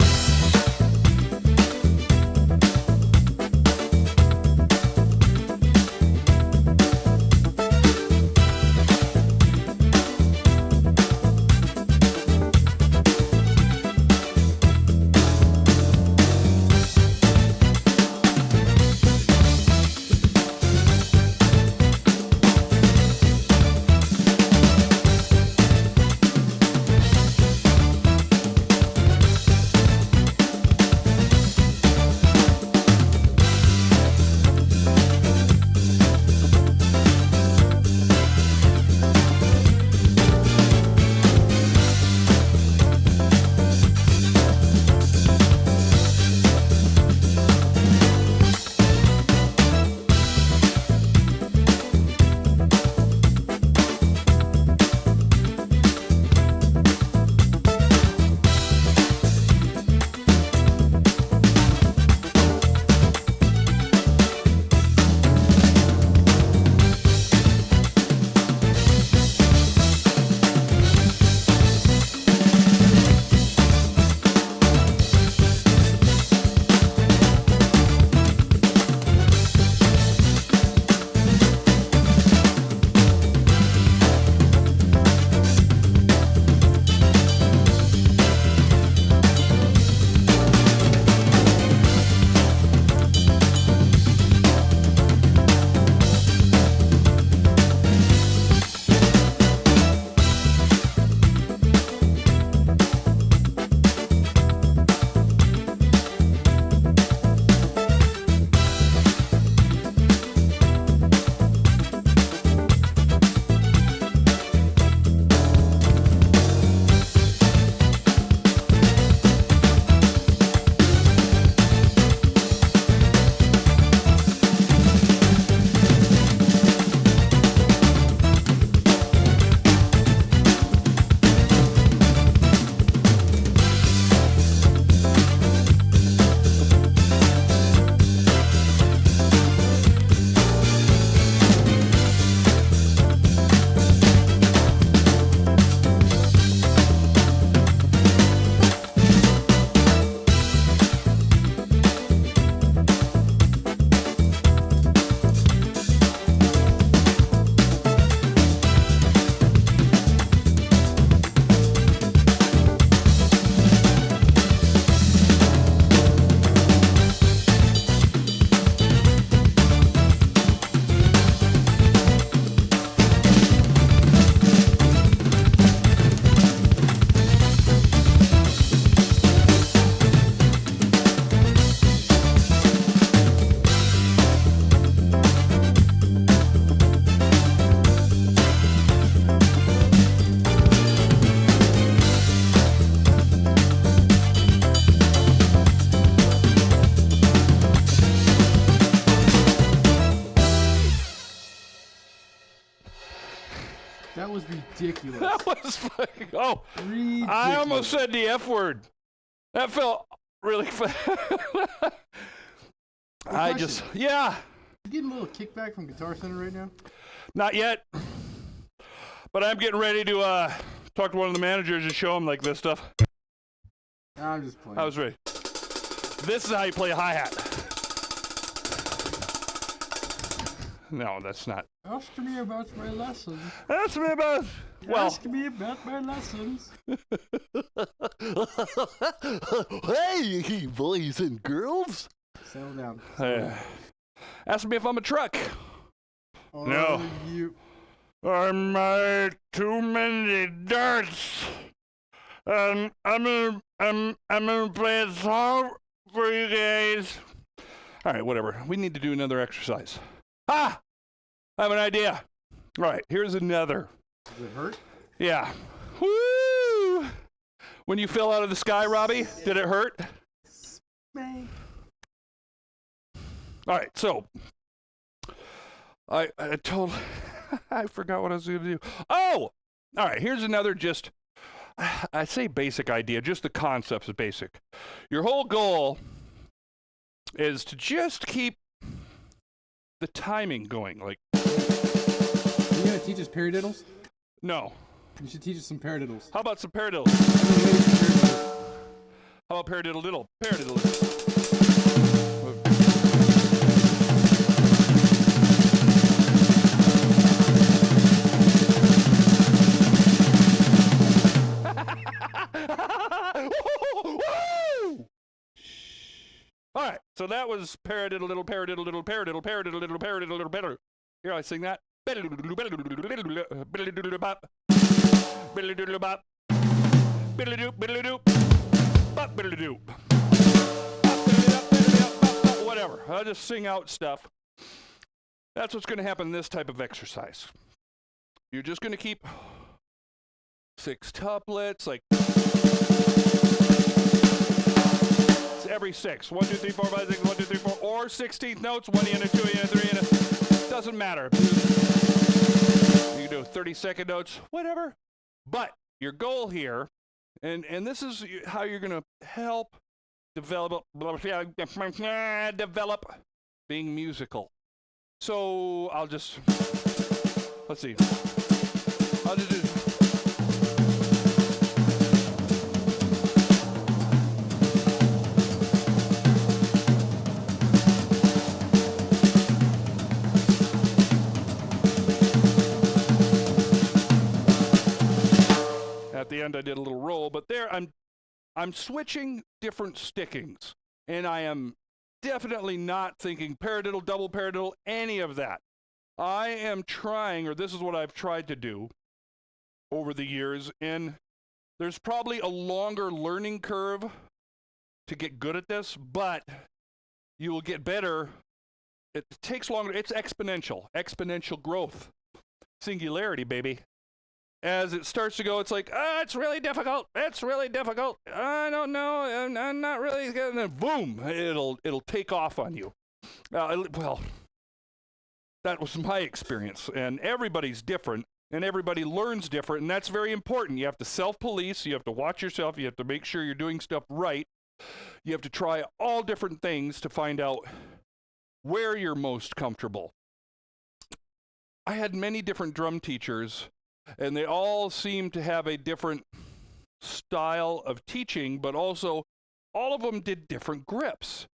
E: That was ridiculous.
D: That was fucking, oh,
E: Ridiculous.
D: I almost said the F word. That felt really fast. I just, yeah.
E: You getting a little kickback from Guitar Center right now?
D: Not yet. But I'm getting ready to talk to one of the managers and show him like this stuff.
E: I'm just playing.
D: I was ready. This is how you play a hi-hat. No, that's not.
E: Ask me about my lessons.
D: Ask me about. Well,
E: Ask me about my lessons.
F: Hey, boys and girls.
E: Settle down.
D: ask me if I'm a truck.
E: Are
D: No.
E: You...
D: I made too many darts. I'm gonna play a song for you guys. All right, whatever. We need to do another exercise. Ah, I have an idea. All right, here's another.
E: Does it hurt?
D: Yeah. Woo! When you fell out of the sky, Robbie, did it hurt?
E: Man.
D: All right, so I told I forgot what I was going to do. Oh, all right. Here's another just I say basic idea. Just the concepts is basic. Your whole goal is to just keep the timing going. Like,
E: Are you gonna teach us paradiddles?
D: no.
E: You should teach us some paradiddles.
D: How about some paradiddles? How about paradiddle diddle? Paradiddle diddle. All right, so that was paradiddle little paradiddle little paradiddle paradiddle little paradiddle little paradiddle. Here I sing that. Whatever. I'll just sing out stuff. That's what's going to happen in this type of exercise. You're just going to keep 6 tuplets, like every 6. 1, 2, 3, 4, 5, 6, 1, 2, 3, 4, or 16th notes, 1 and a 2 and a 3 and a. Doesn't matter. You can do 30-second notes, whatever. But your goal here, and this is how you're going to help develop being musical. So I'll just, let's see. I'll just do. At the end I did a little roll, but there I'm switching different stickings, and I am definitely not thinking paradiddle, double paradiddle, any of that. I am trying, or this is what I've tried to do over the years, and there's probably a longer learning curve to get good at this, but you will get better. It takes longer. It's exponential growth. Singularity, baby. As it starts to go, it's like, it's really difficult. It's really difficult. I don't know. I'm not really getting it. Boom! It'll take off on you. Well, that was my experience, and everybody's different, and everybody learns different, and that's very important. You have to self-police. You have to watch yourself. You have to make sure you're doing stuff right. You have to try all different things to find out where you're most comfortable. I had many different drum teachers, and they all seem to have a different style of teaching, but also all of them did different grips.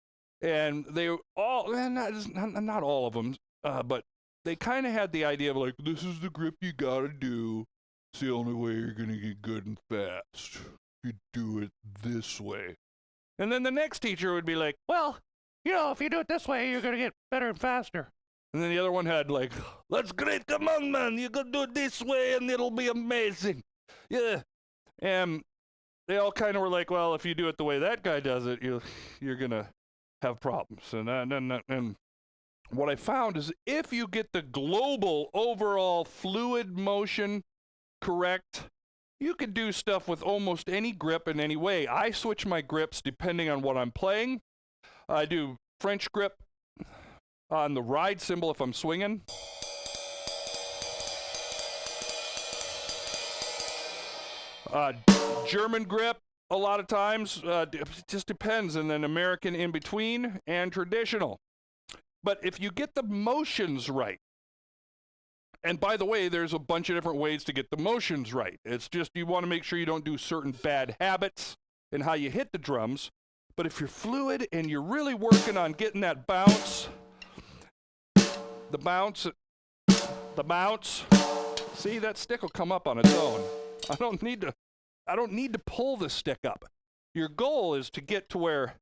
D: And they all, not all of them, but they kind of had the idea of like, this is the grip you gotta do. It's the only way you're gonna get good and fast. You do it this way. And then the next teacher would be like, well, you know, if you do it this way, you're gonna get better and faster. And then the other one had like, that's great, come on, man, you gotta do it this way and it'll be amazing. Yeah. And they all kind of were like, well, if you do it the way that guy does it, you're gonna have problems. And what I found is if you get the global overall fluid motion correct, you can do stuff with almost any grip in any way. I switch my grips depending on what I'm playing. I do French grip on the ride cymbal if I'm swinging. German grip, a lot of times, it just depends, and then American in between, and traditional. But if you get the motions right, and by the way, there's a bunch of different ways to get the motions right. It's just you want to make sure you don't do certain bad habits in how you hit the drums. But if you're fluid and you're really working on getting that bounce, the bounce, see, that stick will come up on its own. I don't need to pull the stick up. Your goal is to get to where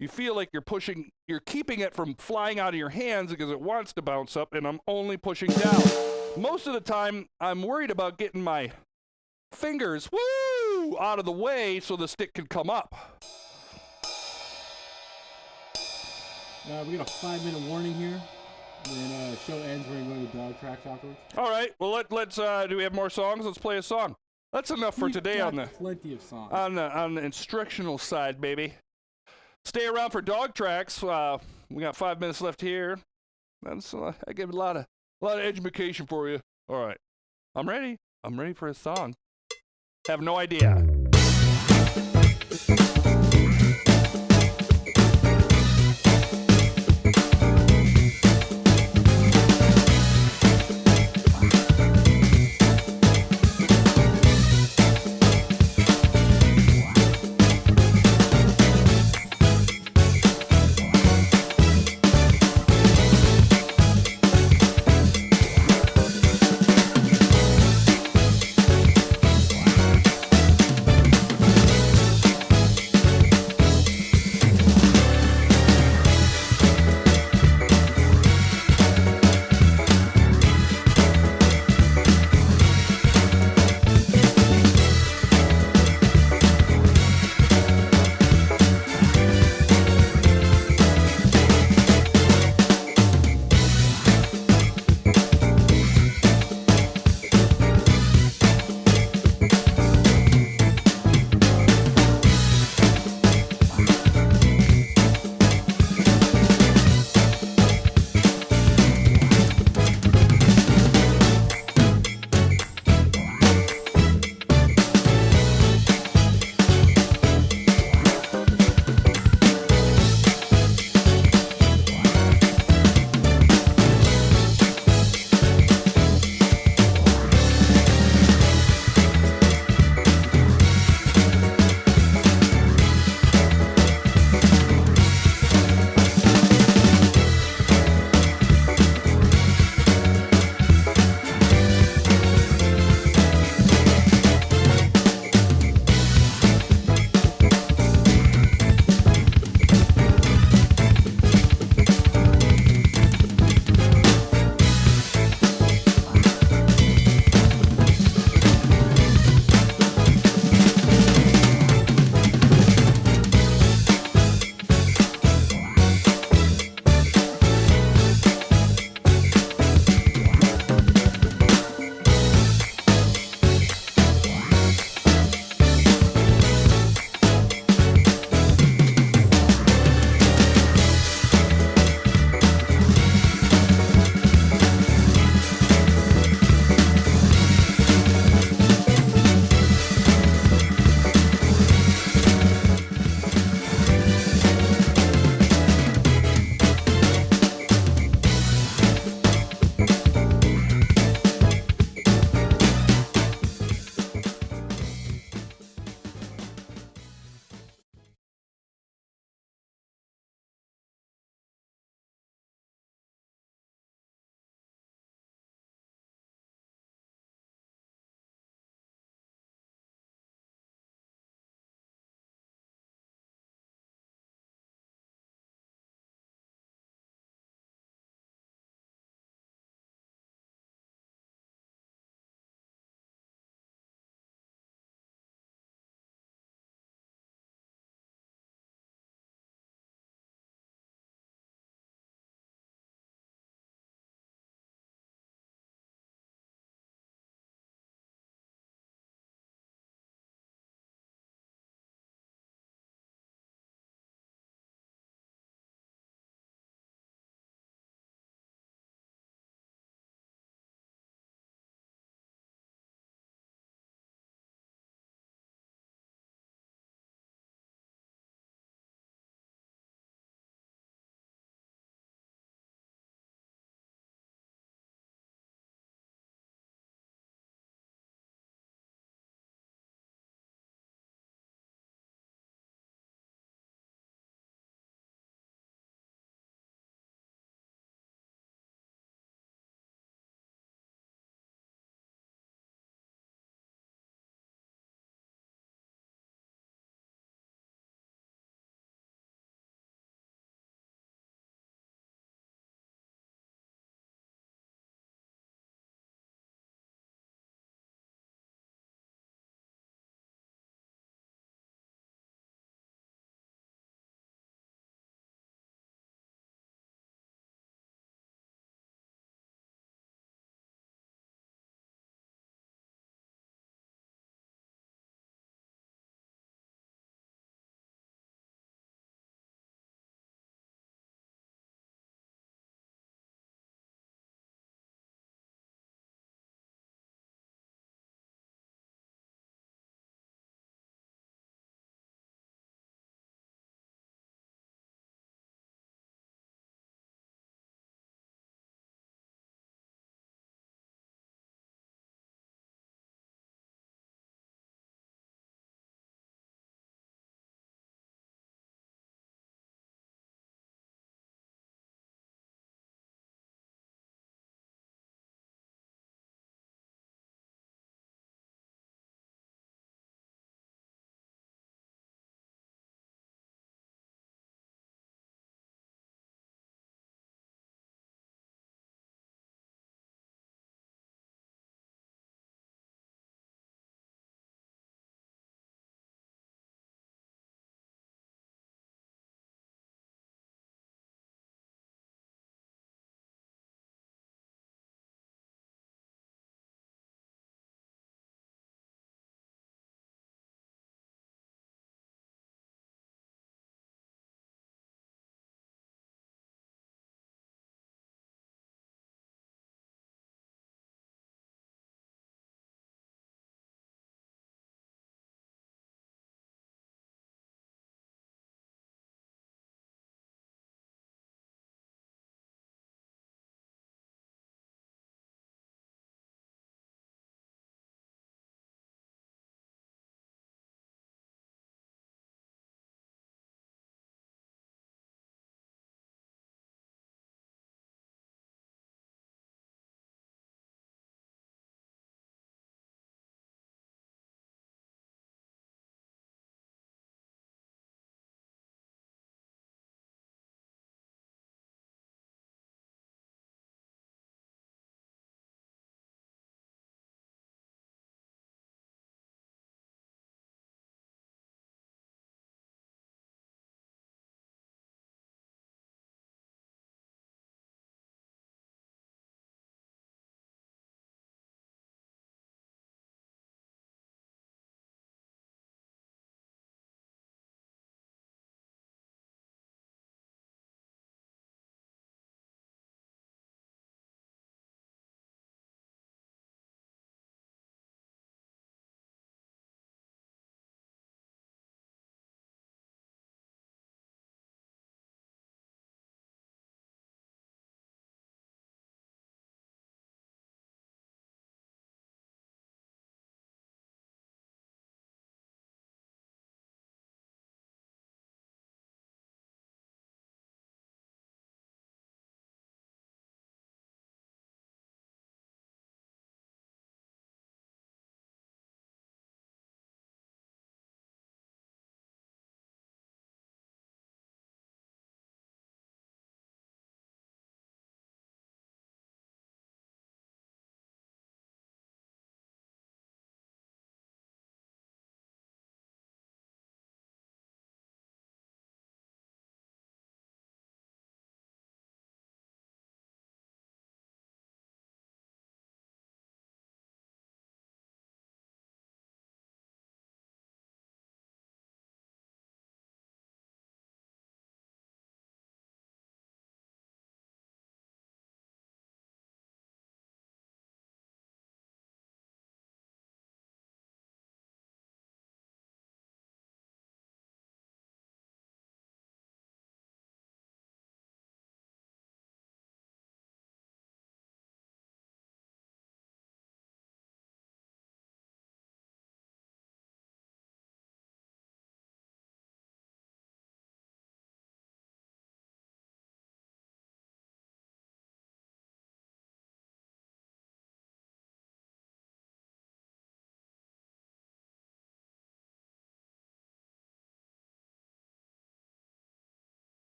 D: you feel like you're keeping it from flying out of your hands because it wants to bounce up, and I'm only pushing down. Most of the time, I'm worried about getting my fingers, out of the way so the stick can come up.
E: We got a 5-minute warning here. And then show ends. We're going to go to dog tracks afterwards.
D: All right. Well, let's. Do we have more songs? Let's play a song. That's enough for today on the
E: plenty of songs
D: on the instructional side, baby. Stay around for dog tracks. We got 5 minutes left here. That's I gave a lot of education for you. All right. I'm ready. I'm ready for a song. Have no idea.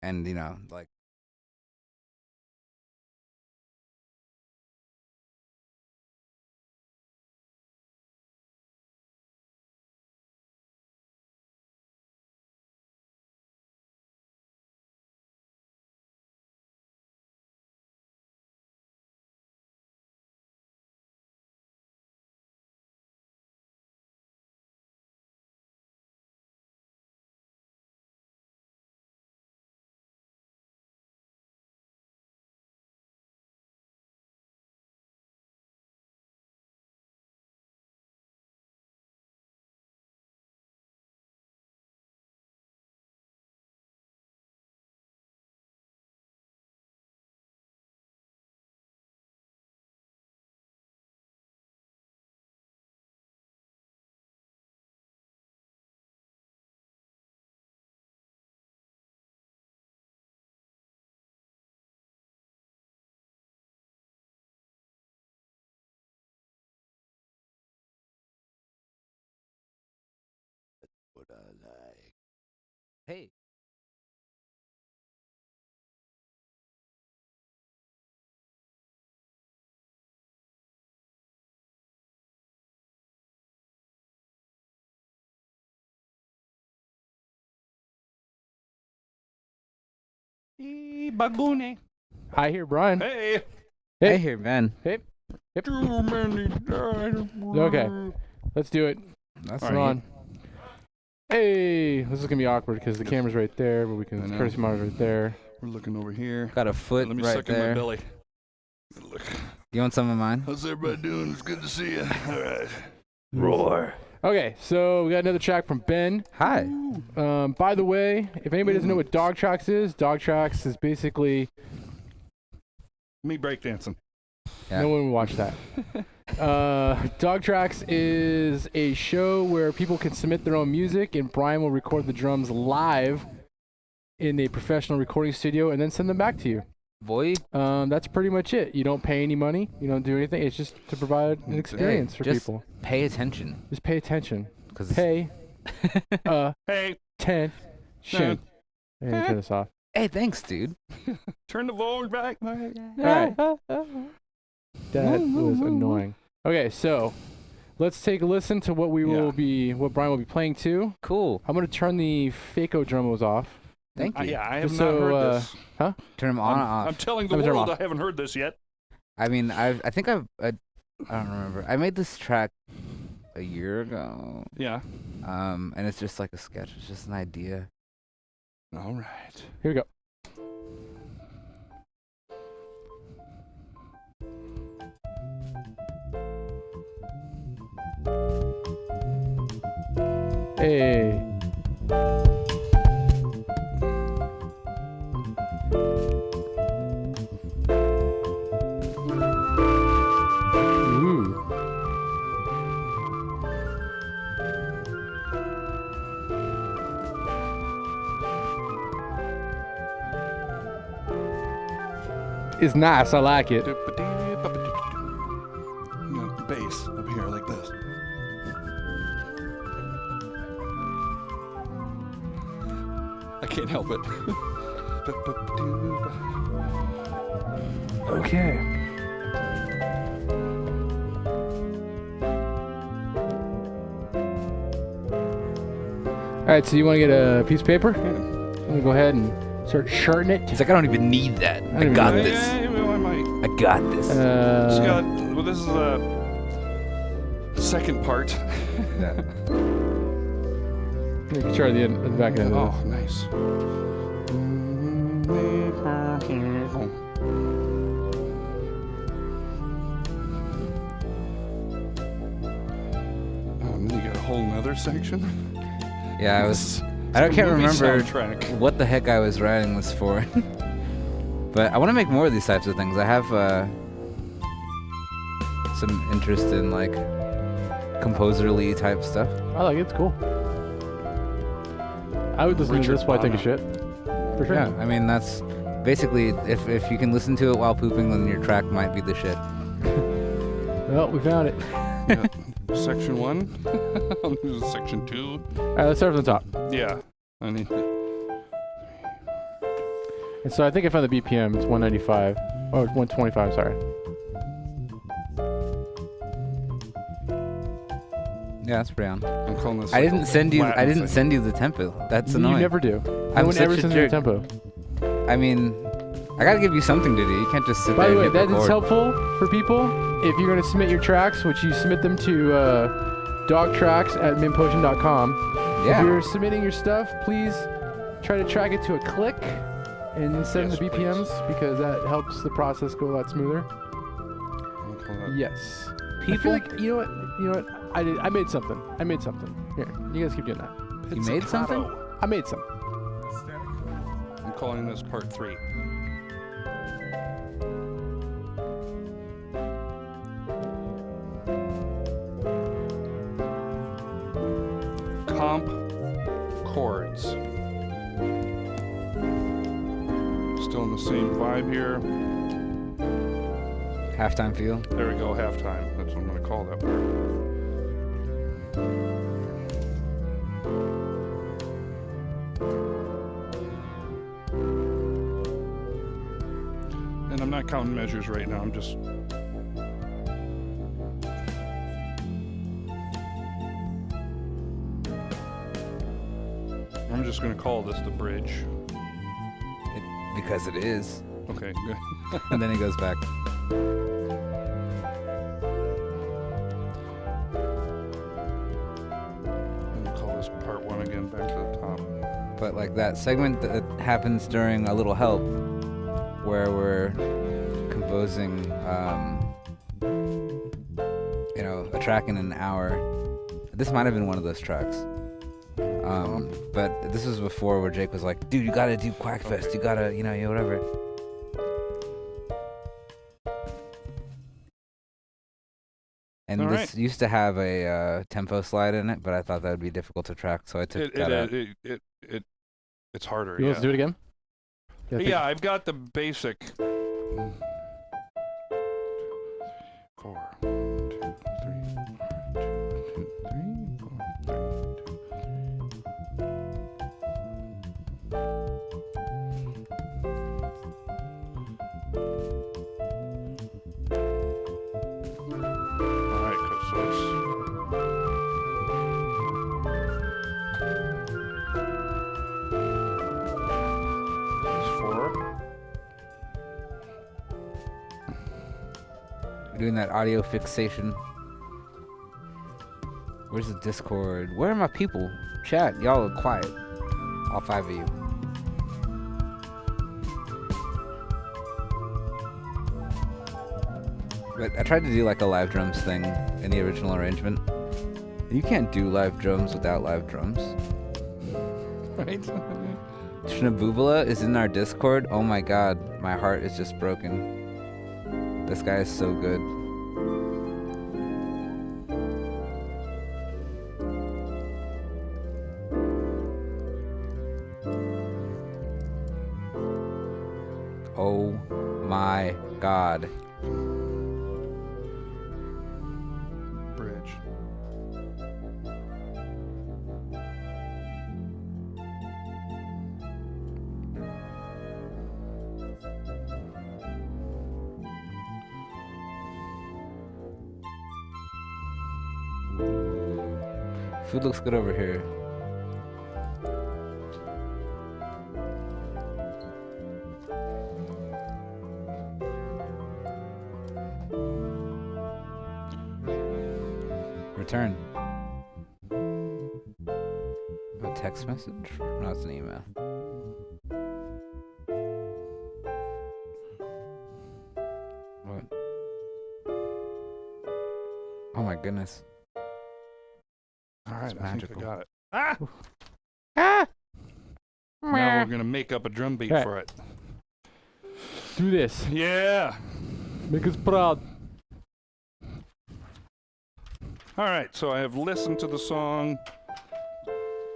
B: and you know, like.
F: What I like.
B: Hey.
D: Bagune.
E: I hear Brian.
D: Hey.
E: Hey.
B: I hear Ben.
E: Hey. Yep.
D: Too many dinosaurs.
E: Okay. Let's do it.
B: That's
E: We're on. Hey, this is gonna be awkward because the camera's right there, but we
D: I
E: can
D: know.
E: courtesy monitor right there.
D: We're looking over here.
B: Got a foot
D: Let me
B: right
D: suck in my
B: there.
D: belly. Look.
B: You want some of mine?
F: How's everybody doing? It's good to see you.
D: All right.
F: Roar.
E: Okay, so we got another track from Ben.
B: Hi.
E: By the way, if anybody doesn't know what Dog Tracks is basically
D: Me breakdancing.
B: Yeah.
E: no one would watch that. Dog Tracks is a show where people can submit their own music, and Brian will record the drums live in a professional recording studio and then send them back to you.
B: Boy.
E: That's pretty much it. You don't pay any money. You don't do anything. It's just to provide an experience for
B: just
E: people.
B: pay attention.
E: Just pay attention.
B: Cause
E: Pay
D: Hey,
E: attention. And turn this off.
B: Hey, thanks, dude.
D: turn the volume back.
E: All right. That was annoying. Okay, so let's take a listen to what what Brian will be playing to.
B: Cool.
E: I'm gonna turn the Faco drumos off.
B: Thank you.
D: Yeah, I have
E: Just
D: not
E: so,
D: heard this.
B: Turn them on and off.
D: I'm telling the
E: Let me turn 'em
D: world
E: off.
D: I haven't heard this yet.
B: I mean, I don't remember. I made this track a year ago.
D: Yeah.
B: And it's just like a sketch. It's just an idea.
D: All right.
E: Here we go. Hey. Ooh. It's nice. I like it.
D: Bass up here like this. I can't help it.
E: Okay. All right, so you want to get a piece of paper? I'm going to go ahead and start charting it.
B: He's like, I don't even need that. I
E: don't
B: got
E: even-
B: this.
D: Yeah, well, I might.
B: I got this.
D: Just got, well, this is the second part.
E: You can chart the back end of
D: Oh, nice. Oh, and then you got a whole nother section.
B: Yeah, I
D: This
B: was.
D: is
B: I
D: like a
B: can't
D: movie
B: remember
D: soundtrack.
B: what the heck I was writing this for. But I want to make more of these types of things. I have some interest in like composerly type stuff.
E: I like it. It's cool. I would listen
D: Richard
E: to this while I take a
D: Bonner.
E: shit. For sure.
B: Yeah, I mean that's basically if you can listen to it while pooping, then your track might be the shit.
E: Well, we found it.
D: Yeah. Section 1. This is section 2.
E: All right, let's start from the top.
D: Yeah. I need.
E: And so I think I found the BPM. It's 195. Oh, 125. Sorry.
B: Yeah, that's pretty on.
D: I'm calling this.
B: I
D: like
B: didn't
D: a
B: send you. I
D: Latin
B: didn't
D: thing.
B: send you the tempo. That's
E: You
B: annoying.
E: never do. No
B: I'm
E: one
B: such
E: ever
B: a
E: sends me a
B: jerk.
E: tempo.
B: I mean, I gotta give you something to do. You can't just sit
E: By
B: there
E: the way,
B: and hit
E: that is
B: record.
E: helpful for people. If you're going to submit your tracks, which you submit them to dogtracks@minpotion.com.
B: Yeah.
E: If you're submitting your stuff, please try to track it to a click and send
D: Yes,
E: the BPMs because that helps the process go a lot smoother.
D: I'm calling that-
E: Yes. I
B: People,
E: feel like you know what? I made something. Here, you guys keep doing that.
B: you made something?
D: Pizzicato.
E: I made some.
D: I'm calling this part 3. Comp chords. Still in the same vibe here.
B: Halftime feel.
D: There we go, halftime. That's what I'm going to call that part. And I'm not counting measures right now. I'm just. I'm just going to call this the bridge.
B: Because it is.
D: Okay, good.
B: And then it goes back.
D: I'm going to call this part 1 again, back to the top.
B: But like that segment that happens during A Little Help, where we're composing, a track in an hour. This might have been one of those tracks. But this was before where Jake was like, dude, you gotta do Quackfest.
D: Okay.
B: You gotta, whatever. And
D: All
B: this
D: right.
B: used to have a tempo slide in it, but I thought that would be difficult to track, so I took that out.
D: It's harder.
E: You
D: Yeah.
E: want us to do it again?
D: Yeah, I've got the basic. Four, 1, 2, 3, 1, 2, 3, 1, 2. All right, so it's 4.
B: We're doing that audio fixation. Where's the Discord? Where are my people? Chat, y'all are quiet. All 5 of you. But I tried to do like a live drums thing in the original arrangement. You can't do live drums without live drums.
D: Right?
B: Shnaboobala is in our Discord. Oh my god, my heart is just broken. This guy is so good. Oh my god.
D: Bridge.
B: Food looks good over here. Return. A text message? No, it's an email. What? Oh my goodness.
D: All right,
B: It's
D: I think
B: magical.
D: I got it. Ah!
B: Ah!
D: Now we're gonna make up a drum beat
E: Okay.
D: for it.
E: Do this.
D: Yeah.
E: Make us proud.
D: All right, so I have listened to the song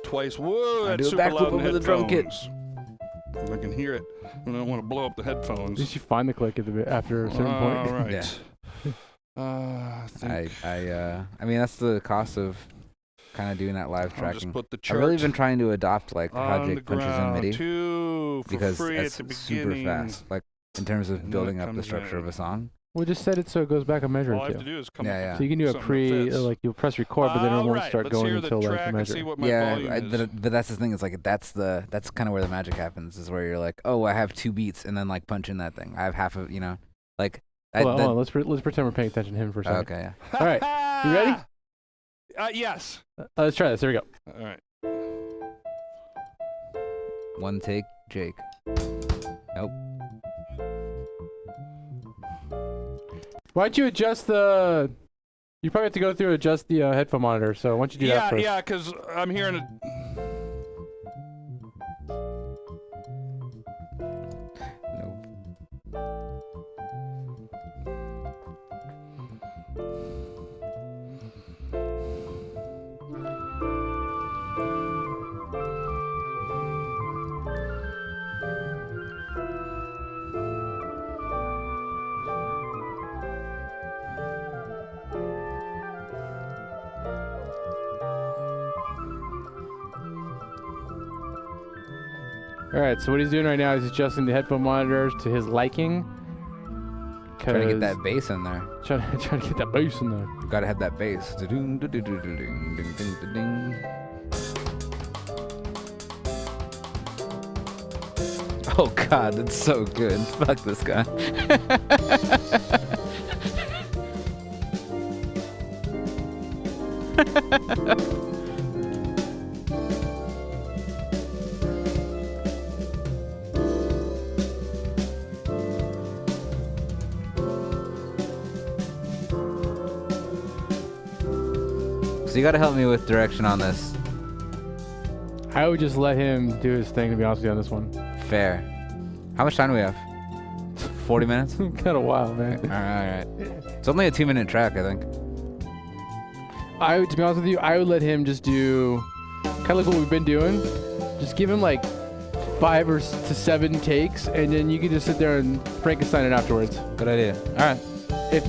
D: twice. Whoa,
B: I
D: that's
B: do a
D: super
B: backflip
D: loud in
B: over the drum kit.
D: headphones. I can hear it, and I don't want to blow up the
E: At
D: headphones.
E: least you find the click after a certain
D: All
E: point.
D: right. I think
B: I mean, that's the cost of kind of doing that live
D: I'll
B: tracking.
D: just put the
B: I've
D: chart
B: really been trying to adopt like how
D: on the
B: Jake punches in
D: ground.
B: MIDI.
D: 2, do for
B: because
D: free
B: that's
D: at the
B: super
D: beginning.
B: fast. Like in terms of
D: And
B: building
D: then it
B: up the
D: comes
B: structure
D: in.
B: of a song.
E: We'll just set it so it goes back a measure
D: All
E: or
D: I have
E: two.
D: to do is come
B: Yeah,
D: up
B: yeah.
D: with
E: So you can do a
D: something that fits.
E: like you'll press record, but then it won't
D: Alright,
E: start
D: let's
E: going
D: hear the
E: until like
D: track
E: the
D: and
E: measure.
D: see what my
B: Yeah,
D: volume is.
B: but that's the thing. It's like that's kind of where the magic happens. Is where you're like, oh, I have 2 beats, and then like punch in that thing. I have half of, like.
E: Hold on. Let's pretend we're paying attention to him for a second.
B: Okay, yeah.
E: All right, you ready?
D: Yes.
E: Let's try this. Here we go.
D: All right.
B: One take, Jake. Nope.
E: Why don't you adjust the? You probably have to go through and adjust the headphone monitor. So why don't you do that first?
D: Yeah, because I'm hearing it.
B: Nope.
E: All right. So what he's doing right now is adjusting the headphone monitors to his liking.
B: Trying to get
E: 'Cause-
B: that bass in there.
E: Trying to get that bass in there.
B: You gotta have that bass. Da-ding, da-ding, da-ding, ding, ding, da-ding. Oh God, that's so good. Fuck this guy. So you gotta help me with direction on this.
E: I would just let him do his thing, to be honest with you, on this one.
B: Fair. How much time do we have? 40 minutes?
E: Kind of wild, man.
B: Alright. It's only a 2-minute track, I think.
E: To be honest with you, I would let him just do kind of like what we've been doing. Just give him like 5 to 7 takes, and then you can just sit there and Frankenstein it afterwards.
B: Good idea. Alright.